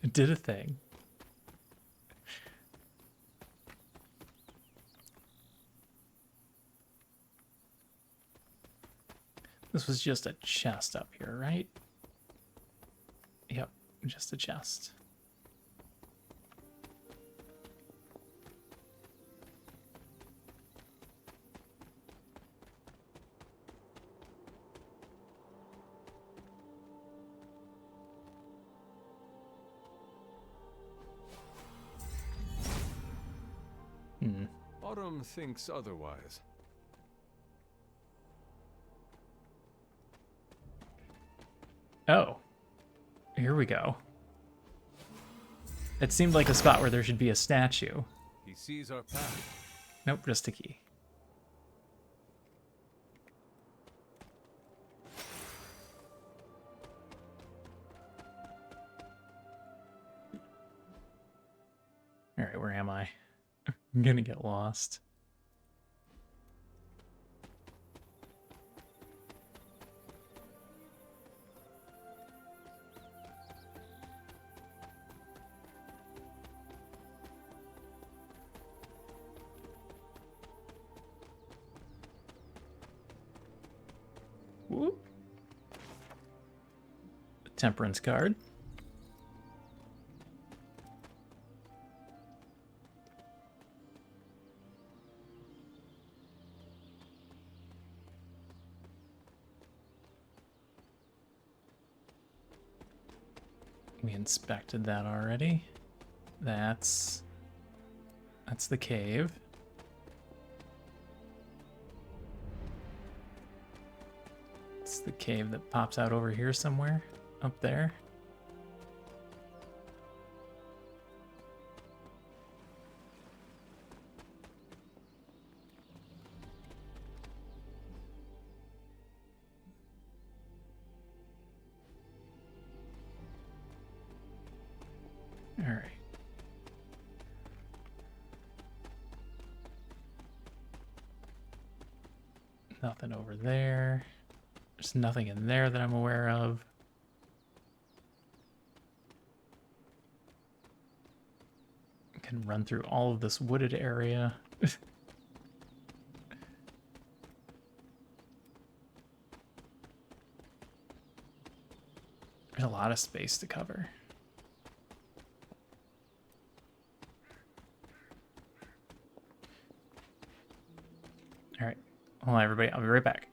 It did a thing. This was just a chest up here, right? Yep, just a chest.
Autumn thinks otherwise.
Oh. Here we go. It seemed like a spot where there should be a statue.
He sees our path.
Nope, just a key. Alright, where am I? I'm gonna get lost. Whoop. Temperance card. We inspected that already. That's the cave. It's the cave that pops out over here somewhere. Up there. All right. Nothing over there. There's nothing in there that I'm aware of. I can run through all of this wooded area. There's a lot of space to cover. All right. Hold on, everybody. I'll be right back.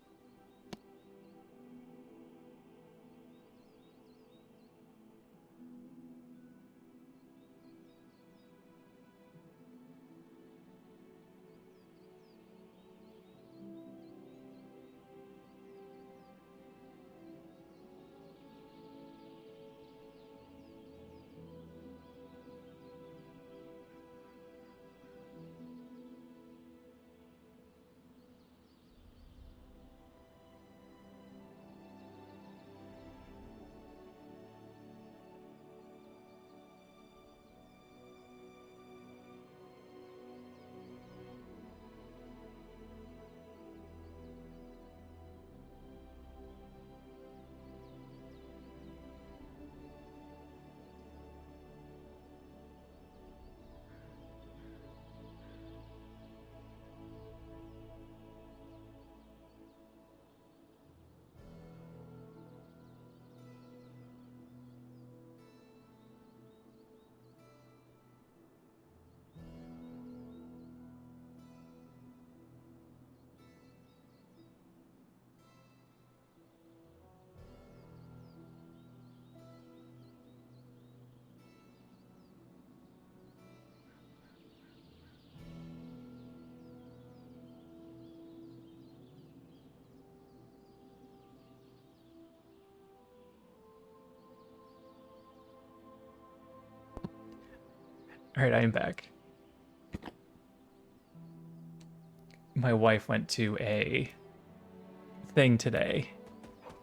All right, I am back. My wife went to a thing today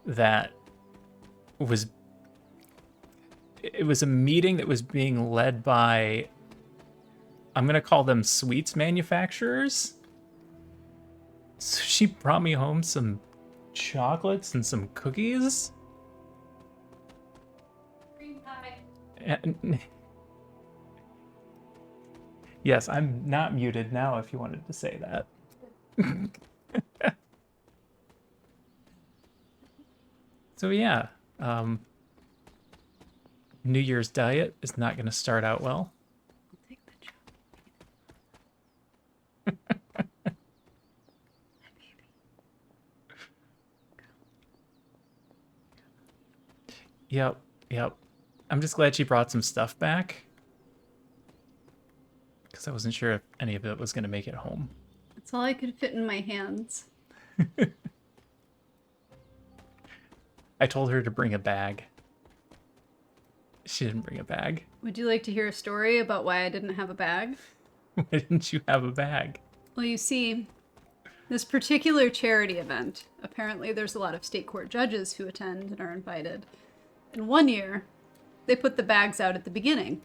that was... It was a meeting that was being led by... I'm going to call them sweets manufacturers. So she brought me home some chocolates and some cookies. And... Yes, I'm not muted now if you wanted to say that. So yeah, New Year's diet is not going to start out well. Yep. I'm just glad she brought some stuff back. because I wasn't sure if any of it was going to make it home.
That's all I could fit in my hands.
I told her to bring a bag. She didn't bring a bag.
Would you like to hear a story about why I didn't have a bag?
Why didn't you have a bag?
Well, you see, this particular charity event, apparently there's a lot of state court judges who attend and are invited. And one year, they put the bags out at the beginning.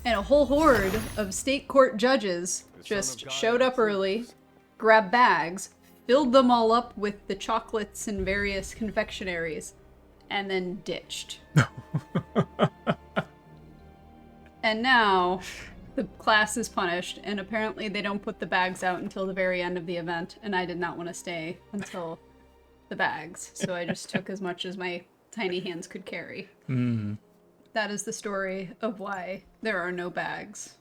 And a whole horde of state court judges just showed up early, grabbed bags, filled them all up with the chocolates and various confectionaries, and then ditched. And now the class is punished, and apparently they don't put the bags out until the very end of the event, and I did not want to stay until the bags, so I just took as much as my tiny hands could carry.
Mm.
That is the story of why there are no bags.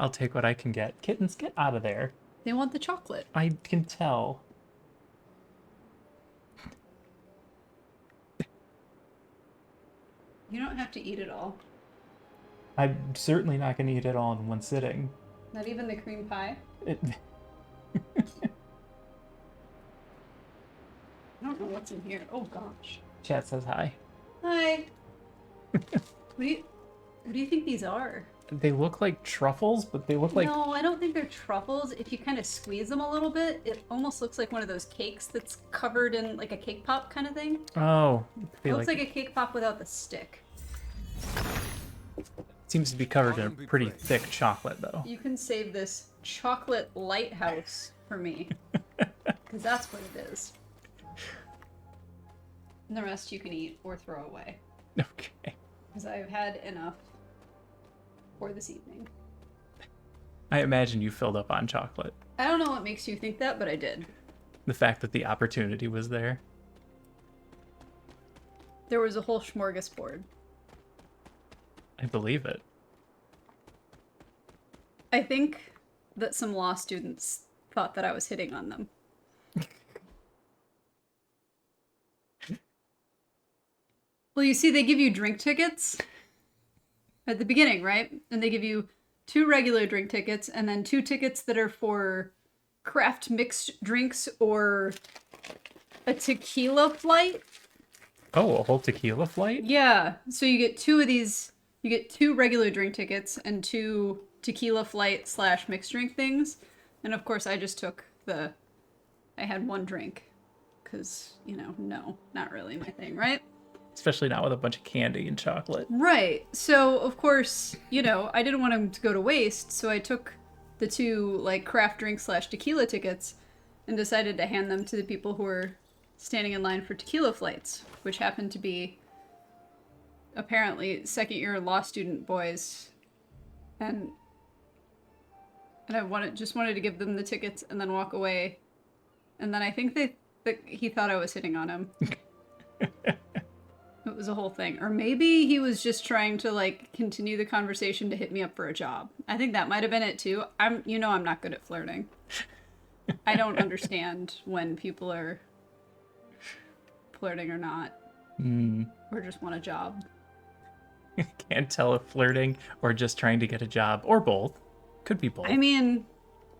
I'll take what I can get. Kittens, get out of there.
They want the chocolate.
I can tell.
You don't have to eat it all.
I'm certainly not going to eat it all in one sitting.
Not even the cream pie?
It...
I don't know what's in here. Oh gosh.
Chat says hi.
Hi. What do you think these are?
They look like truffles, but they look like...
No, I don't think they're truffles. If you kind of squeeze them a little bit, it almost looks like one of those cakes that's covered in like a cake pop kind of thing.
Oh.
It looks like a cake pop without the stick.
Seems to be covered in a pretty thick chocolate, though.
You can save this chocolate lighthouse for me. Because that's what it is. And the rest you can eat or throw away.
Okay.
Because I've had enough for this evening.
I imagine you filled up on chocolate.
I don't know what makes you think that, but I did.
The fact that the opportunity was there.
There was a whole smorgasbord.
I believe it.
I think that some law students thought that I was hitting on them. Well, you see, they give you drink tickets at the beginning, right? And they give you 2 regular drink tickets and then 2 tickets that are for craft mixed drinks or a tequila flight.
Oh, a whole tequila flight?
Yeah. So you get 2 of these. You get 2 regular drink tickets and 2 tequila flight / mixed drink things. And of course, I just took I had 1 drink. Because, you know, no, not really my thing, right?
Especially not with a bunch of candy and chocolate.
Right. So, of course, you know, I didn't want them to go to waste, so I took the 2, like, craft drink / tequila tickets and decided to hand them to the people who were standing in line for tequila flights, which happened to be, apparently, second-year law student boys. And I just wanted to give them the tickets and then walk away. And then I think he thought I was hitting on him. It was a whole thing. Or maybe he was just trying to, like, continue the conversation to hit me up for a job. I think that might have been it, too. I'm not good at flirting. I don't understand when people are flirting or not. Or just want a job.
Can't tell if flirting or just trying to get a job. Or both. Could be both.
I mean,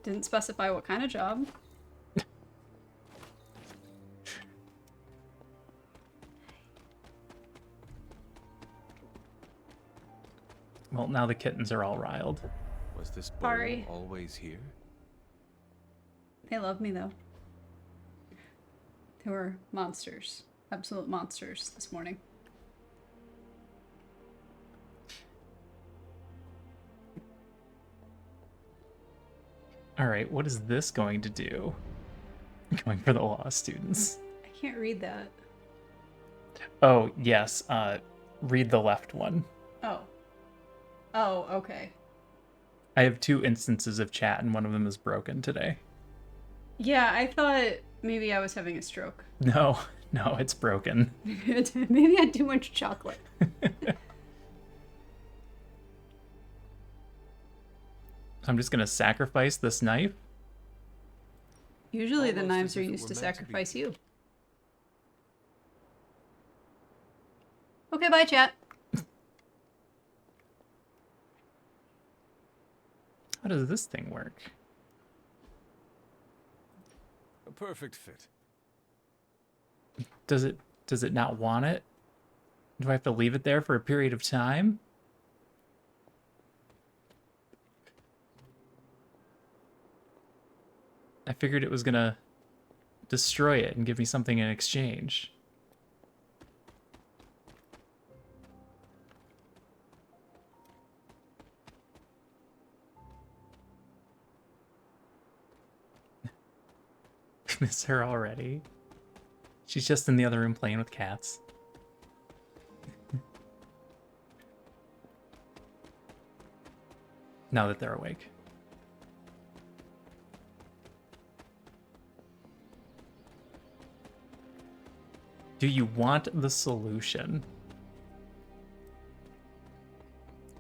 didn't specify what kind of job.
Well, now the kittens are all riled.
Was this bowl
Sorry.
always here?
They love me, though. They were monsters. Absolute monsters this morning.
Alright, what is this going to do? Going for the law students.
I can't read that.
Oh, yes. Read the left one.
Oh. Oh, okay.
I have 2 instances of chat, and one of them is broken today.
Yeah, I thought maybe I was having a stroke.
No, it's broken.
Maybe I had too much chocolate.
I'm just gonna sacrifice this knife.
Usually the knives are used to sacrifice you. Okay, bye, chat.
How does this thing work?
A perfect fit.
Does it not want it? Do I have to leave it there for a period of time? I figured it was gonna destroy it and give me something in exchange. Miss her already. She's just in the other room playing with cats. Now that they're awake. Do you want the solution?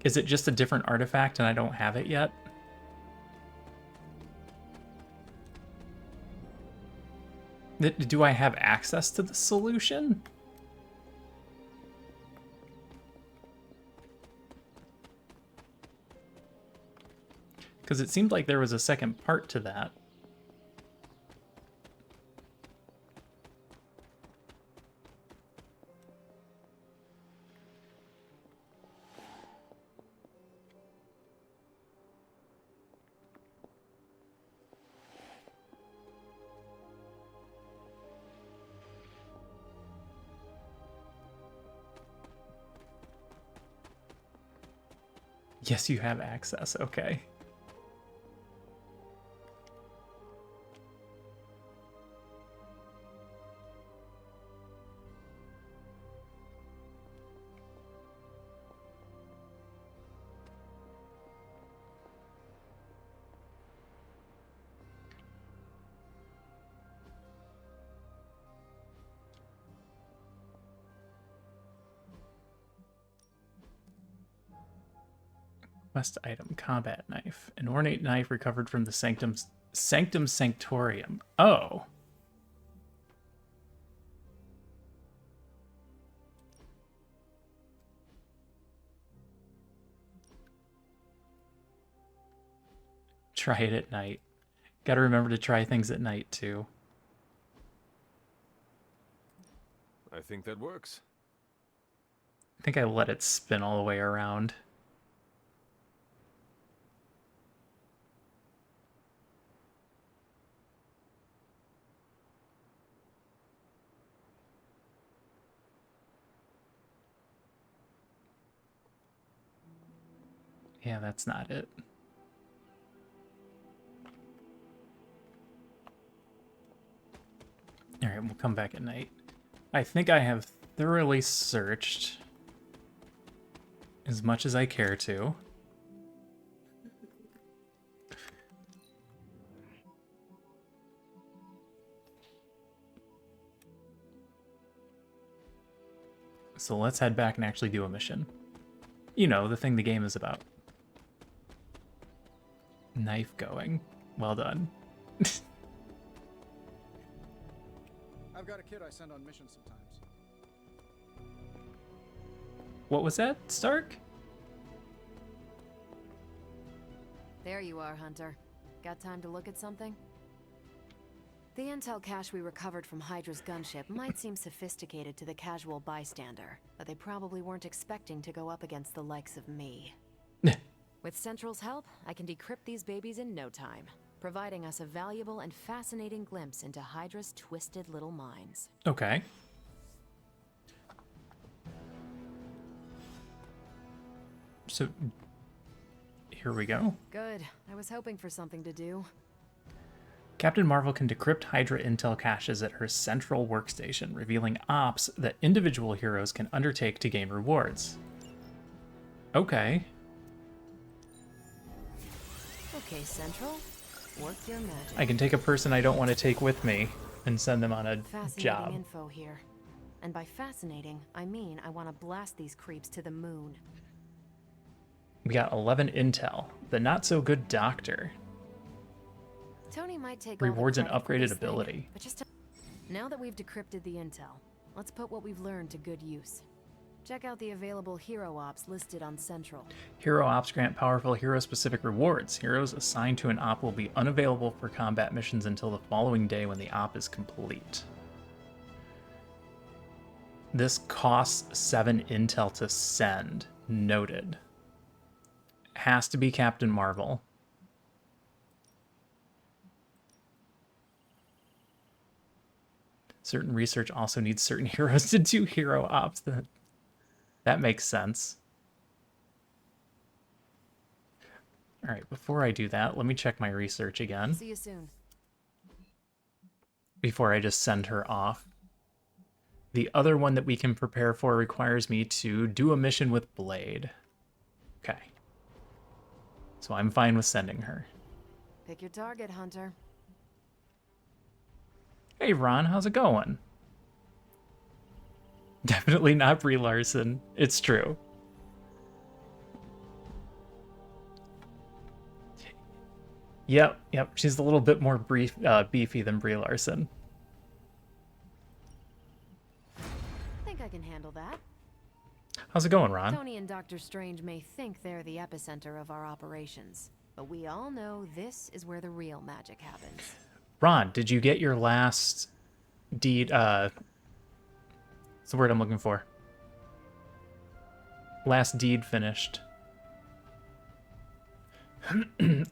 Is it just a different artifact and I don't have it yet? Do I have access to the solution? Because it seemed like there was a second part to that. Yes, you have access. Okay. Quest item, combat knife. An ornate knife recovered from the Sanctum Sanctorium. Oh. Try it at night. Gotta remember to try things at night, too.
I think that works.
I think I let it spin all the way around. Yeah, that's not it. Alright, we'll come back at night. I think I have thoroughly searched as much as I care to. So let's head back and actually do a mission. You know, the thing the game is about. Knife going. Well done.
I've got a kid I send on missions sometimes.
What was that, Stark?
There you are, Hunter. Got time to look at something? The intel cache we recovered from Hydra's gunship might seem sophisticated to the casual bystander, but they probably weren't expecting to go up against the likes of me. With Central's help, I can decrypt these babies in no time, providing us a valuable and fascinating glimpse into Hydra's twisted little minds.
Okay. So, here we go.
Good. I was hoping for something to do.
Captain Marvel can decrypt Hydra intel caches at her central workstation, revealing ops that individual heroes can undertake to gain rewards. Okay.
Okay, Central. Work your magic.
I can take a person I don't want to take with me and send them on a
Fascinating
job.
info here. And by fascinating, I mean I want to blast these creeps to the moon.
We got 11 intel. The not-so-good doctor.
Tony might take
Rewards
all
an
the credit for
upgraded
this thing,
ability.
but just now that we've decrypted the intel, let's put what we've learned to good use. Check out the available hero ops listed on Central.
Hero ops grant powerful hero-specific rewards. Heroes assigned to an op will be unavailable for combat missions until the following day when the op is complete. This costs 7 intel to send. Noted. Has to be Captain Marvel. Certain research also needs certain heroes to do hero ops. That makes sense. All right, before I do that, let me check my research again.
See you soon.
Before I just send her off. The other one that we can prepare for requires me to do a mission with Blade. Okay. So I'm fine with sending her.
Pick your target, Hunter.
Hey Ron, how's it going? Definitely not Brie Larson. It's true. Yep. She's a little bit more beefy than Brie Larson.
I think I can handle that.
How's it going, Ron?
Tony and Dr. Strange may think they're the epicenter of our operations, but we all know this is where the real magic happens.
Ron, did you get your last deed, what's the word I'm looking for? Last deed finished.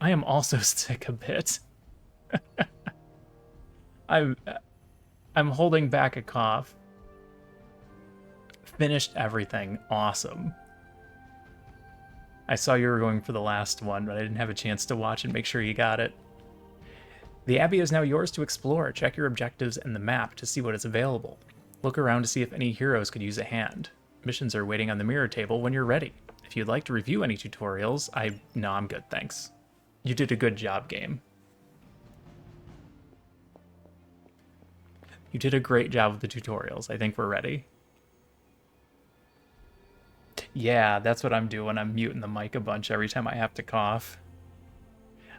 I am also sick a bit. I'm holding back a cough. Finished everything. Awesome. I saw you were going for the last one, but I didn't have a chance to watch and make sure you got it. The Abbey is now yours to explore. Check your objectives and the map to see what is available. Look around to see if any heroes could use a hand. Missions are waiting on the mirror table when you're ready. If you'd like to review any tutorials, No, I'm good, thanks. You did a good job, game. You did a great job with the tutorials. I think we're ready. Yeah, that's what I'm doing. I'm muting the mic a bunch every time I have to cough.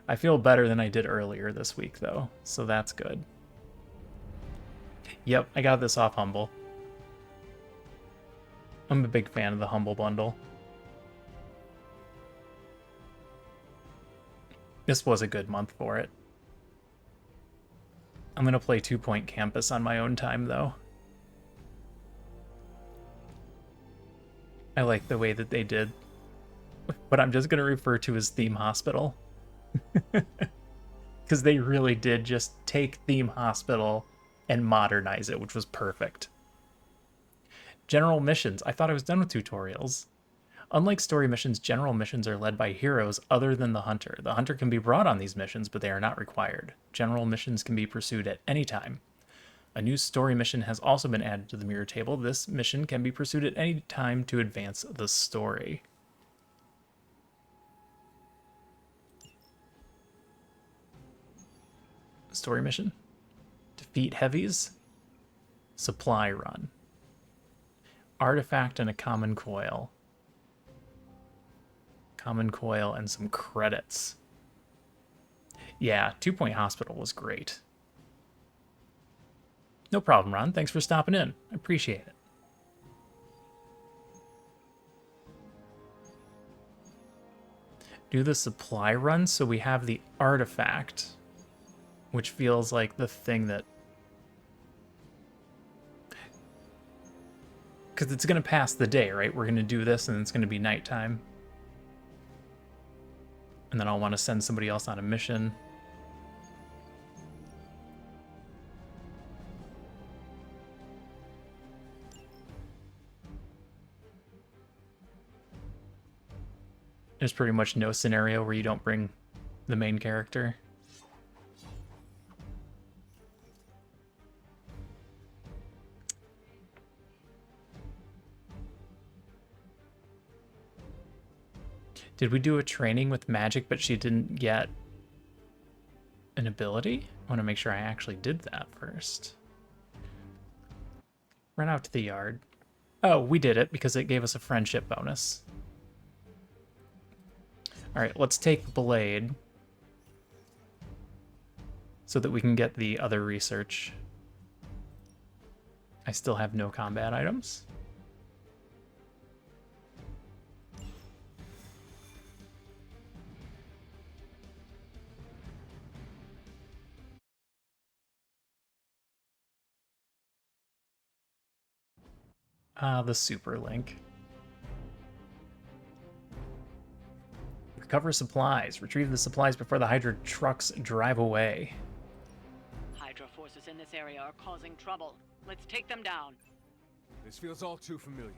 I feel better than I did earlier this week, though, so that's good. Yep, I got this off Humble. I'm a big fan of the Humble bundle. This was a good month for it. I'm gonna play 2 Point Campus on my own time, though. I like the way that they did what I'm just gonna refer to as Theme Hospital. Because they really did just take Theme Hospital and modernize it, which was perfect. General missions. I thought I was done with tutorials. Unlike story missions, general missions are led by heroes other than the hunter. The hunter can be brought on these missions, but they are not required. General missions can be pursued at any time. A new story mission has also been added to the mirror table. This mission can be pursued at any time to advance the story. Story mission. Defeat heavies. Supply run. Artifact and a common coil. Common coil and some credits. Yeah, 2 Point Hospital was great. No problem, Ron. Thanks for stopping in. I appreciate it. Do the supply run so we have the artifact, which feels like the thing that... Because it's going to pass the day, right? We're going to do this and it's going to be nighttime. And then I'll want to send somebody else on a mission. There's pretty much no scenario where you don't bring the main character. Did we do a training with magic, but she didn't get an ability? I want to make sure I actually did that first. Run out to the yard. Oh, we did it because it gave us a friendship bonus. All right, let's take Blade so that we can get the other research. I still have no combat items. Ah, the super link. Recover supplies. Retrieve the supplies before the Hydra trucks drive away.
Hydra forces in this area are causing trouble. Let's take them down.
This feels all too familiar.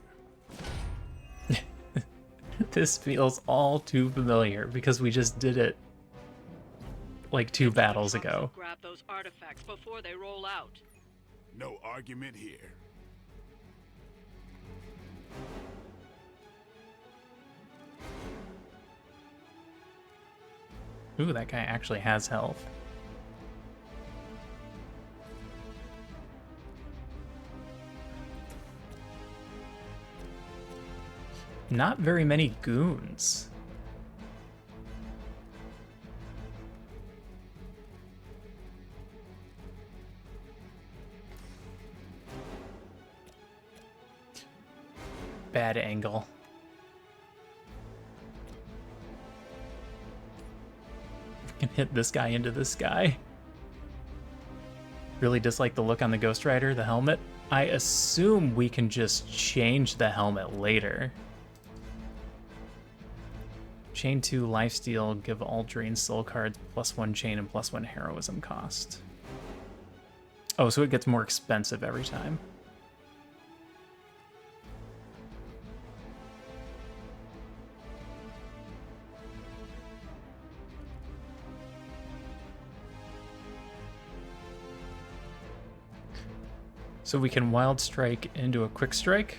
This feels all too familiar because we just did it like 2 battles ago.
Grab those artifacts before they roll out.
No argument here.
Ooh, that guy actually has health. Not very many goons. Bad angle. Can hit this guy into this guy. Really dislike the look on the Ghost Rider, the helmet. I assume we can just change the helmet later. Chain 2 lifesteal, give all drained soul cards +1 chain and +1 heroism cost. Oh, so it gets more expensive every time. So we can wild strike into a quick strike.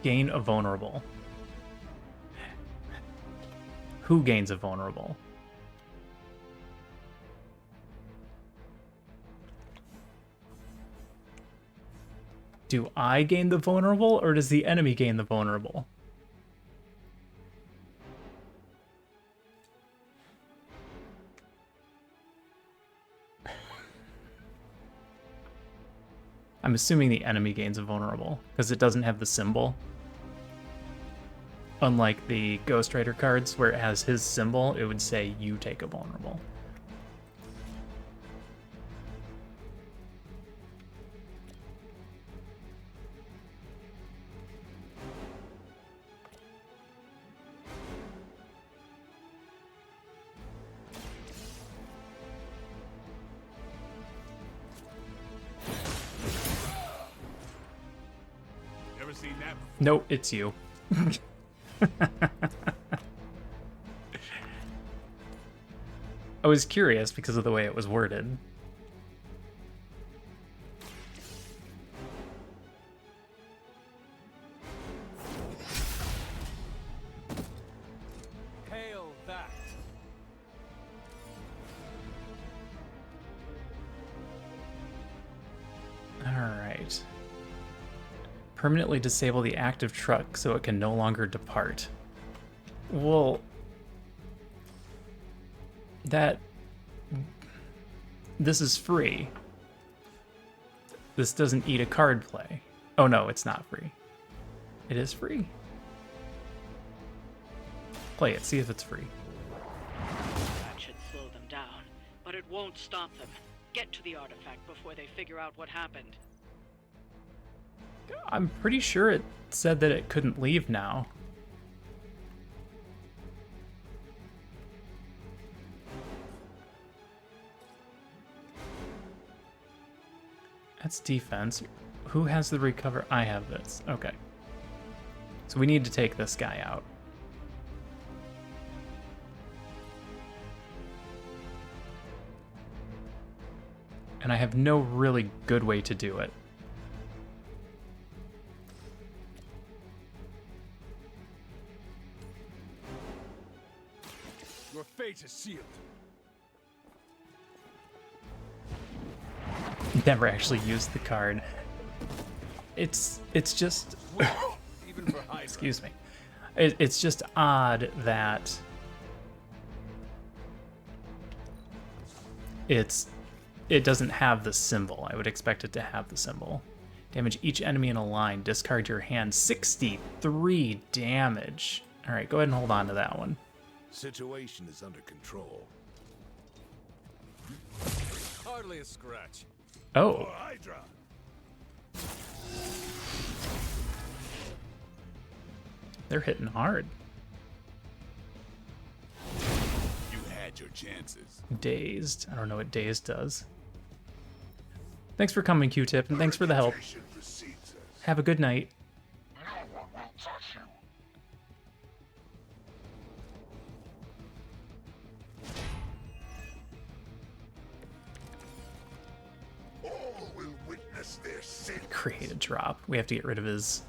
Gain a vulnerable. Who gains a vulnerable? Do I gain the vulnerable, or does the enemy gain the vulnerable? I'm assuming the enemy gains a vulnerable, because it doesn't have the symbol. Unlike the Ghost Rider cards, where it has his symbol, it would say you take a vulnerable.
Ever seen that before?
Nope, it's you. I was curious because of the way it was worded.
Hail that!
Alright. Permanently disable the active truck so it can no longer depart. Well, this is free. This doesn't eat a card play. Oh no, it's not free. It is free. Play it, see if it's free.
That should slow them down, but it won't stop them. Get to the artifact before they figure out what happened.
I'm pretty sure it said that it couldn't leave now. That's defense. Who has the recover? I have this. Okay. So we need to take this guy out. And I have no really good way to do it.
Your fate is sealed.
Never actually used the card. It's just
Even for Hydra.
excuse me. It's just odd that it doesn't have the symbol. I would expect it to have the symbol. Damage each enemy in a line. Discard your hand. 63 damage. All right, go ahead and hold on to that one.
Situation is under control.
Hardly a scratch.
Oh.
Hydra!
They're hitting hard.
You had your chances.
Dazed. I don't know what dazed does. Thanks for coming, Q-Tip, and thanks for the help. Have a good night.
All will witness their sin.
Create a drop. We have to get rid of his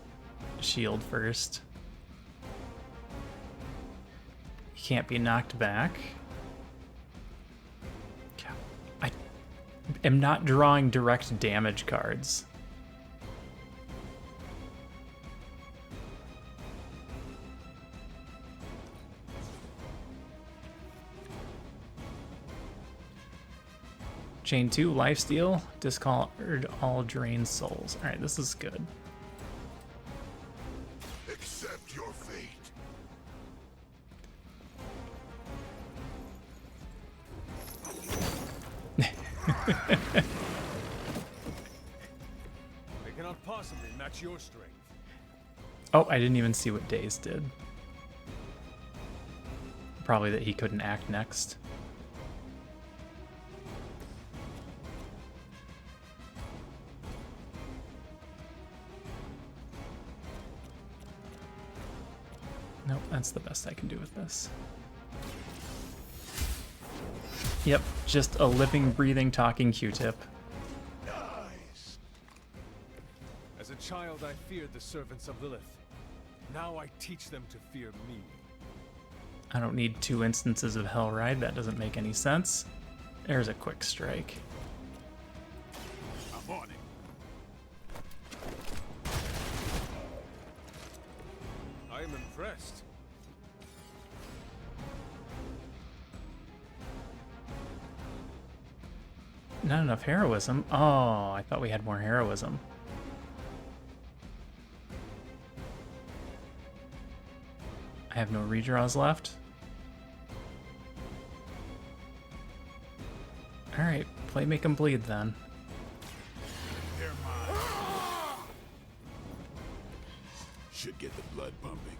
shield first. He can't be knocked back. I am not drawing direct damage cards. Chain 2, lifesteal, discard all drained souls. Alright, this is good.
Accept your fate.
I cannot possibly match your strength.
Oh, I didn't even see what Daze did. Probably that he couldn't act next. Nope, that's the best I can do with this. Yep, just a living, breathing, talking Q-Tip.
As a child, I feared the servants of Lilith. Now I teach them to fear me.
I don't need 2 instances of Hellride. That doesn't make any sense. There's a quick strike.
I'm on it.
I am impressed.
Not enough heroism. Oh, I thought we had more heroism. I have no redraws left. Alright, play Make 'em Bleed then.
They're mine. Should get the blood pumping.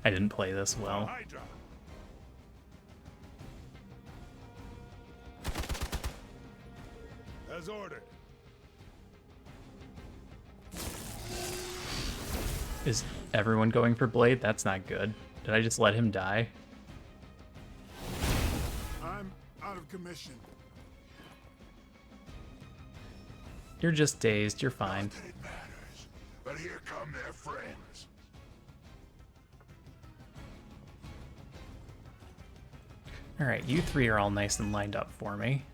I didn't play this well.
Hydra. As ordered.
Is everyone going for Blade? That's not good. Did I just let him die?
I'm out of commission.
You're just dazed. You're fine.
Not that it matters, but here come their friends.
Alright, you 3 are all nice and lined up for me.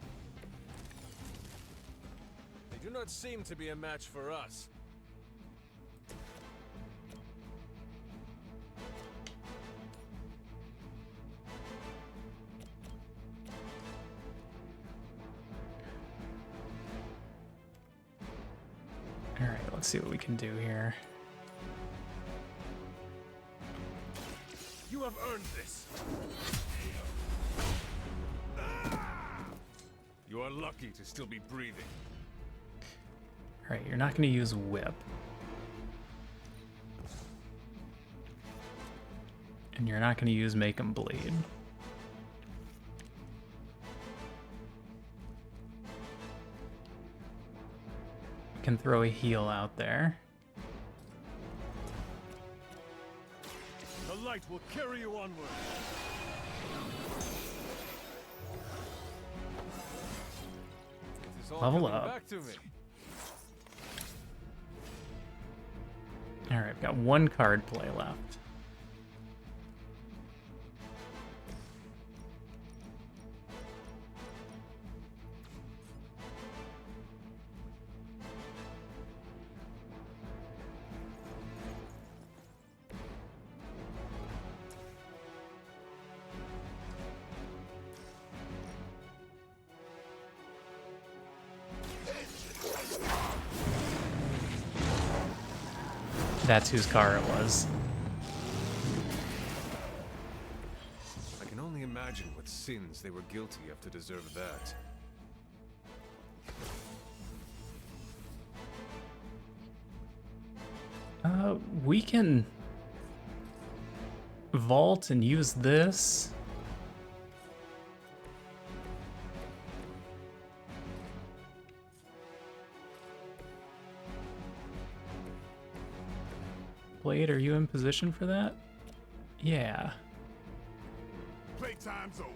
They do not seem to be a match for us.
Alright, let's see what we can do here.
You have earned this. You are lucky to still be breathing.
Alright, you're not going to use Whip. And you're not going to use Make 'em Bleed. Can throw a heal out there.
The light will carry you onward. It is all
Level
coming
up.
back to me.
Alright, I've got 1 card play left. That's whose car it was.
I can only imagine what sins they were guilty of to deserve that.
We can vault and use this. Blade, are you in position for that? Yeah.
Playtime's over.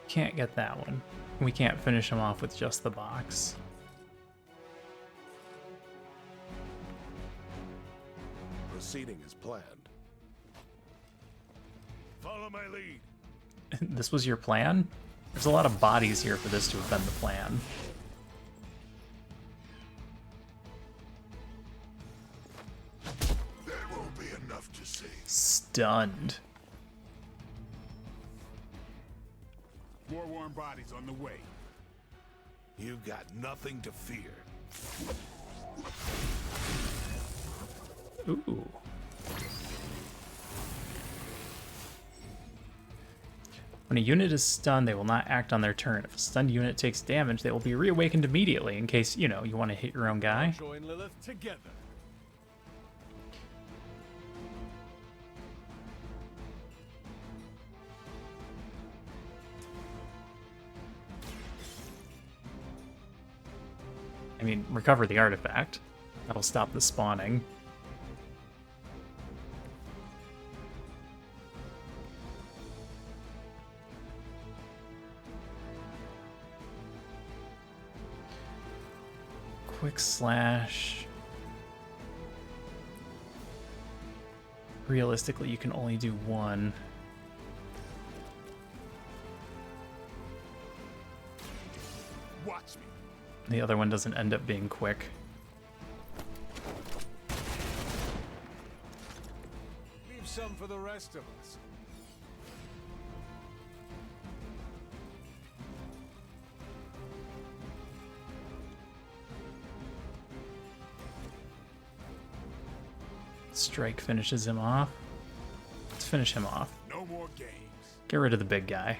Can't get that one. We can't finish him off with just the box.
Proceeding as planned. Follow my lead.
This was your plan? There's a lot of bodies here for this to have been the plan.
There won't be enough to see.
Stunned.
More warm bodies on the way. You got nothing to fear.
Ooh. When a unit is stunned, they will not act on their turn. If a stunned unit takes damage, they will be reawakened immediately in case, you know, you want to hit your own guy.
Join Lilith together.
I mean, recover the artifact. That'll stop the spawning. Quick slash. Realistically, you can only do one.
Watch me.
The other one doesn't end up being quick.
Leave some for the rest of us.
Strike finishes him off. Let's finish him off.
No more games.
Get rid of the big guy.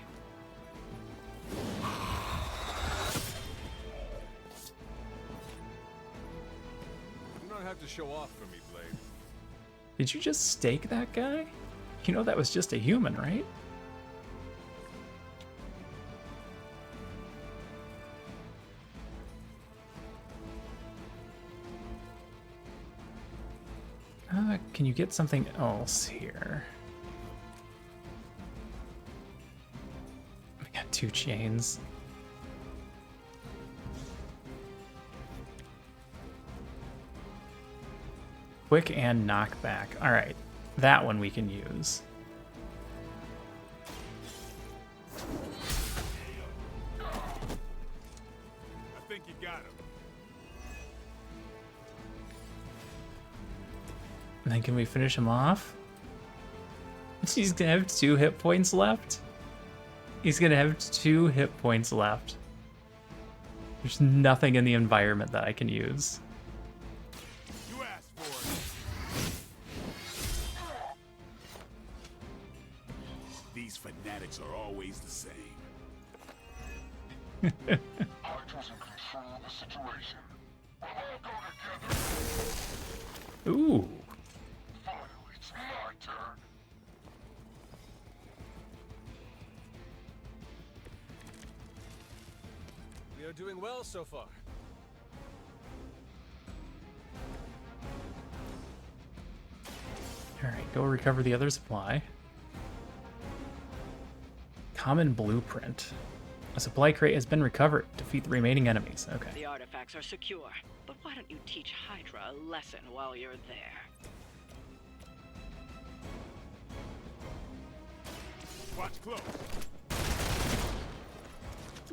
You don't have to show off for me, Blade.
Did you just stake that guy? You know that was just a human, right? Can you get something else here? I got 2 chains. Quick and knockback. Alright, that one we can use.
I think you got him.
And then can we finish him off? He's gonna have 2 hit points left. He's gonna have 2 hit points left. There's nothing in the environment that I can use.
You asked for it. These fanatics are always the same. Hydra's in control of the situation. We'll all go together.
Ooh.
Finally, it's my turn.
We are doing well so far.
Alright, go recover the other supply. Common blueprint. A supply crate has been recovered. Defeat the remaining enemies. Okay.
The artifacts are secure, but why don't you teach Hydra a lesson while you're there?
Watch close.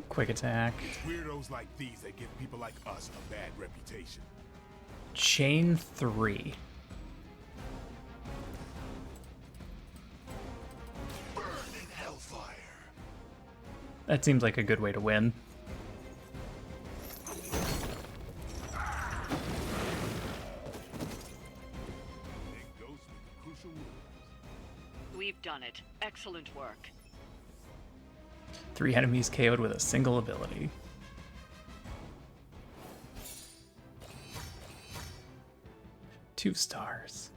Quick attack.
It's weirdos like these that give people like us a bad reputation.
Chain 3.
Burning hellfire.
That seems like a good way to win.
We've done it. Excellent work.
3 enemies KO'd with a single ability. Two stars.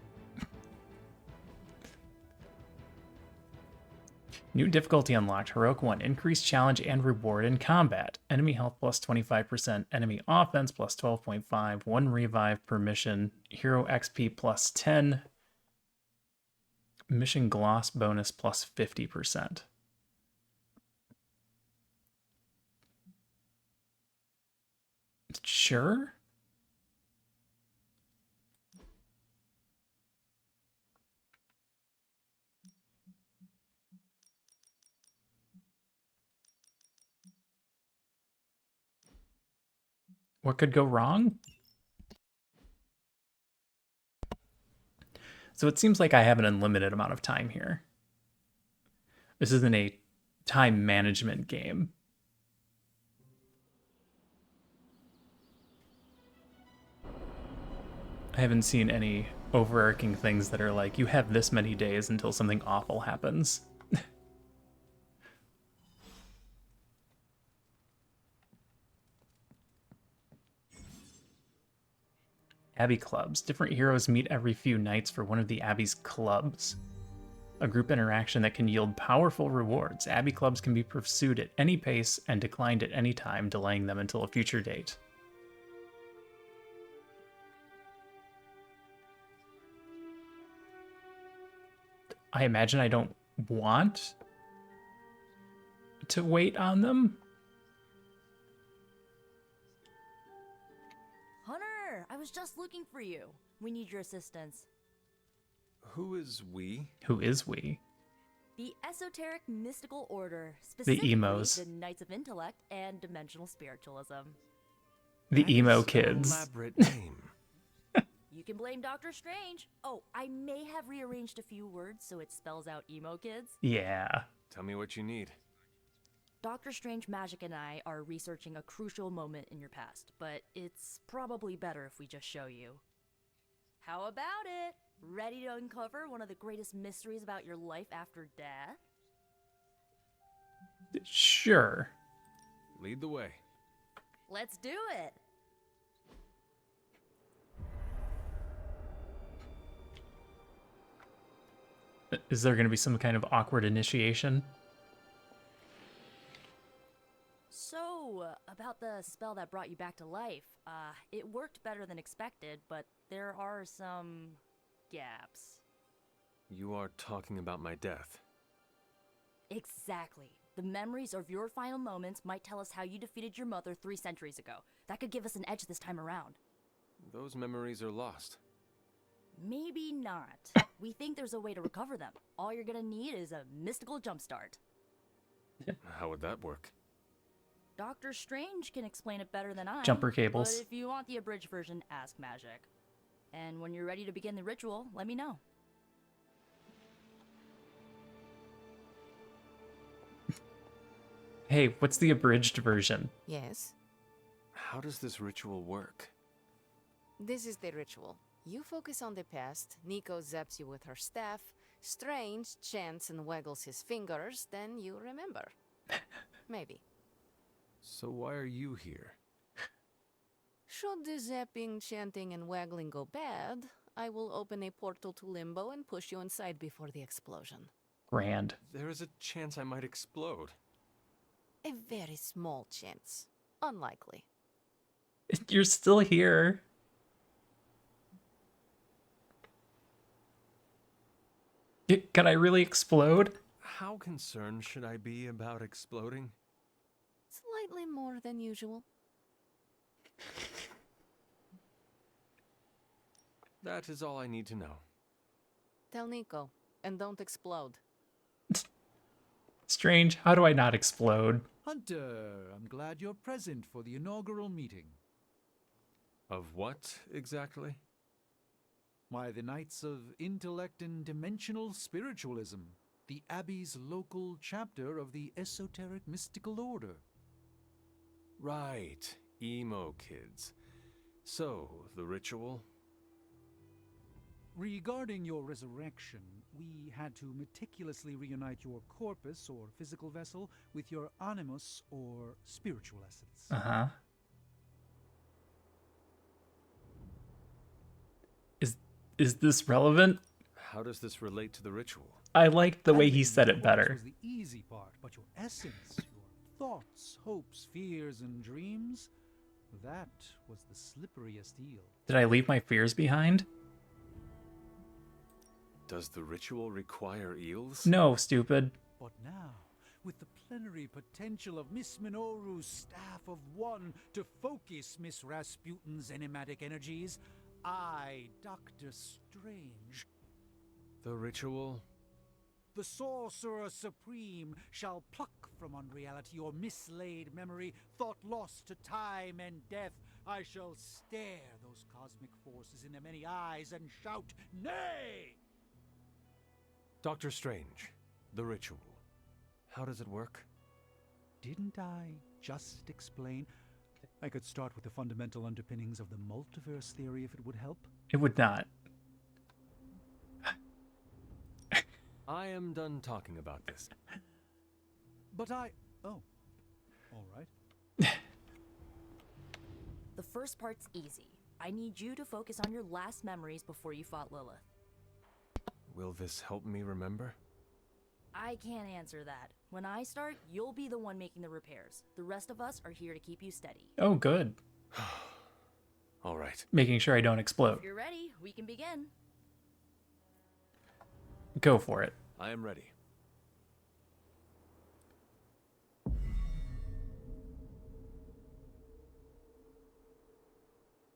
New difficulty unlocked. Heroic 1. Increased challenge and reward in combat. Enemy health plus 25%. Enemy offense plus 12.5. 1 revive per mission. Hero XP plus 10. Mission gloss bonus plus 50%. Sure. What could go wrong? So it seems like I have an unlimited amount of time here. This isn't a time management game. I haven't seen any overarching things that are like, you have this many days until something awful happens. Abbey clubs. Different heroes meet every few nights for one of the Abbey's clubs. A group interaction that can yield powerful rewards. Abbey clubs can be pursued at any pace and declined at any time, delaying them until a future date. I imagine I don't want to wait on them.
Hunter, I was just looking for you. We need your assistance.
Who is we?
Who is we?
The Esoteric Mystical Order,
The
specifically
emos.
the Knights of Intellect and Dimensional Spiritualism.
The emo kids.
Elaborate name.
You can blame Doctor Strange. Oh, I may have rearranged a few words so it spells out emo kids.
Yeah.
Tell me what you need.
Doctor Strange Magic and I are researching a crucial moment in your past, but it's probably better if we just show you. How about it? Ready to uncover one of the greatest mysteries about your life after death?
Sure.
Lead the way.
Let's do it!
Is there going to be some kind of awkward initiation?
So, about the spell that brought you back to life, it worked better than expected, but there are some gaps.
You are talking about my death.
Exactly. The memories of your final moments might tell us how you defeated your mother 3 centuries ago. That could give us an edge this time around.
Those memories are lost.
Maybe not. We think there's a way to recover them. All you're gonna need is a mystical jumpstart.
How would that work?
Doctor Strange can explain it better than I.
Jumper cables.
But if you want the abridged version, ask Magic. And when you're ready to begin the ritual, let me know.
Hey, what's the abridged version?
Yes,
How does this ritual work?
this is the ritual. You focus on the past, Nico zaps you with her staff, Strange chants and waggles his fingers, then you remember. Maybe.
So why are you here?
Should the zapping, chanting, and waggling go bad, I will open a portal to Limbo and push you inside before the explosion.
Grand.
There is a chance I might explode.
A very small chance. Unlikely.
You're still here. Can I really explode?
How concerned should I be about exploding?
Slightly more than usual.
That is all I need to know.
Tell Nico, and don't explode.
Strange, how do I not explode?
Hunter, I'm glad you're present for the inaugural meeting.
Of what, exactly?
Why, the Knights of Intellect and Dimensional Spiritualism, the Abbey's local chapter of the Esoteric Mystical Order.
Right, emo kids. So, the ritual?
Regarding your resurrection, we had to meticulously reunite your corpus, or physical vessel, with your animus, or spiritual essence.
Uh-huh. Is this relevant?
How does this relate to the ritual?
I liked the way he
Animating
said
your
it
corpus
better.
was the easy part, but your essence, your thoughts, hopes, fears, and dreams, that was the slipperiest eel.
Did I leave my fears behind?
Does the ritual require eels?
No, stupid.
But now, with the plenary potential of Miss Minoru's Staff of One to focus Miss Rasputin's enigmatic energies, I, Dr. Strange,
The ritual?
the Sorcerer Supreme, shall pluck from unreality or mislaid memory, thought lost to time and death. I shall stare those cosmic forces in their many eyes and shout, nay!
Dr. Strange, the ritual. How does it work?
Didn't I just explain? I could start with the fundamental underpinnings of the multiverse theory if it would help.
It would not.
I am done talking about this.
But oh, all right.
The first part's easy. I need you to focus on your last memories before you fought Lilith.
Will this help me remember?
I can't answer that. When I start, you'll be the one making the repairs. The rest of us are here to keep you steady.
Oh, good.
All right.
Making sure I don't explode.
If you're ready, we can begin.
Go for it.
I am ready.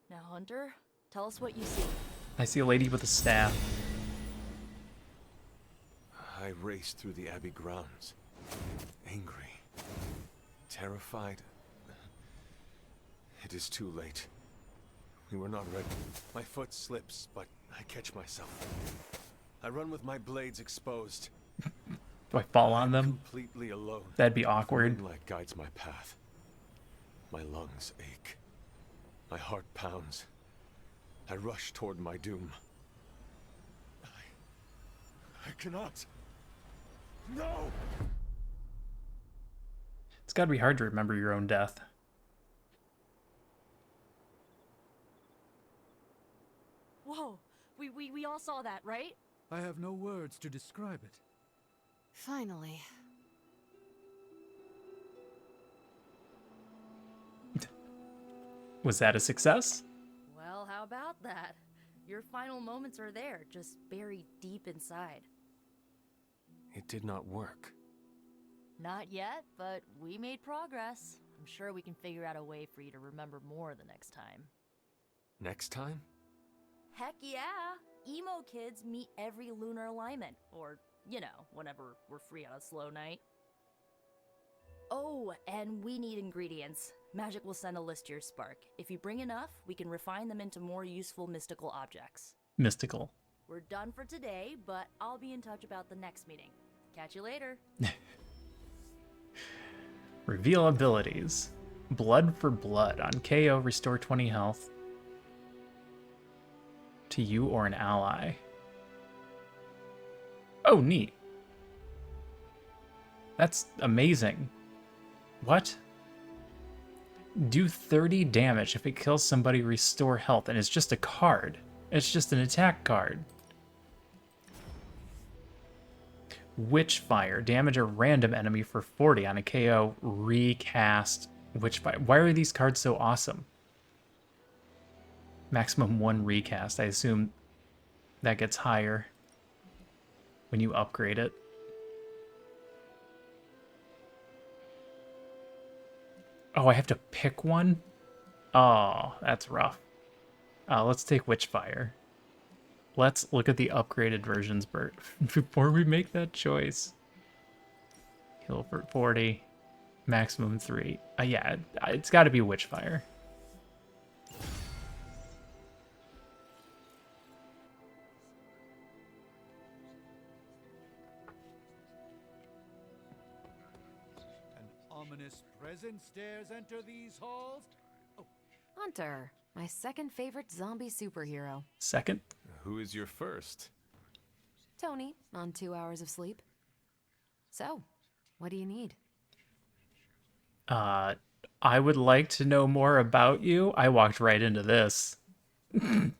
Now, Hunter, tell us what you see.
I see a lady with a staff.
I raced through the Abbey grounds. Angry. Terrified. It is too late. We were not ready. My foot slips, but I catch myself. I run with my blades exposed.
Do I fall on them?
Completely alone.
That'd be awkward.
Moonlight guides my path. My lungs ache. My heart pounds. I rush toward my doom. I cannot. No!
It's gotta be hard to remember your own death.
Whoa, we all saw that, right?
I have no words to describe it.
Finally.
Was that a success?
Well, how about that? Your final moments are there, just buried deep inside.
It did not work.
Not yet, but we made progress. I'm sure we can figure out a way for you to remember more the next time.
Next time?
Heck yeah! Emo kids meet every lunar alignment, or, you know, whenever we're free on a slow night. Oh, and we need ingredients. Magic will send a list to your spark. If you bring enough, we can refine them into more useful mystical objects.
Mystical.
We're done for today, but I'll be in touch about the next meeting. Catch you later.
Reveal abilities. Blood for blood. On KO, restore 20 health to you or an ally. Oh, neat. That's amazing. What? Do 30 damage if it kills somebody, restore health, and it's just a card. It's just an attack card. Witchfire. Damage a random enemy for 40 on a KO. Recast Witchfire. Why are these cards so awesome? Maximum 1 recast. I assume that gets higher when you upgrade it. Oh, I have to pick one? Oh, that's rough. Let's take Witchfire. Let's look at the upgraded versions before we make that choice. Heal for 40. Maximum 3. Yeah, it's got to be Witchfire.
ominous presence dares enter these halls?
Hunter, my second favorite zombie superhero.
Second?
Who is your first?
Tony, on 2 hours of sleep. So, what do you need?
I would like to know more about you. I walked right into this.
I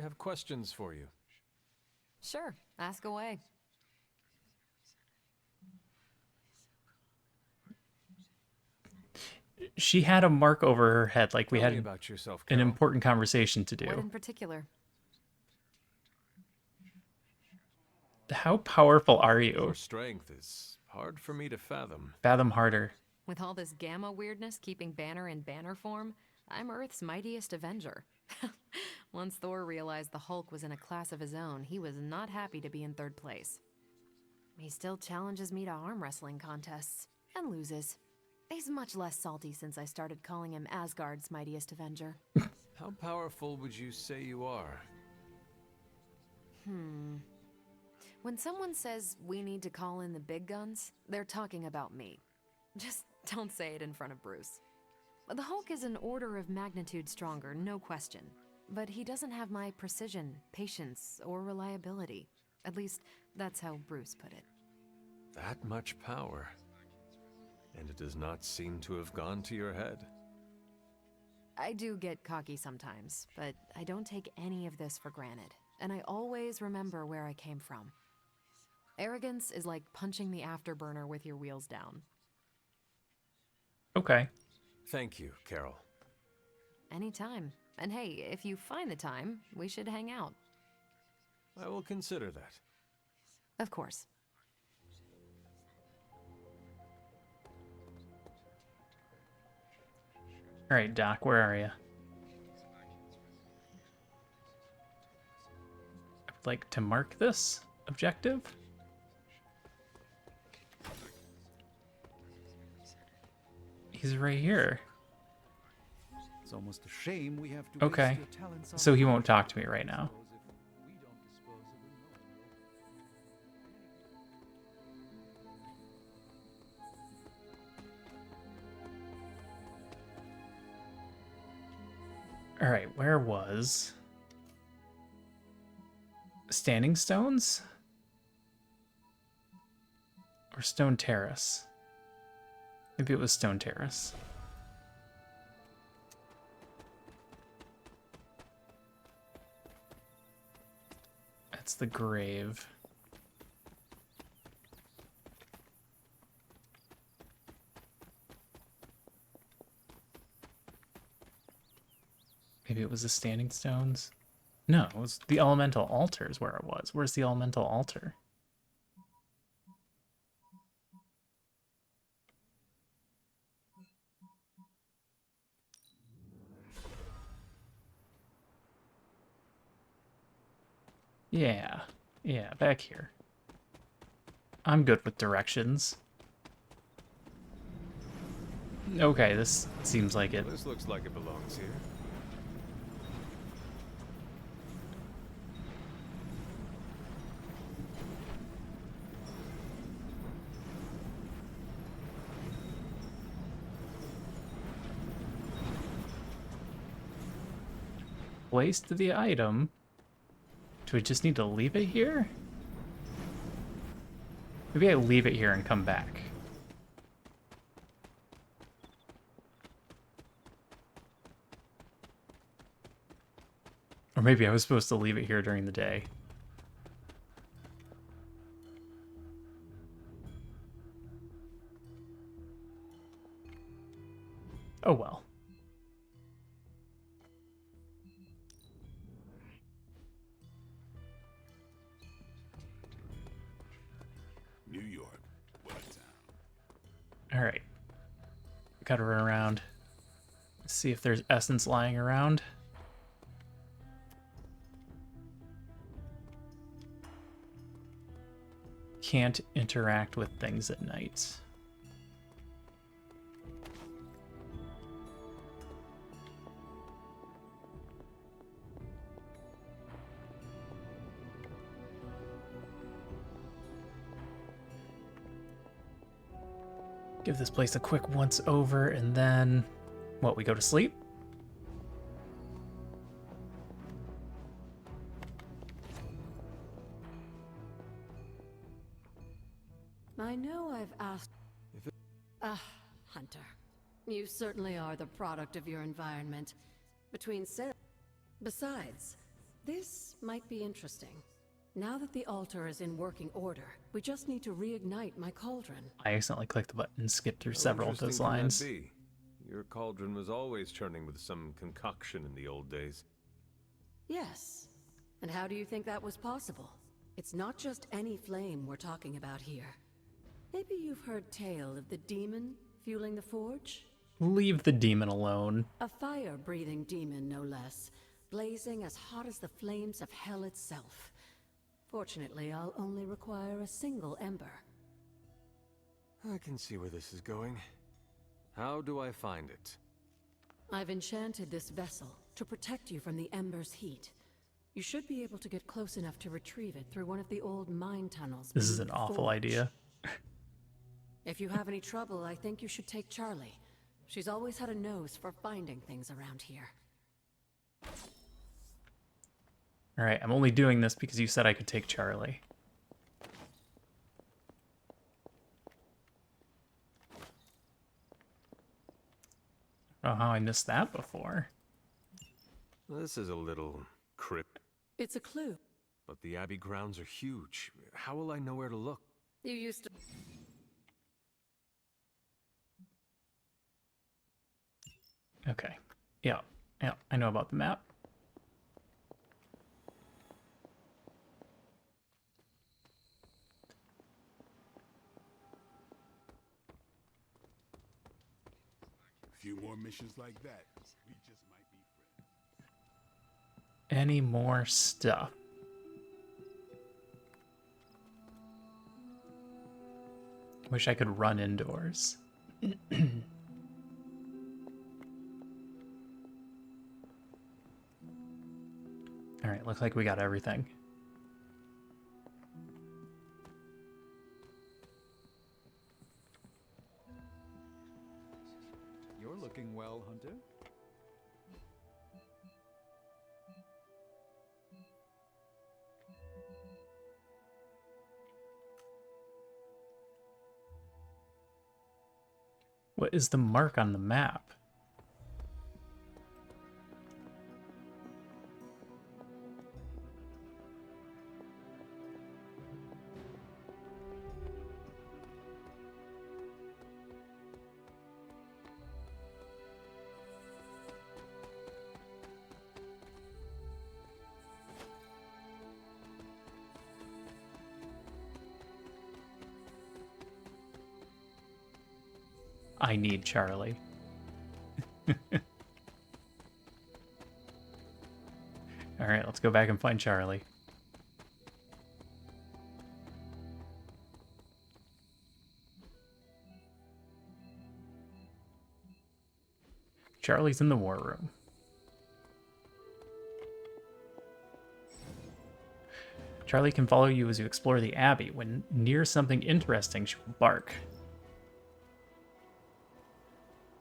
have questions for you.
Sure, ask away.
She had a mark over her head like we
Tell
had
me about yourself,
an
Carol.
important conversation to
What
do.
in particular?
How powerful are you?
Your strength is hard for me to fathom.
Fathom harder.
With all this gamma weirdness keeping Banner in banner form, I'm Earth's mightiest Avenger. Once Thor realized the Hulk was in a class of his own, he was not happy to be in third place. He still challenges me to arm wrestling contests, and loses. He's much less salty since I started calling him Asgard's mightiest Avenger.
How powerful would you say you are?
When someone says we need to call in the big guns, they're talking about me. Just don't say it in front of Bruce. The Hulk is an order of magnitude stronger, no question. But he doesn't have my precision, patience, or reliability. At least, that's how Bruce put it.
That much power. And it does not seem to have gone to your head.
I do get cocky sometimes, but I don't take any of this for granted. And I always remember where I came from. Arrogance is like punching the afterburner with your wheels down.
Okay.
Thank you, Carol.
Anytime. And hey, if you find the time, we should hang out.
I will consider that.
Of course.
All right, Doc, where are you? I would like to mark this objective. He's right here.
It's almost a shame we have to
Okay.
waste your talents on
So he won't talk to me right now. All right, where was Standing Stones or Stone Terrace? Maybe it was Stone Terrace. That's the grave. Maybe it was the Standing Stones? No, it was the Elemental Altar is where it was. Where's the Elemental Altar? Yeah, back here. I'm good with directions. Okay, this seems like it.
This looks like it belongs here.
Placed the item. Do we just need to leave it here? Maybe I leave it here and come back. Or maybe I was supposed to leave it here during the day. Oh well.
New York, what a town.
All right. Gotta run around. See if there's essence lying around. Can't interact with things at night. Give this place a quick once over, and then, what, we go to sleep?
I know I've asked... Hunter. You certainly are the product of your environment. Besides, this might be interesting. Now that the altar is in working order, we just need to reignite my cauldron.
I accidentally clicked the button and skipped through
How
several of those
interesting can that
lines.
be? Your cauldron was always churning with some concoction in the old days.
Yes. And how do you think that was possible? It's not just any flame we're talking about here. Maybe you've heard tale of the demon fueling the forge?
Leave the demon alone.
A fire-breathing demon, no less, blazing as hot as the flames of hell itself. Fortunately, I'll only require a single ember.
I can see where this is going. How do I find it?
I've enchanted this vessel to protect you from the ember's heat. You should be able to get close enough to retrieve it through one of the old mine tunnels.
This is an awful idea.
If you have any trouble, I think you should take Charlie. She's always had a nose for finding things around here.
Alright, I'm only doing this because you said I could take Charlie. I don't know how I missed that before.
This is a little crypt.
It's a clue.
But the Abbey grounds are huge. How will I know where to look?
You used to...
Okay. Yeah, I know about the map.
A few more missions like that, we just might be friends.
Any more stuff? Wish I could run indoors. Alright, looks like we got everything.
You're looking well, Hunter.
What is the mark on the map? I need Charlie. Alright, let's go back and find Charlie. Charlie's in the war room. Charlie can follow you as you explore the Abbey. When near something interesting, she will bark.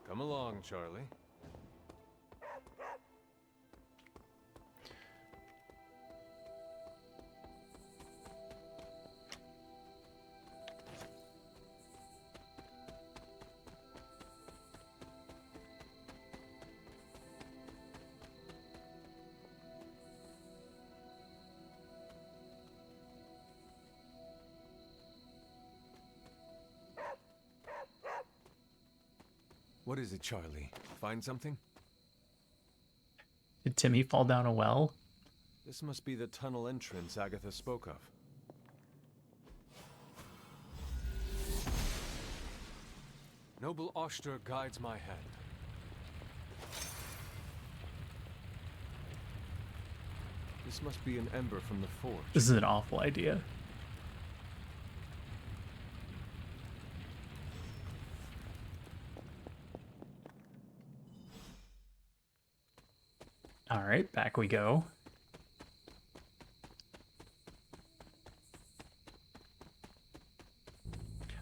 Come along, Charlie. What is it, Charlie? Find something?
Did Timmy fall down a well?
This must be the tunnel entrance Agatha spoke of. Noble Oster guides my hand. This must be an ember from the forge.
This is an awful idea. Alright, back we go.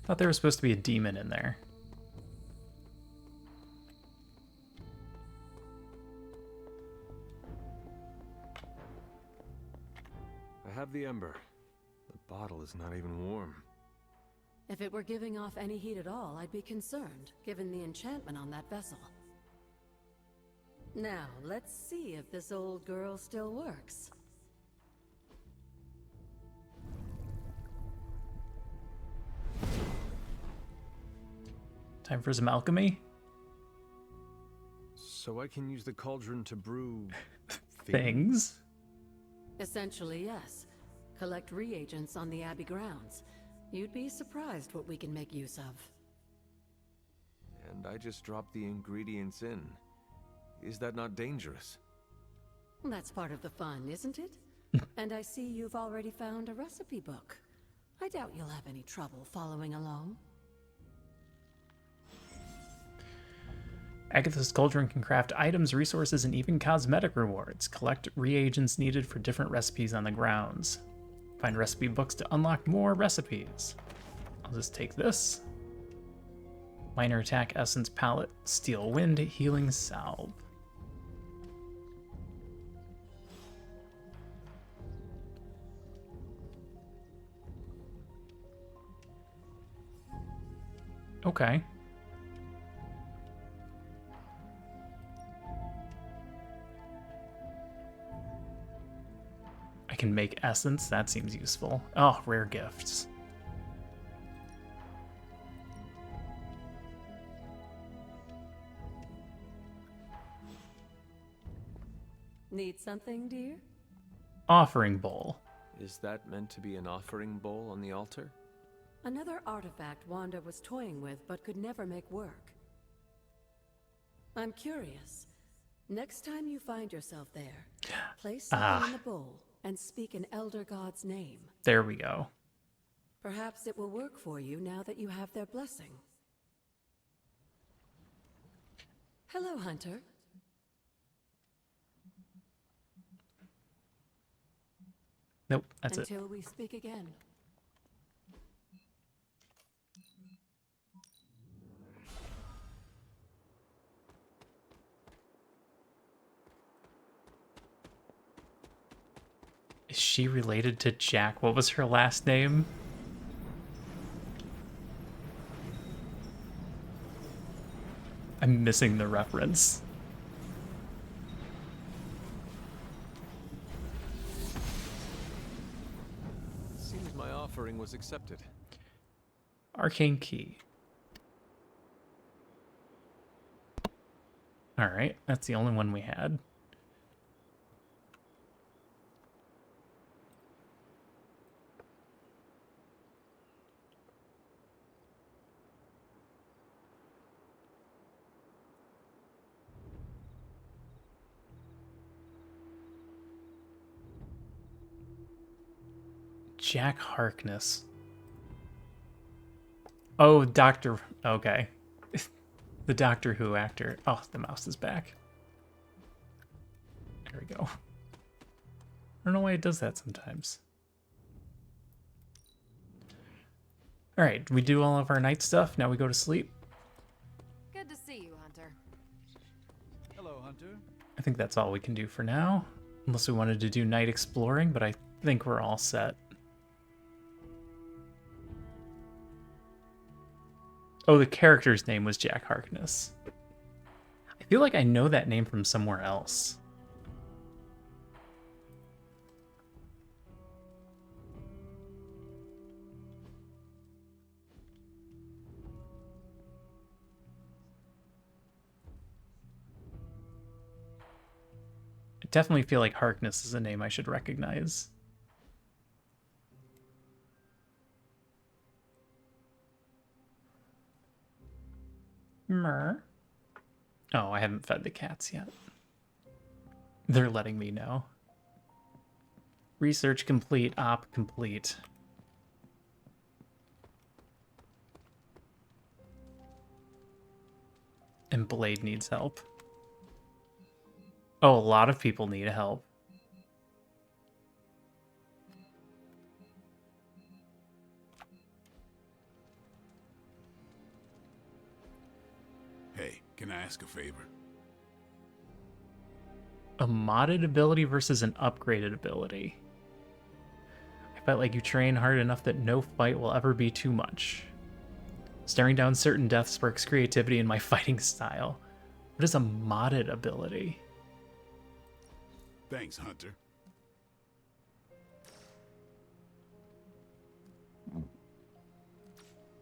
Thought there was supposed to be a demon in there.
the ember. The bottle is not even warm.
If it were giving off any heat at all, I'd be concerned, given the enchantment on that vessel. Now, let's see if this old girl still works.
Time for some alchemy.
So I can use the cauldron to brew...
things?
Essentially, yes. Collect reagents on the Abbey grounds. You'd be surprised what we can make use of.
And I just drop the ingredients in. Is that not dangerous?
That's part of the fun, isn't it? And I see you've already found a recipe book. I doubt you'll have any trouble following along.
Agatha's Cauldron can craft items, resources, and even cosmetic rewards. Collect reagents needed for different recipes on the grounds. Find recipe books to unlock more recipes. I'll just take this. Minor attack, essence palette, steel wind, healing salve. Okay. I can make essence. That seems useful. Oh, rare gifts.
Need something, dear?
Offering bowl.
Is that meant to be an offering bowl on the altar?
Another artifact Wanda was toying with but could never make work. I'm curious. Next time you find yourself there, place something in the bowl and speak an elder god's name.
There we go.
Perhaps it will work for you now that you have their blessing. Hello, Hunter.
Nope, that's it.
Until we speak again.
Is she related to Jack? What was her last name? I'm missing the reference.
Seems my offering was accepted.
Arcane key. Alright, that's the only one we had. Jack Harkness. Oh, Doctor... Okay. The Doctor Who actor. Oh, the mouse is back. There we go. I don't know why it does that sometimes. Alright, we do all of our night stuff. Now we go to sleep.
Good to see you, Hunter.
Hello, Hunter.
I think that's all we can do for now. Unless we wanted to do night exploring, but I think we're all set. Oh, the character's name was Jack Harkness. I feel like I know that name from somewhere else. I definitely feel like Harkness is a name I should recognize. Mer. Oh, I haven't fed the cats yet. They're letting me know. Research complete, op complete. And Blade needs help. Oh, a lot of people need help.
Hey, can I ask a favor?
A modded ability versus an upgraded ability. Fight like you train hard enough that no fight will ever be too much. Staring down certain death sparks creativity in my fighting style. What is a modded ability?
Thanks, Hunter.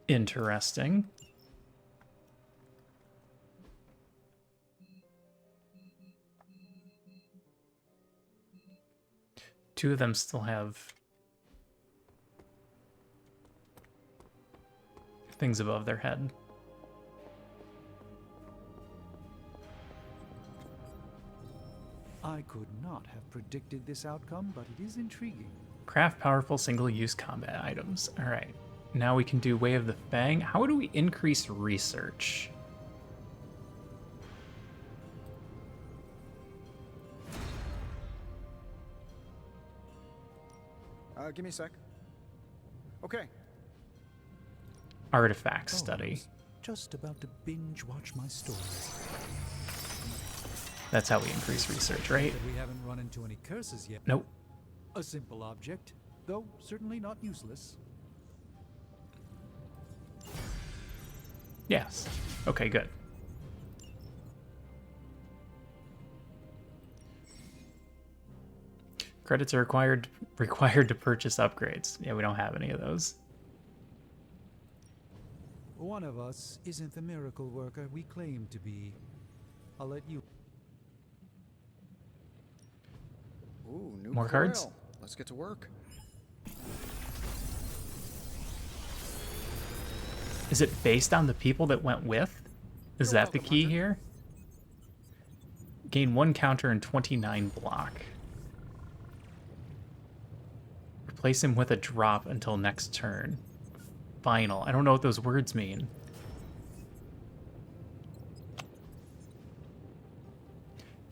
Interesting. Two of them still have things above their head.
I could not have predicted this outcome, but it is intriguing.
Craft powerful single-use combat items. All right. Now we can do Way of the Fang. How do we increase research?
Give me a sec. Okay.
Artifact study.
Just about to binge watch my stories.
That's how we increase research, right?
We haven't run into any curses yet.
Nope.
A simple object, though certainly not useless.
Yes. Okay, good. Credits are required to purchase upgrades. Yeah, we don't have any of those.
One of us isn't the miracle worker we claim to be. I'll let you.
Ooh, new
More cards?
coil. Let's get to work.
Is it based on the people that went with? Is that the key here? Gain 1 counter and 29 block. Replace him with a drop until next turn. Final. I don't know what those words mean.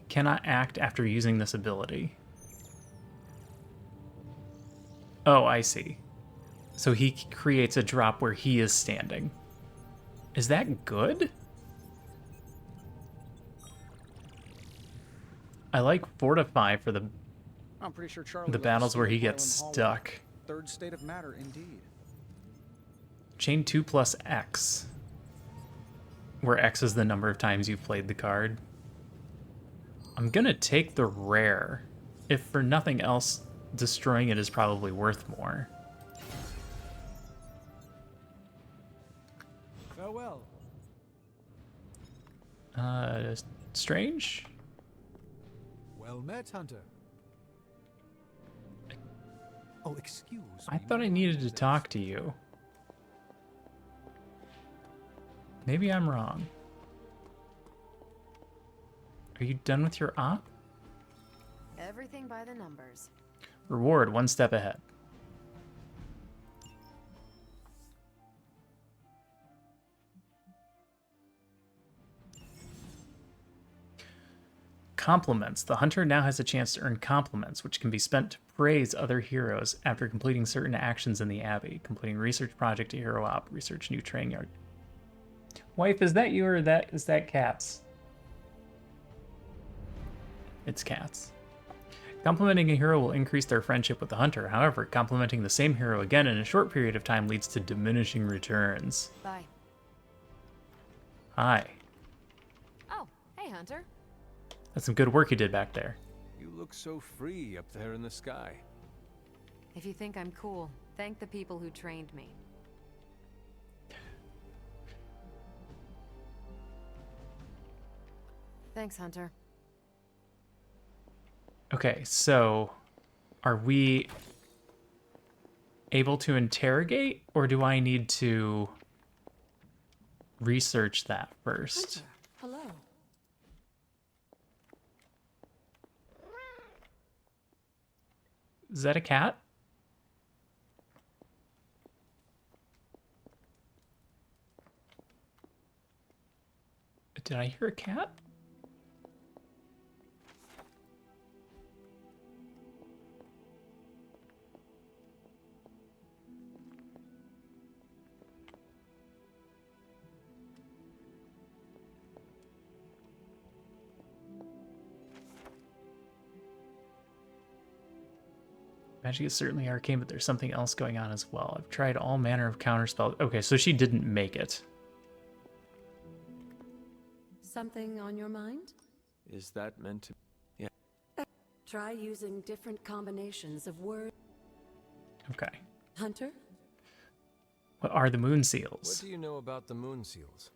Cannot act after using this ability. Oh, I see. So he creates a drop where he is standing. Is that good? I like Fortify for
I'm pretty sure Charlie
the
left
battles where he
Steel
gets
Island
stuck.
Hallway. Third state of matter, indeed.
Chain 2 plus X. Where X is the number of times you've played the card. I'm gonna take the rare. If for nothing else, destroying it is probably worth more.
Farewell.
Strange?
Well met, Hunter. Oh, excuse me.
I thought I needed to talk to you. Maybe I'm wrong. Are you done with your op?
Everything by the numbers.
Reward 1 step ahead. Compliments. The hunter now has a chance to earn compliments, which can be spent to praise other heroes after completing certain actions in the Abbey. Completing research project to hero op. Research new training yard. Wife, is that you or is that Cats? It's Cats. Complimenting a hero will increase their friendship with the hunter. However, complimenting the same hero again in a short period of time leads to diminishing returns.
Bye.
Hi.
Oh, hey, Hunter.
That's some good work you did back there.
You look so free up there in the sky.
If you think I'm cool, thank the people who trained me. Thanks, Hunter.
Okay, so are we able to interrogate, or do I need to research that first?
Hunter, hello.
Is that a cat? Did I hear a cat? Magic is certainly arcane, but there's something else going on as well. I've tried all manner of counterspells. Okay, so she didn't make it.
Something on your mind?
Is that meant to... Yeah.
Try using different combinations of words.
Okay.
Hunter?
What are the moon seals?
What do you know about the moon seals?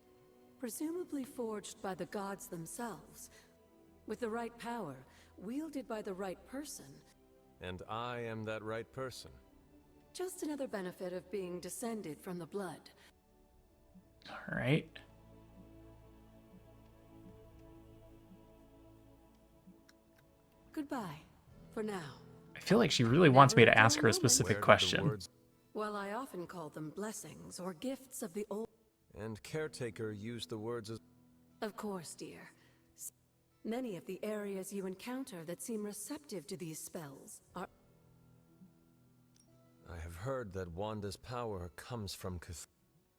Presumably forged by the gods themselves. With the right power, wielded by the right person.
And I am that right person.
Just another benefit of being descended from the blood.
All right.
Goodbye, for now.
I feel like she really wants me to ask her a specific question.
Well, I often call them blessings or gifts of the old.
And Caretaker used the words as...
Of course, dear. Many of the areas you encounter that seem receptive to these spells are...
I have heard that Wanda's power comes from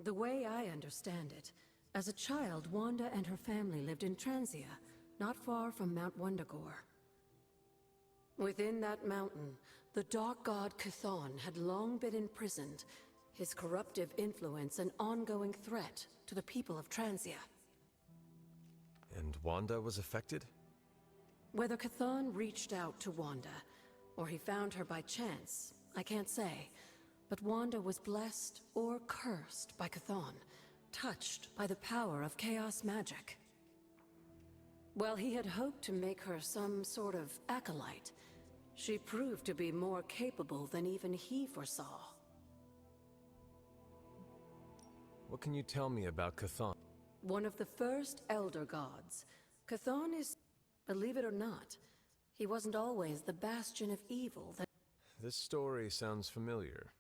The way I understand it, as a child, Wanda and her family lived in Transia, not far from Mount Wundagore. Within that mountain, the dark god Chthon had long been imprisoned, his corruptive influence an ongoing threat to the people of Transia.
And Wanda was affected?
Whether Chthon reached out to Wanda, or he found her by chance, I can't say. But Wanda was blessed or cursed by Chthon, touched by the power of chaos magic. While he had hoped to make her some sort of acolyte, she proved to be more capable than even he foresaw.
What can you tell me about Chthon?
One of the first Elder Gods. Chthon is, believe it or not, he wasn't always the bastion of evil that...
This story sounds familiar.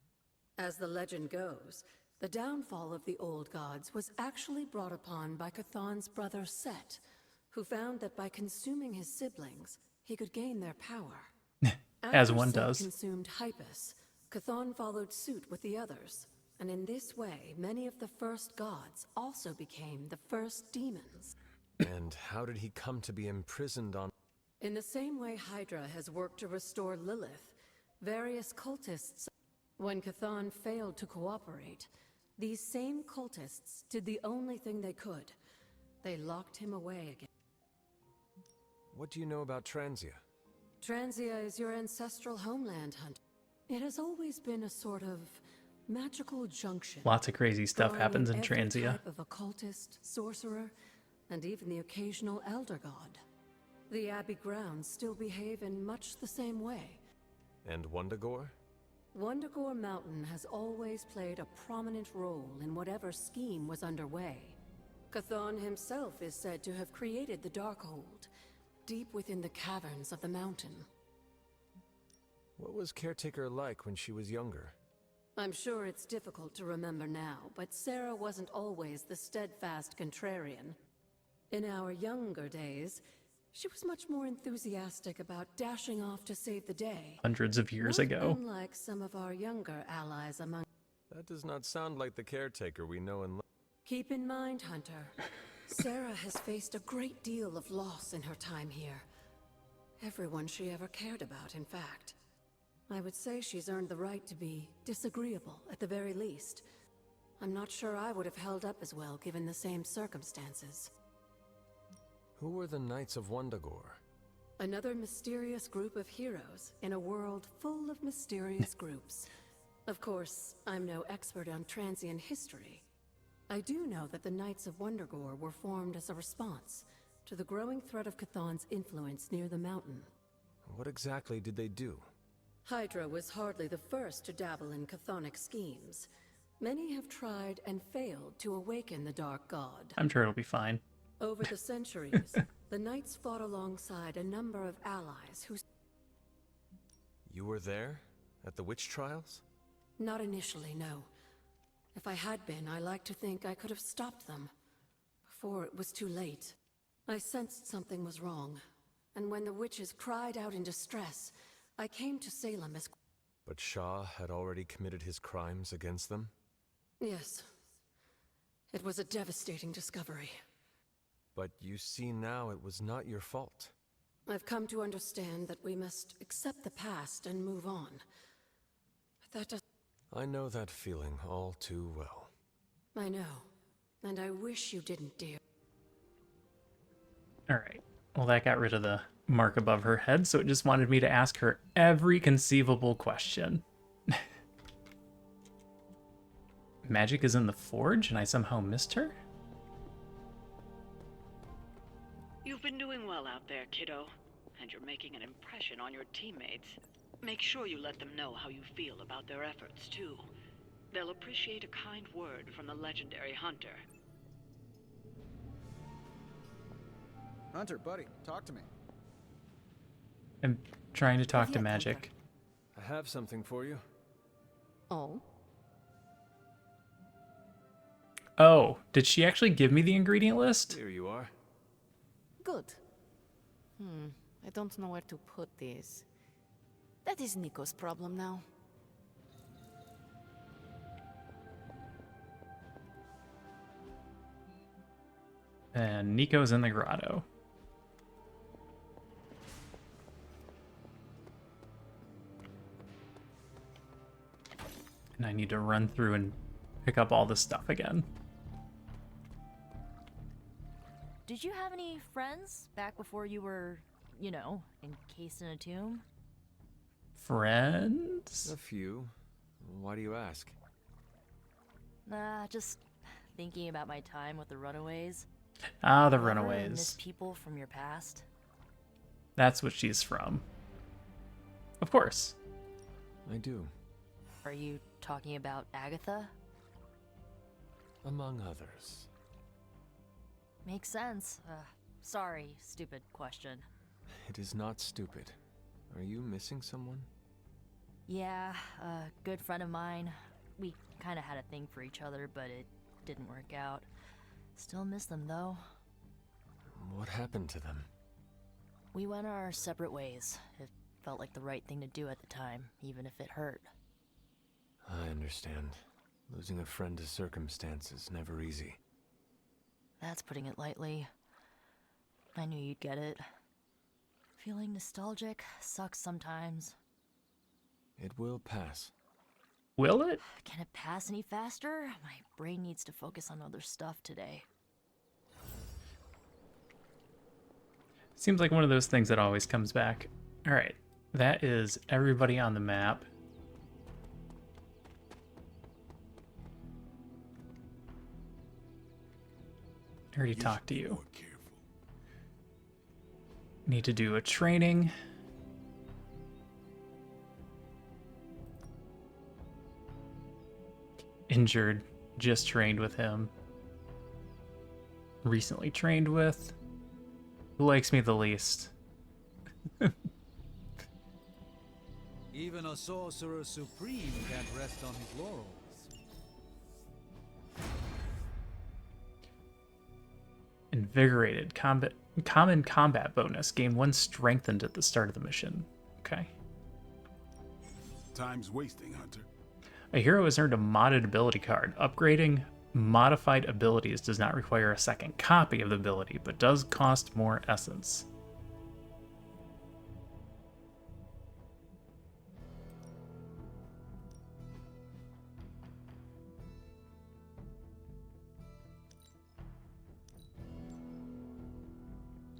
As the legend goes, the downfall of the old gods was actually brought upon by Chthon's brother Set, who found that by consuming his siblings, he could gain their power.
As one
Set
does.
Consumed Hypus, Chthon followed suit with the others, and in this way, many of the first gods also became the first demons.
And how did he come to be imprisoned on...
In the same way Hydra has worked to restore Lilith, various cultists... When Chthon failed to cooperate, these same cultists did the only thing they could. They locked him away again.
What do you know about Transia?
Transia is your ancestral homeland, Hunter. It has always been a sort of magical junction.
Lots of crazy stuff
drawing
happens in
every
Transia.
Type of occultist, sorcerer, and even the occasional elder god. The Abbey grounds still behave in much the same way.
And Wundagore?
Wundagore Mountain has always played a prominent role in whatever scheme was underway. Chthon himself is said to have created the Darkhold, deep within the caverns of the mountain.
What was Caretaker like when she was younger?
I'm sure it's difficult to remember now, but Sarah wasn't always the steadfast contrarian. In our younger days, she was much more enthusiastic about dashing off to save the day.
Hundreds of years
Not
ago.
unlike some of our younger allies among...
That does not sound like the Caretaker we know and love.
Keep in mind, Hunter, Sarah has faced a great deal of loss in her time here. Everyone she ever cared about, in fact. I would say she's earned the right to be disagreeable, at the very least. I'm not sure I would have held up as well given the same circumstances.
Who were the Knights of Wundagore?
Another mysterious group of heroes in a world full of mysterious groups. Of course, I'm no expert on Transian history. I do know that the Knights of Wundagore were formed as a response to the growing threat of Chthon's influence near the mountain.
What exactly did they do?
Hydra was hardly the first to dabble in chthonic schemes. Many have tried and failed to awaken the Dark God.
I'm sure it'll be fine.
Over the centuries, the Knights fought alongside a number of allies who...
You were there? At the witch trials?
Not initially, no. If I had been, I like to think I could have stopped them. Before it was too late. I sensed something was wrong. And when the witches cried out in distress, I came to Salem as...
But Shah had already committed his crimes against them?
Yes. It was a devastating discovery.
But you see now it was not your fault.
I've come to understand that we must accept the past and move on. But that does...
I know that feeling all too well.
I know. And I wish you didn't, dear.
Alright. Well, that got rid of the mark above her head, so it just wanted me to ask her every conceivable question. Magic is in the forge, and I somehow missed her?
You've been doing well out there, kiddo. And you're making an impression on your teammates. Make sure you let them know how you feel about their efforts, too. They'll appreciate a kind word from the legendary Hunter.
Hunter, buddy, talk to me.
I'm trying to talk to Magic.
I have something for you.
Oh?
Oh, did she actually give me the ingredient list?
Here you are.
Good. I don't know where to put these. That is Nico's problem now.
And Nico's in the grotto. And I need to run through and pick up all this stuff again.
Did you have any friends back before you were, you know, encased in a tomb?
Friends?
A few. Why do you ask?
Nah, just thinking about my time with the Runaways.
Ah, the
Ever
Runaways.
miss people from your past?
That's what she's from. Of course.
I do.
Are you talking about Agatha?
Among others.
Makes sense. Sorry, stupid question.
It is not stupid. Are you missing someone?
Yeah, a good friend of mine. We kind of had a thing for each other, but it didn't work out. Still miss them, though.
What happened to them?
We went our separate ways. It felt like the right thing to do at the time, even if it hurt.
I understand. Losing a friend to circumstance is never easy.
That's putting it lightly. I knew you'd get it. Feeling nostalgic sucks sometimes.
It will pass.
Will it?
Can it pass any faster? My brain needs to focus on other stuff today.
Seems like one of those things that always comes back. Alright, that is everybody on the map. I already talked to you. Need to do a training. Injured, just trained with him. Recently trained with. Who likes me the least?
Even a sorcerer supreme can't rest on his laurels.
Invigorated. Common combat bonus. Gain 1 strengthened at the start of the mission. Okay.
Time's wasting, Hunter.
A hero has earned a modded ability card. Upgrading modified abilities does not require a second copy of the ability, but does cost more essence.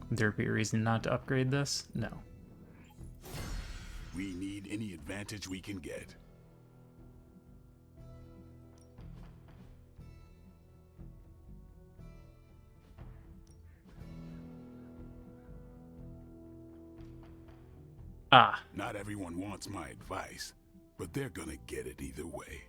Would there be a reason not to upgrade this? No.
We need any advantage we can get.
Ah.
Not everyone wants my advice, but they're gonna get it either way.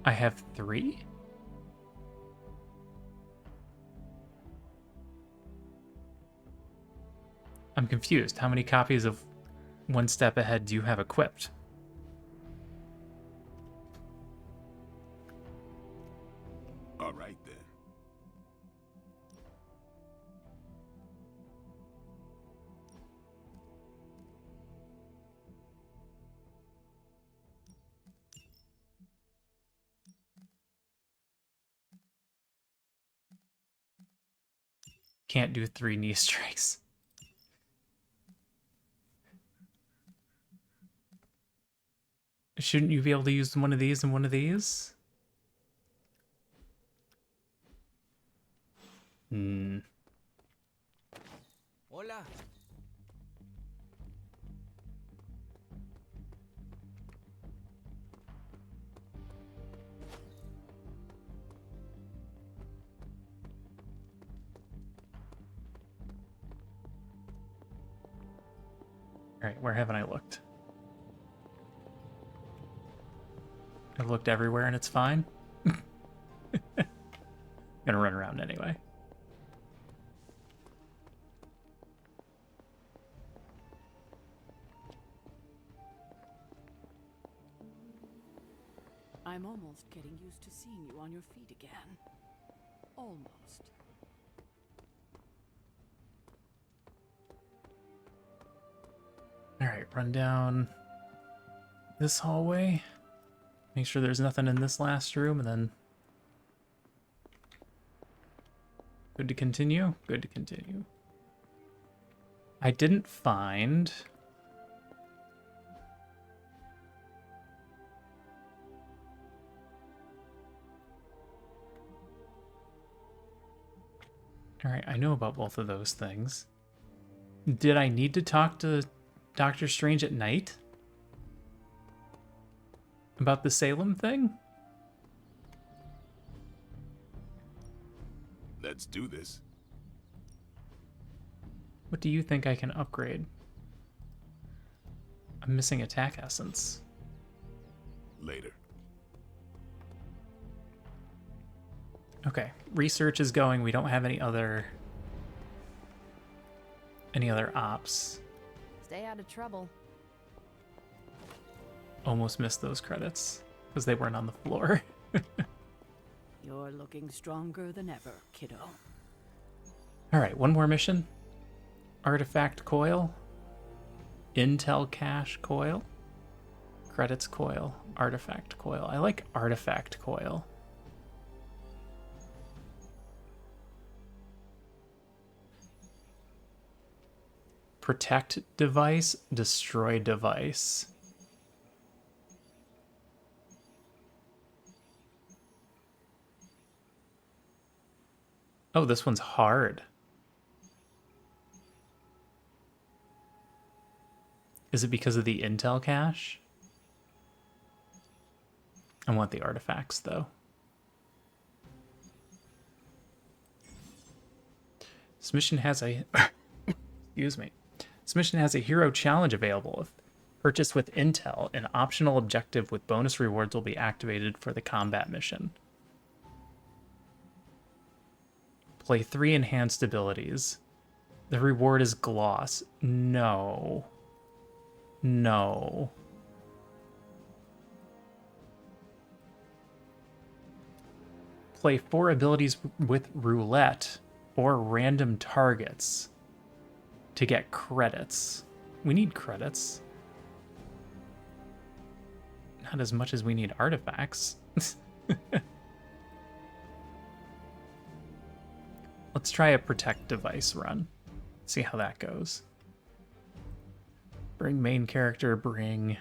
I have 3? I'm confused. How many copies of One Step Ahead do you have equipped?
All right, then.
Can't do 3 knee strikes. Shouldn't you be able to use one of these and one of these?
Hola.
Alright, where haven't I looked? I've looked everywhere and it's fine. Gonna run around anyway.
I'm almost getting used to seeing you on your feet again. Almost.
Alright, run down this hallway. Make sure there's nothing in this last room, and then... Good to continue? Good to continue. I didn't find... Alright, I know about both of those things. Did I need to talk to Doctor Strange at night? About the Salem thing?
Let's do this.
What do you think I can upgrade? I'm missing attack essence.
Later.
Okay, research is going. We don't have any other ops.
Stay out of trouble.
Almost missed those credits because they weren't on the floor.
You're looking stronger than ever, kiddo.
All right, one more mission. Artifact coil. Intel cache coil. Credits coil. Artifact coil. I like artifact coil. Protect device, destroy device. Oh, this one's hard. Is it because of the intel cache? I want the artifacts, though. This mission has a... Excuse me. This mission has a hero challenge available. If purchased with intel, an optional objective with bonus rewards will be activated for the combat mission. Play 3 enhanced abilities. The reward is gloss. No. No. Play 4 abilities with roulette or random targets to get credits. We need credits. Not as much as we need artifacts. Let's try a protect device run. See how that goes. Bring main character, bring...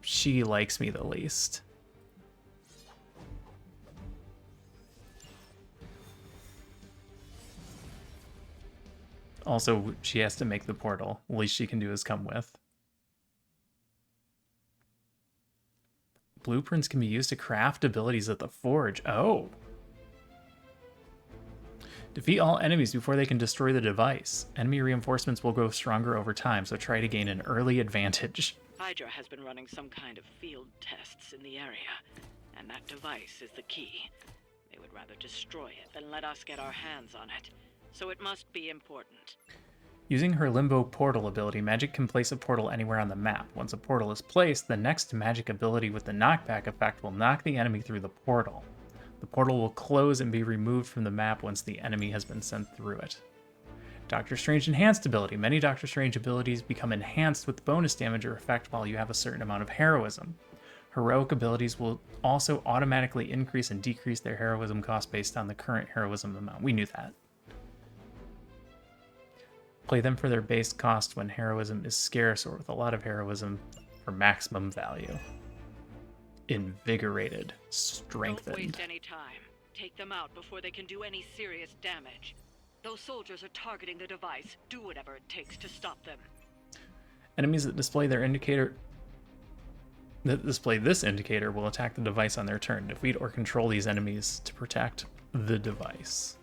She likes me the least. Also, she has to make the portal. The least she can do is come with. Blueprints can be used to craft abilities at the forge. Oh. Defeat all enemies before they can destroy the device. Enemy reinforcements will grow stronger over time, so try to gain an early advantage.
Hydra has been running some kind of field tests in the area, and that device is the key. They would rather destroy it than let us get our hands on it, so it must be important.
Using her Limbo Portal ability, Magic can place a portal anywhere on the map. Once a portal is placed, the next Magic ability with the knockback effect will knock the enemy through the portal. The portal will close and be removed from the map once the enemy has been sent through it. Doctor Strange Enhanced ability. Many Doctor Strange abilities become enhanced with bonus damage or effect while you have a certain amount of heroism. Heroic abilities will also automatically increase and decrease their heroism cost based on the current heroism amount. We knew that. Play them for their base cost when heroism is scarce or with a lot of heroism for maximum value. Invigorated. Strengthened.
Don't waste any time. Take them out before they can do any serious damage. Those soldiers are targeting the device. Do whatever it takes to stop them.
Enemies that display this indicator will attack the device on their turn. Defeat or control these enemies to protect the device.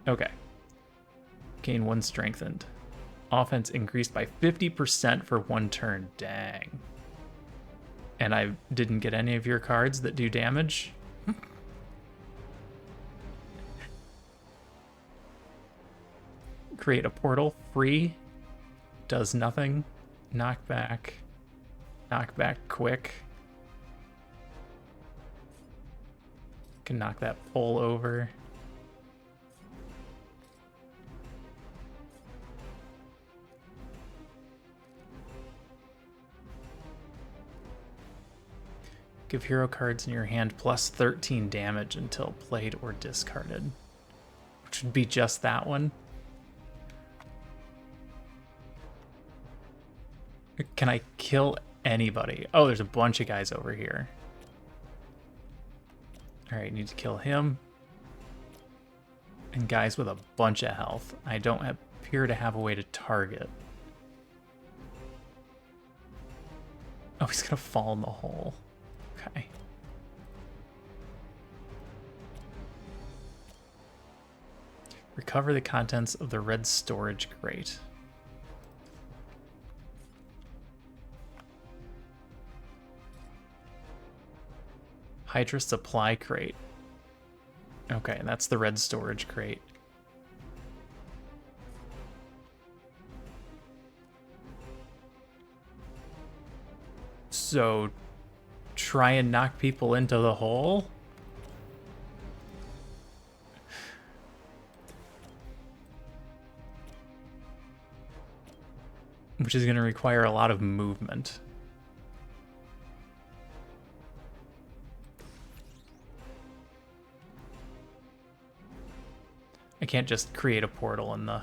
Okay. Gain 1 strengthened. Offense increased by 50% for 1 turn. Dang. And I didn't get any of your cards that do damage. Create a portal. Free. Does nothing. Knockback. Knockback quick. Can knock that pole over. Give hero cards in your hand plus 13 damage until played or discarded. Which would be just that one. Can I kill anybody? Oh, there's a bunch of guys over here. Alright, need to kill him. And guys with a bunch of health. I don't appear to have a way to target. Oh, he's gonna fall in the hole. Okay. Recover the contents of the red storage crate. Hydra supply crate. Okay, that's the red storage crate. So, try and knock people into the hole? Which is going to require a lot of movement. I can't just create a portal in the...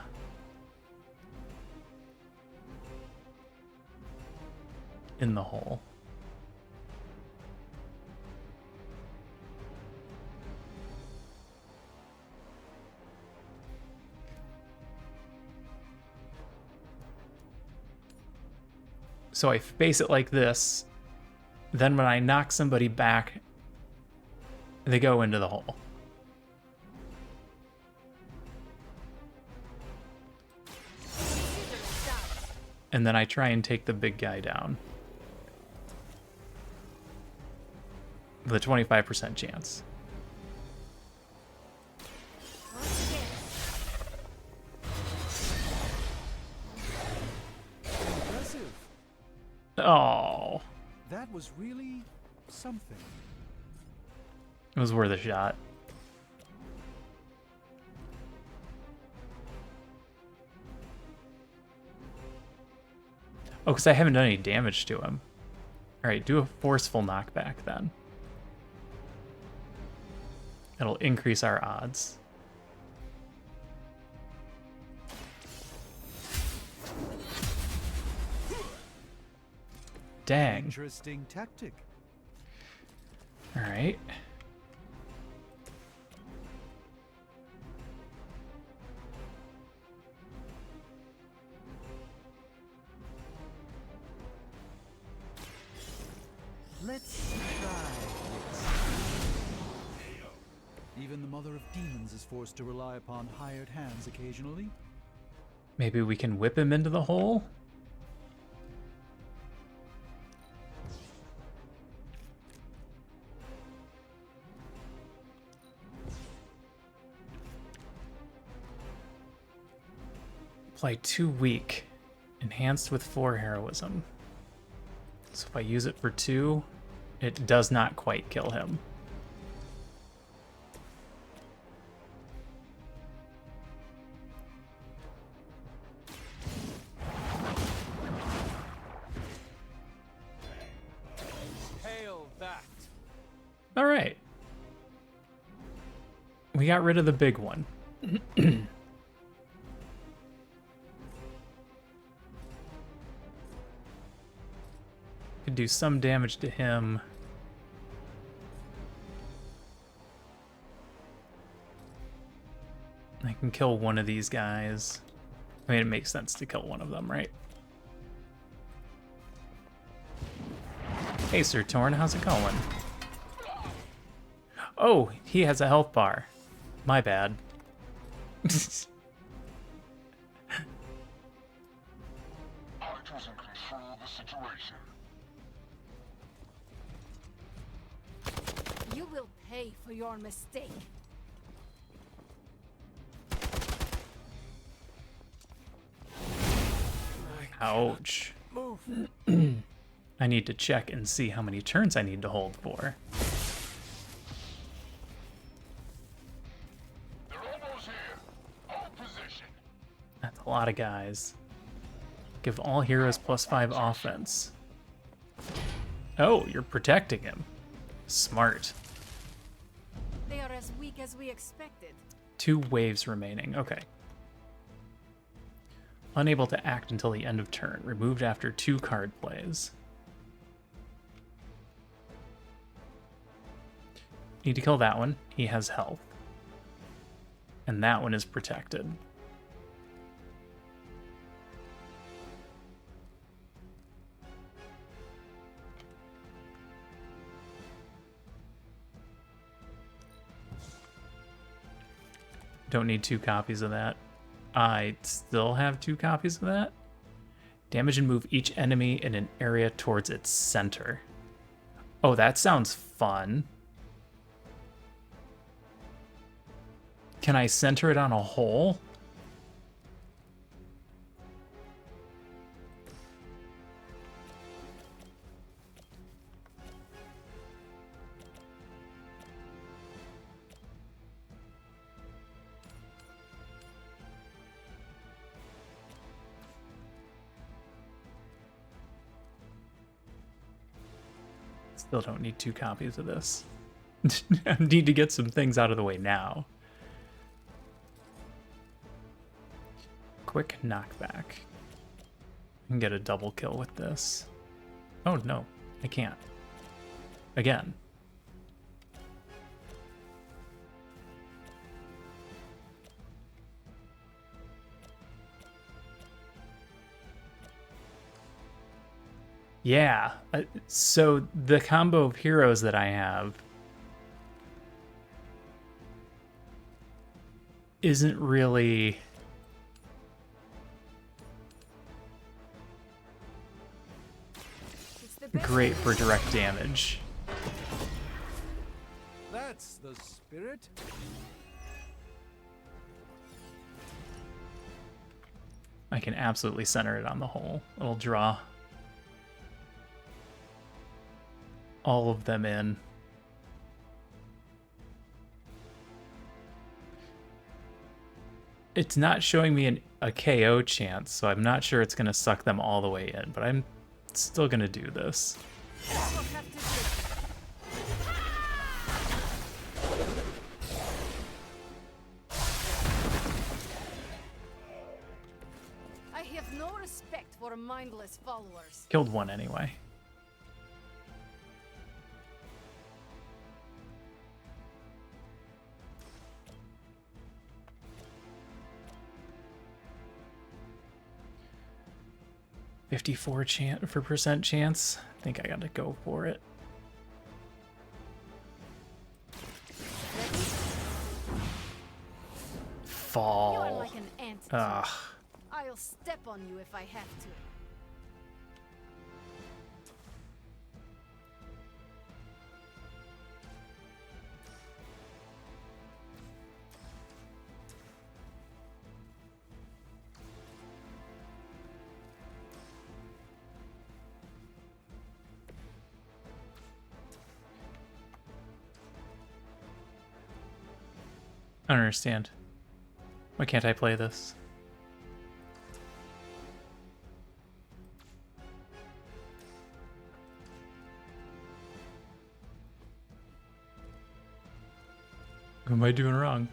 hole. So I face it like this, then when I knock somebody back, they go into the hole. And then I try and take the big guy down. With a 25% chance.
Impressive.
Oh.
That was really something.
It was worth a shot. Oh, because I haven't done any damage to him. Alright, do a forceful knockback then. It'll increase our odds. Dang.
Interesting tactic.
Alright.
Let's try this. Even the mother of demons is forced to rely upon hired hands occasionally.
Maybe we can whip him into the hole? Apply 2 weak. Enhanced with 4 heroism. So if I use it for 2, it does not quite kill him. All right. We got rid of the big one. Could do some damage to him. I can kill one of these guys. I mean, it makes sense to kill one of them, right? Hey, Sir Torn, how's it going? Oh, he has a health bar. My bad.
You will pay for your mistake.
Ouch. I need to check and see how many turns I need to hold for. That's a lot of guys. Give all heroes +5 offense. Oh, you're protecting him. Smart.
They are as weak as we expected.
2 waves remaining. Okay. Unable to act until the end of turn. Removed after 2 card plays. Need to kill that one. He has health. And that one is protected. Don't need 2 copies of that. I still have 2 copies of that. Damage and move each enemy in an area towards its center. Oh, that sounds fun. Can I center it on a hole? Still don't need 2 copies of this. I need to get some things out of the way now. Quick knockback. I can get a double kill with this. Oh no, I can't. Again. Yeah, so the combo of heroes that I have isn't really great for direct damage.
That's the spirit.
I can absolutely center it on the hole. It'll draw all of them in. It's not showing me a KO chance, so I'm not sure it's going to suck them all the way in, but I'm still going to do this.
I have no respect for mindless followers.
Killed one anyway. %4 chance. I think I gotta go for it. Fall.
You are like an ant.
Ugh.
I'll step on you if I have to.
I don't understand. Why can't I play this? What am I doing wrong?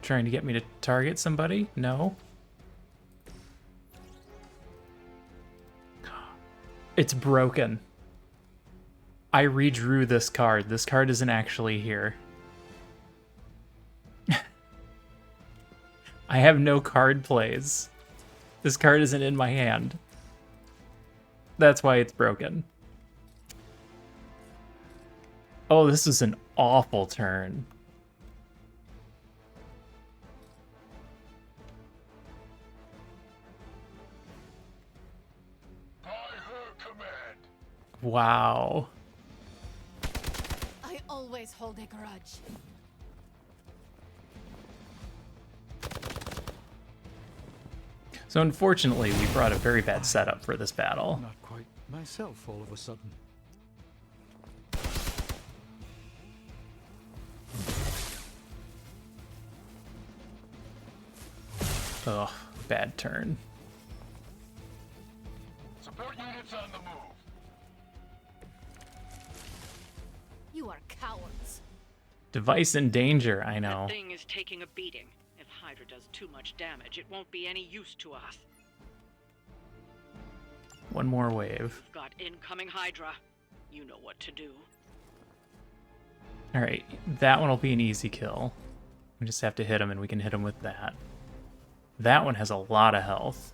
Trying to get me to target somebody? No. It's broken. I redrew this card. This card isn't actually here. I have no card plays. This card isn't in my hand. That's why it's broken. Oh, this is an awful turn. Wow.
I always hold a grudge.
So unfortunately, we brought a very bad setup for this battle.
Not quite myself all of a sudden.
Ugh, bad turn.
Support units on the move.
You are cowards.
Device in danger, I know.
That thing is taking a beating. If Hydra does too much damage, it won't be any use to us.
One more wave.
We've got incoming Hydra. You know what to do.
Alright, that one will be an easy kill. We just have to hit him and we can hit him with that. That one has a lot of health.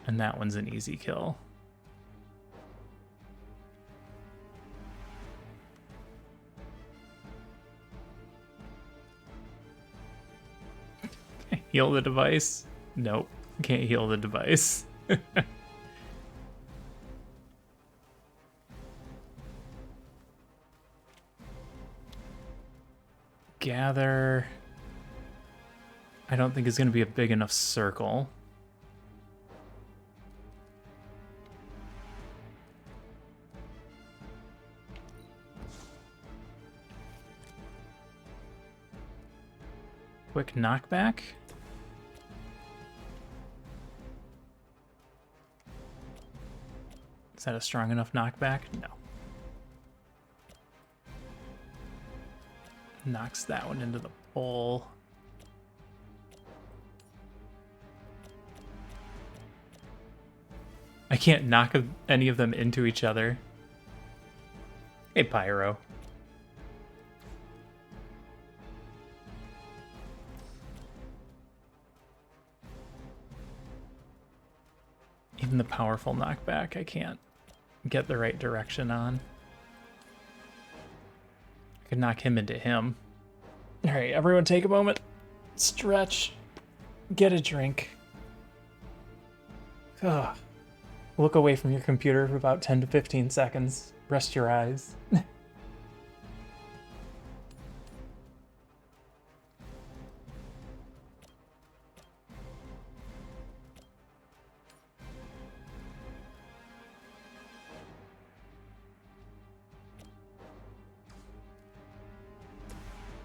And that one's an easy kill. Heal the device? Nope, can't heal the device. Gather. I don't think it's going to be a big enough circle. Quick knockback. Is that a strong enough knockback? No. Knocks that one into the pole. I can't knock any of them into each other. Hey, Pyro. Even the powerful knockback, I can't get the right direction on. I could knock him into him. All right, everyone take a moment. Stretch. Get a drink. Ugh. Look away from your computer for about 10 to 15 seconds. Rest your eyes.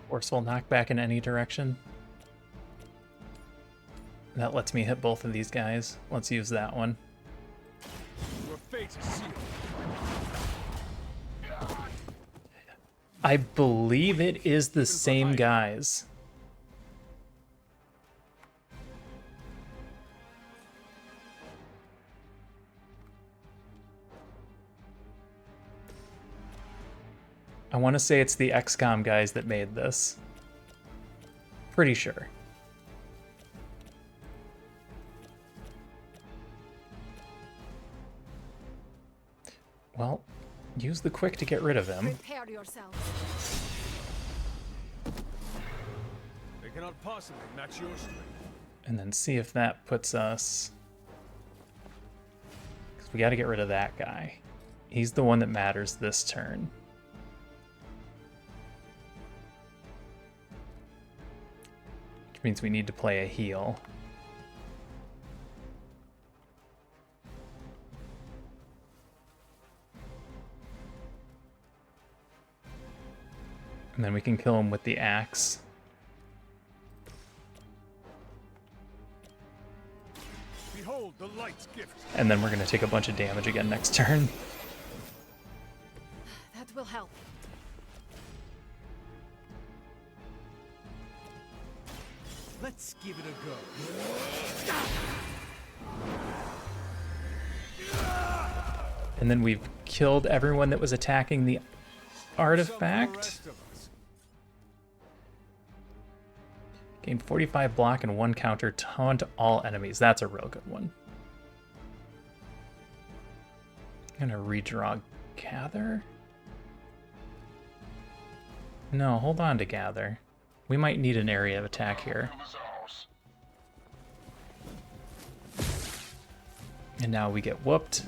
Forceful knockback in any direction. That lets me hit both of these guys. Let's use that one.
Your fate is sealed.
I believe it is the same guys. I want to say it's the XCOM guys that made this. Pretty sure. Well, use the quick to get rid of him.
Prepare yourselves.
They cannot possibly match your strength.
And then see if that puts us... Because we got to get rid of that guy. He's the one that matters this turn. Which means we need to play a heal. And then we can kill him with the axe.
Behold the light's gift.
And then we're going to take a bunch of damage again next turn.
That will help.
Let's give it a go.
And then we've killed everyone that was attacking the artifact. Gain 45 block and 1 counter, taunt all enemies. That's a real good one. I'm gonna redraw Gather. No, hold on to Gather. We might need an area of attack here. And now we get whooped.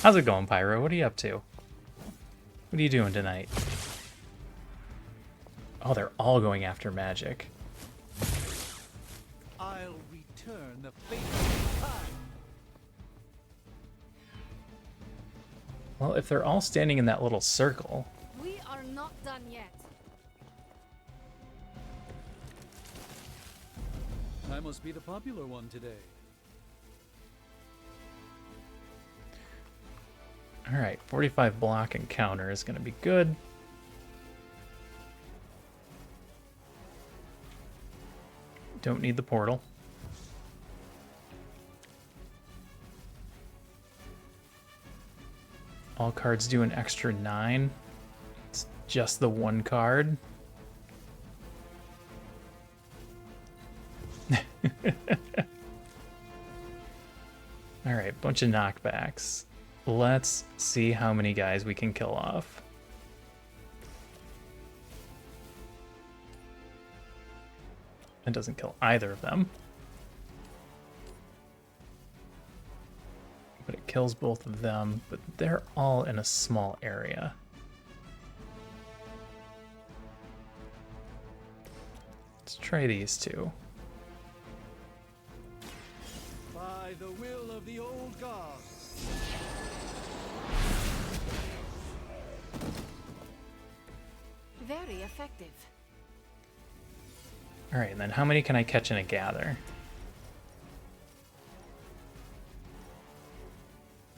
How's it going, Pyro? What are you up to? What are you doing tonight? Oh, they're all going after magic.
I'll return the faithful time.
Well, if they're all standing in that little circle...
We are not done yet.
I must be the popular one today.
Alright, 45 block and counter is going to be good. Don't need the portal. All cards do an extra 9. It's just the one card. Alright, bunch of knockbacks. Let's see how many guys we can kill off. It doesn't kill either of them. But it kills both of them, but they're all in a small area. Let's try these two.
By the will of the old gods.
Very effective.
Alright, and then how many can I catch in a gather?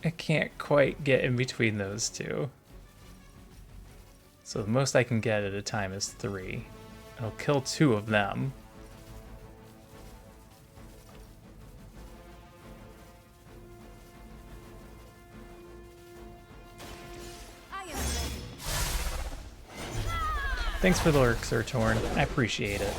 I can't quite get in between those two. So the most I can get at a time is 3. It'll kill 2 of them. Thanks for the lurk, Sir Torn. I appreciate it.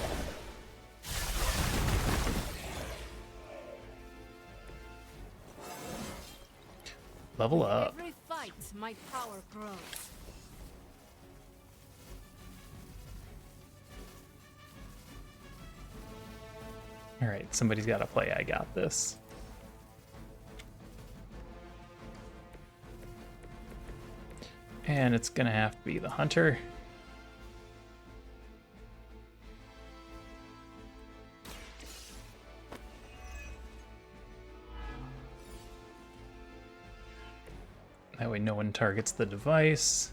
Level up.
Every fight, my power grows.
Alright, somebody's got to play. I got this. And it's going to have to be the hunter. That way no one targets the device.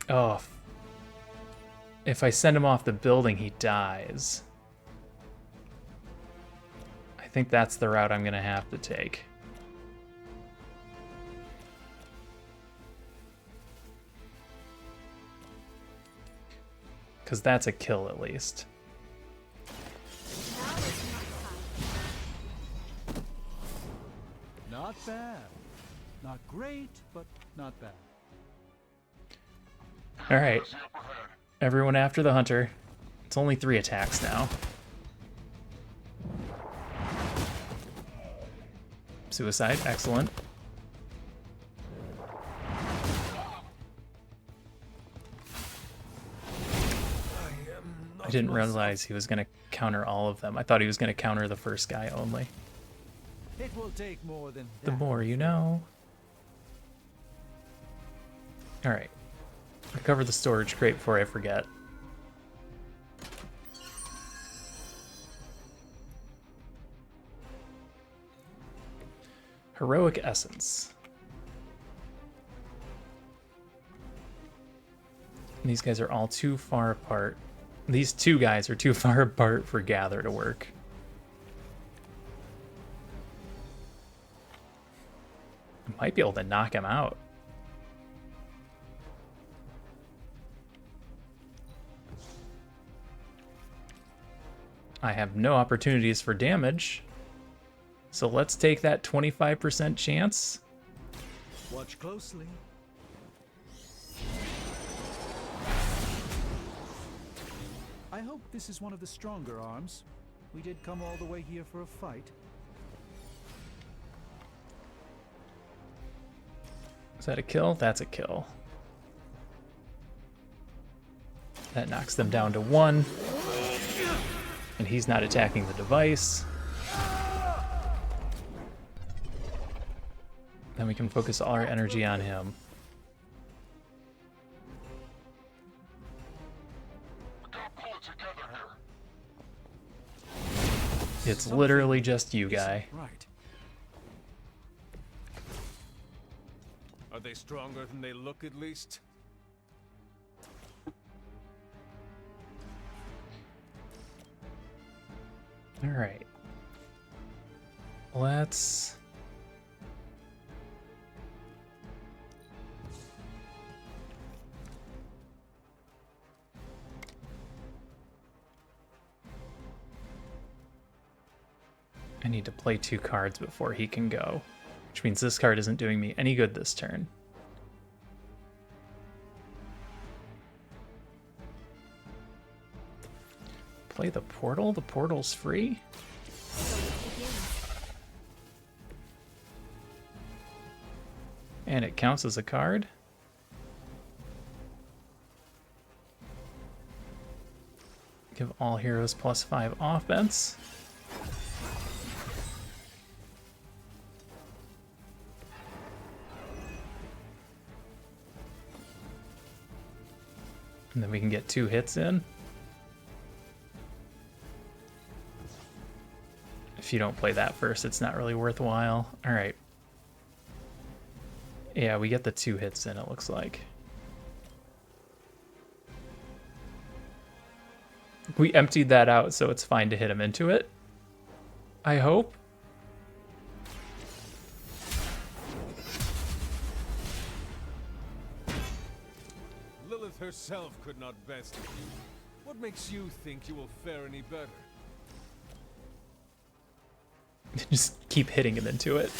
Oh. If I send him off the building, he dies. I think that's the route I'm going to have to take. Because that's a kill at least.
Not bad. Not great, but not bad.
Alright. Everyone after the hunter. It's only 3 attacks now. Suicide, excellent. I didn't realize he was going to counter all of them. I thought he was going to counter the first guy only.
It will take more than
The more you know. Alright. Recover the storage crate before I forget. Heroic Essence. These guys are all too far apart. These two guys are too far apart for Gather to work. I might be able to knock him out. I have no opportunities for damage. So let's take that 25% chance.
Watch closely. I hope this is one of the stronger arms. We did come all the way here for a fight.
Is that a kill? That's a kill. That knocks them down to 1. And he's not attacking the device. Then we can focus all our energy on him. It's literally just you, guy.
Right. Are they stronger than they look, at least?
All right. Let's... I need to play 2 cards before he can go, which means this card isn't doing me any good this turn. Play the portal? The portal's free? And it counts as a card? Give all heroes +5 offense. And then we can get 2 hits in. If you don't play that first, it's not really worthwhile. All right. Yeah, we get the 2 hits in, it looks like. We emptied that out, so it's fine to hit him into it. I hope.
Lilith herself could not best you. What makes you think you will fare any better?
Just keep hitting him into it.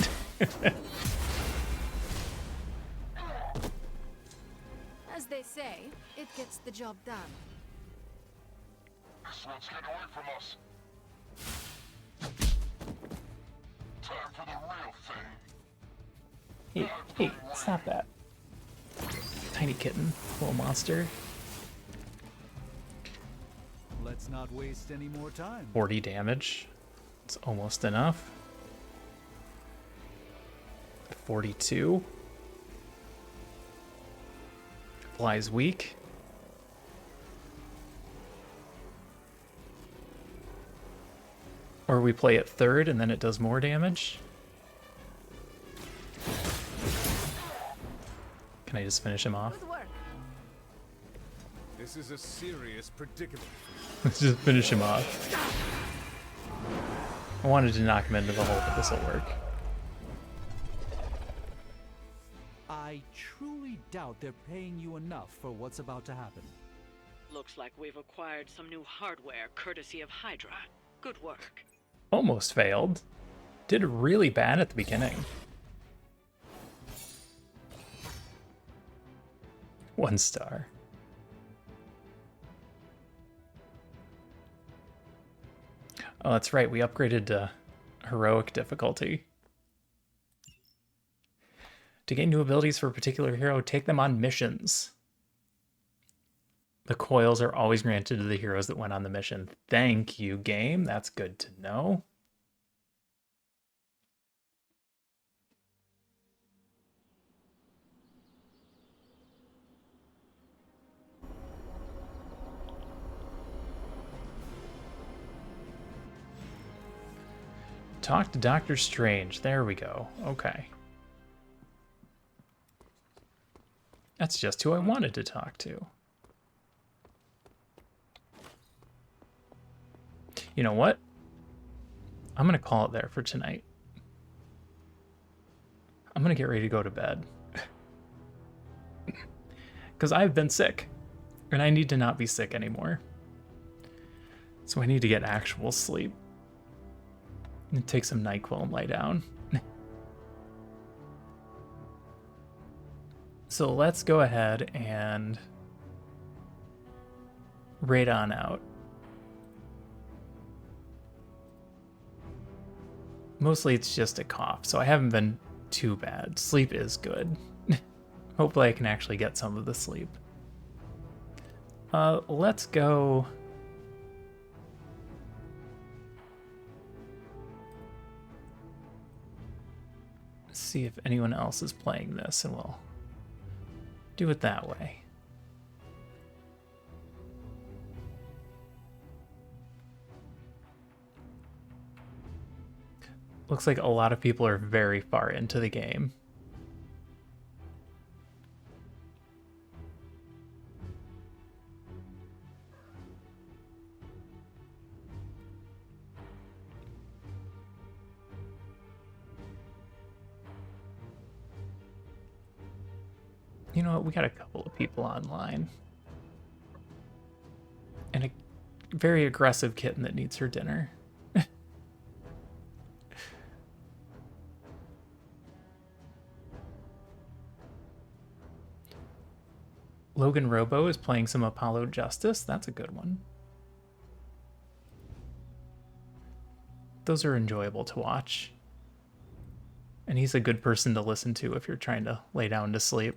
As they say, it gets the job done.
This one's getting away from us. Time for the real thing.
Hey, stop that. Tiny kitten, little monster.
Let's not waste any more time.
40 damage. It's almost enough. 42. Fly's weak. Or we play it 3rd and then it does more damage. Can I just finish him off?
This is a serious predicament.
Let's just finish him off. I wanted to knock him into the hole, but this will work.
I truly doubt they're paying you enough for what's about to happen.
Looks like we've acquired some new hardware courtesy of Hydra. Good work.
Almost failed. Did really bad at the beginning. 1 star. Oh, that's right. We upgraded to heroic difficulty. To gain new abilities for a particular hero, take them on missions. The coils are always granted to the heroes that went on the mission. Thank you, game. That's good to know. talk to Doctor Strange. There we go. Okay. That's just who I wanted to talk to. You know what? I'm going to call it there for tonight. I'm going to get ready to go to bed. Because I've been sick. And I need to not be sick anymore. So I need to get actual sleep. And take some NyQuil and lie down. So let's go ahead and raid on out. Mostly it's just a cough, so I haven't been too bad. Sleep is good. Hopefully I can actually get some of the sleep. Let's go... see if anyone else is playing this, and we'll do it that way. Looks like a lot of people are very far into the game. You know what, we got a couple of people online. And a very aggressive kitten that needs her dinner. Logan Robo is playing some Apollo Justice. That's a good one. Those are enjoyable to watch. And he's a good person to listen to if you're trying to lay down to sleep.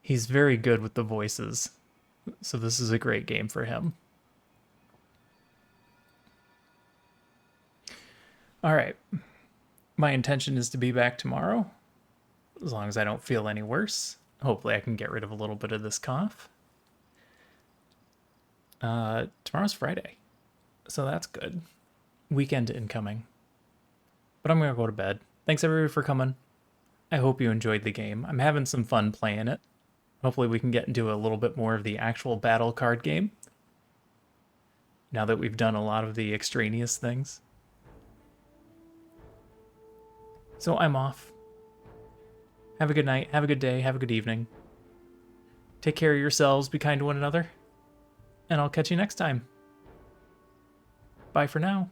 He's very good with the voices, so this is a great game for him. All right. My intention is to be back tomorrow, as long as I don't feel any worse. Hopefully I can get rid of a little bit of this cough. Tomorrow's Friday, so that's good. Weekend incoming. But I'm going to go to bed. Thanks everybody for coming. I hope you enjoyed the game. I'm having some fun playing it. Hopefully we can get into a little bit more of the actual battle card game, now that we've done a lot of the extraneous things. So I'm off. Have a good night, have a good day, have a good evening. Take care of yourselves, be kind to one another, and I'll catch you next time. Bye for now.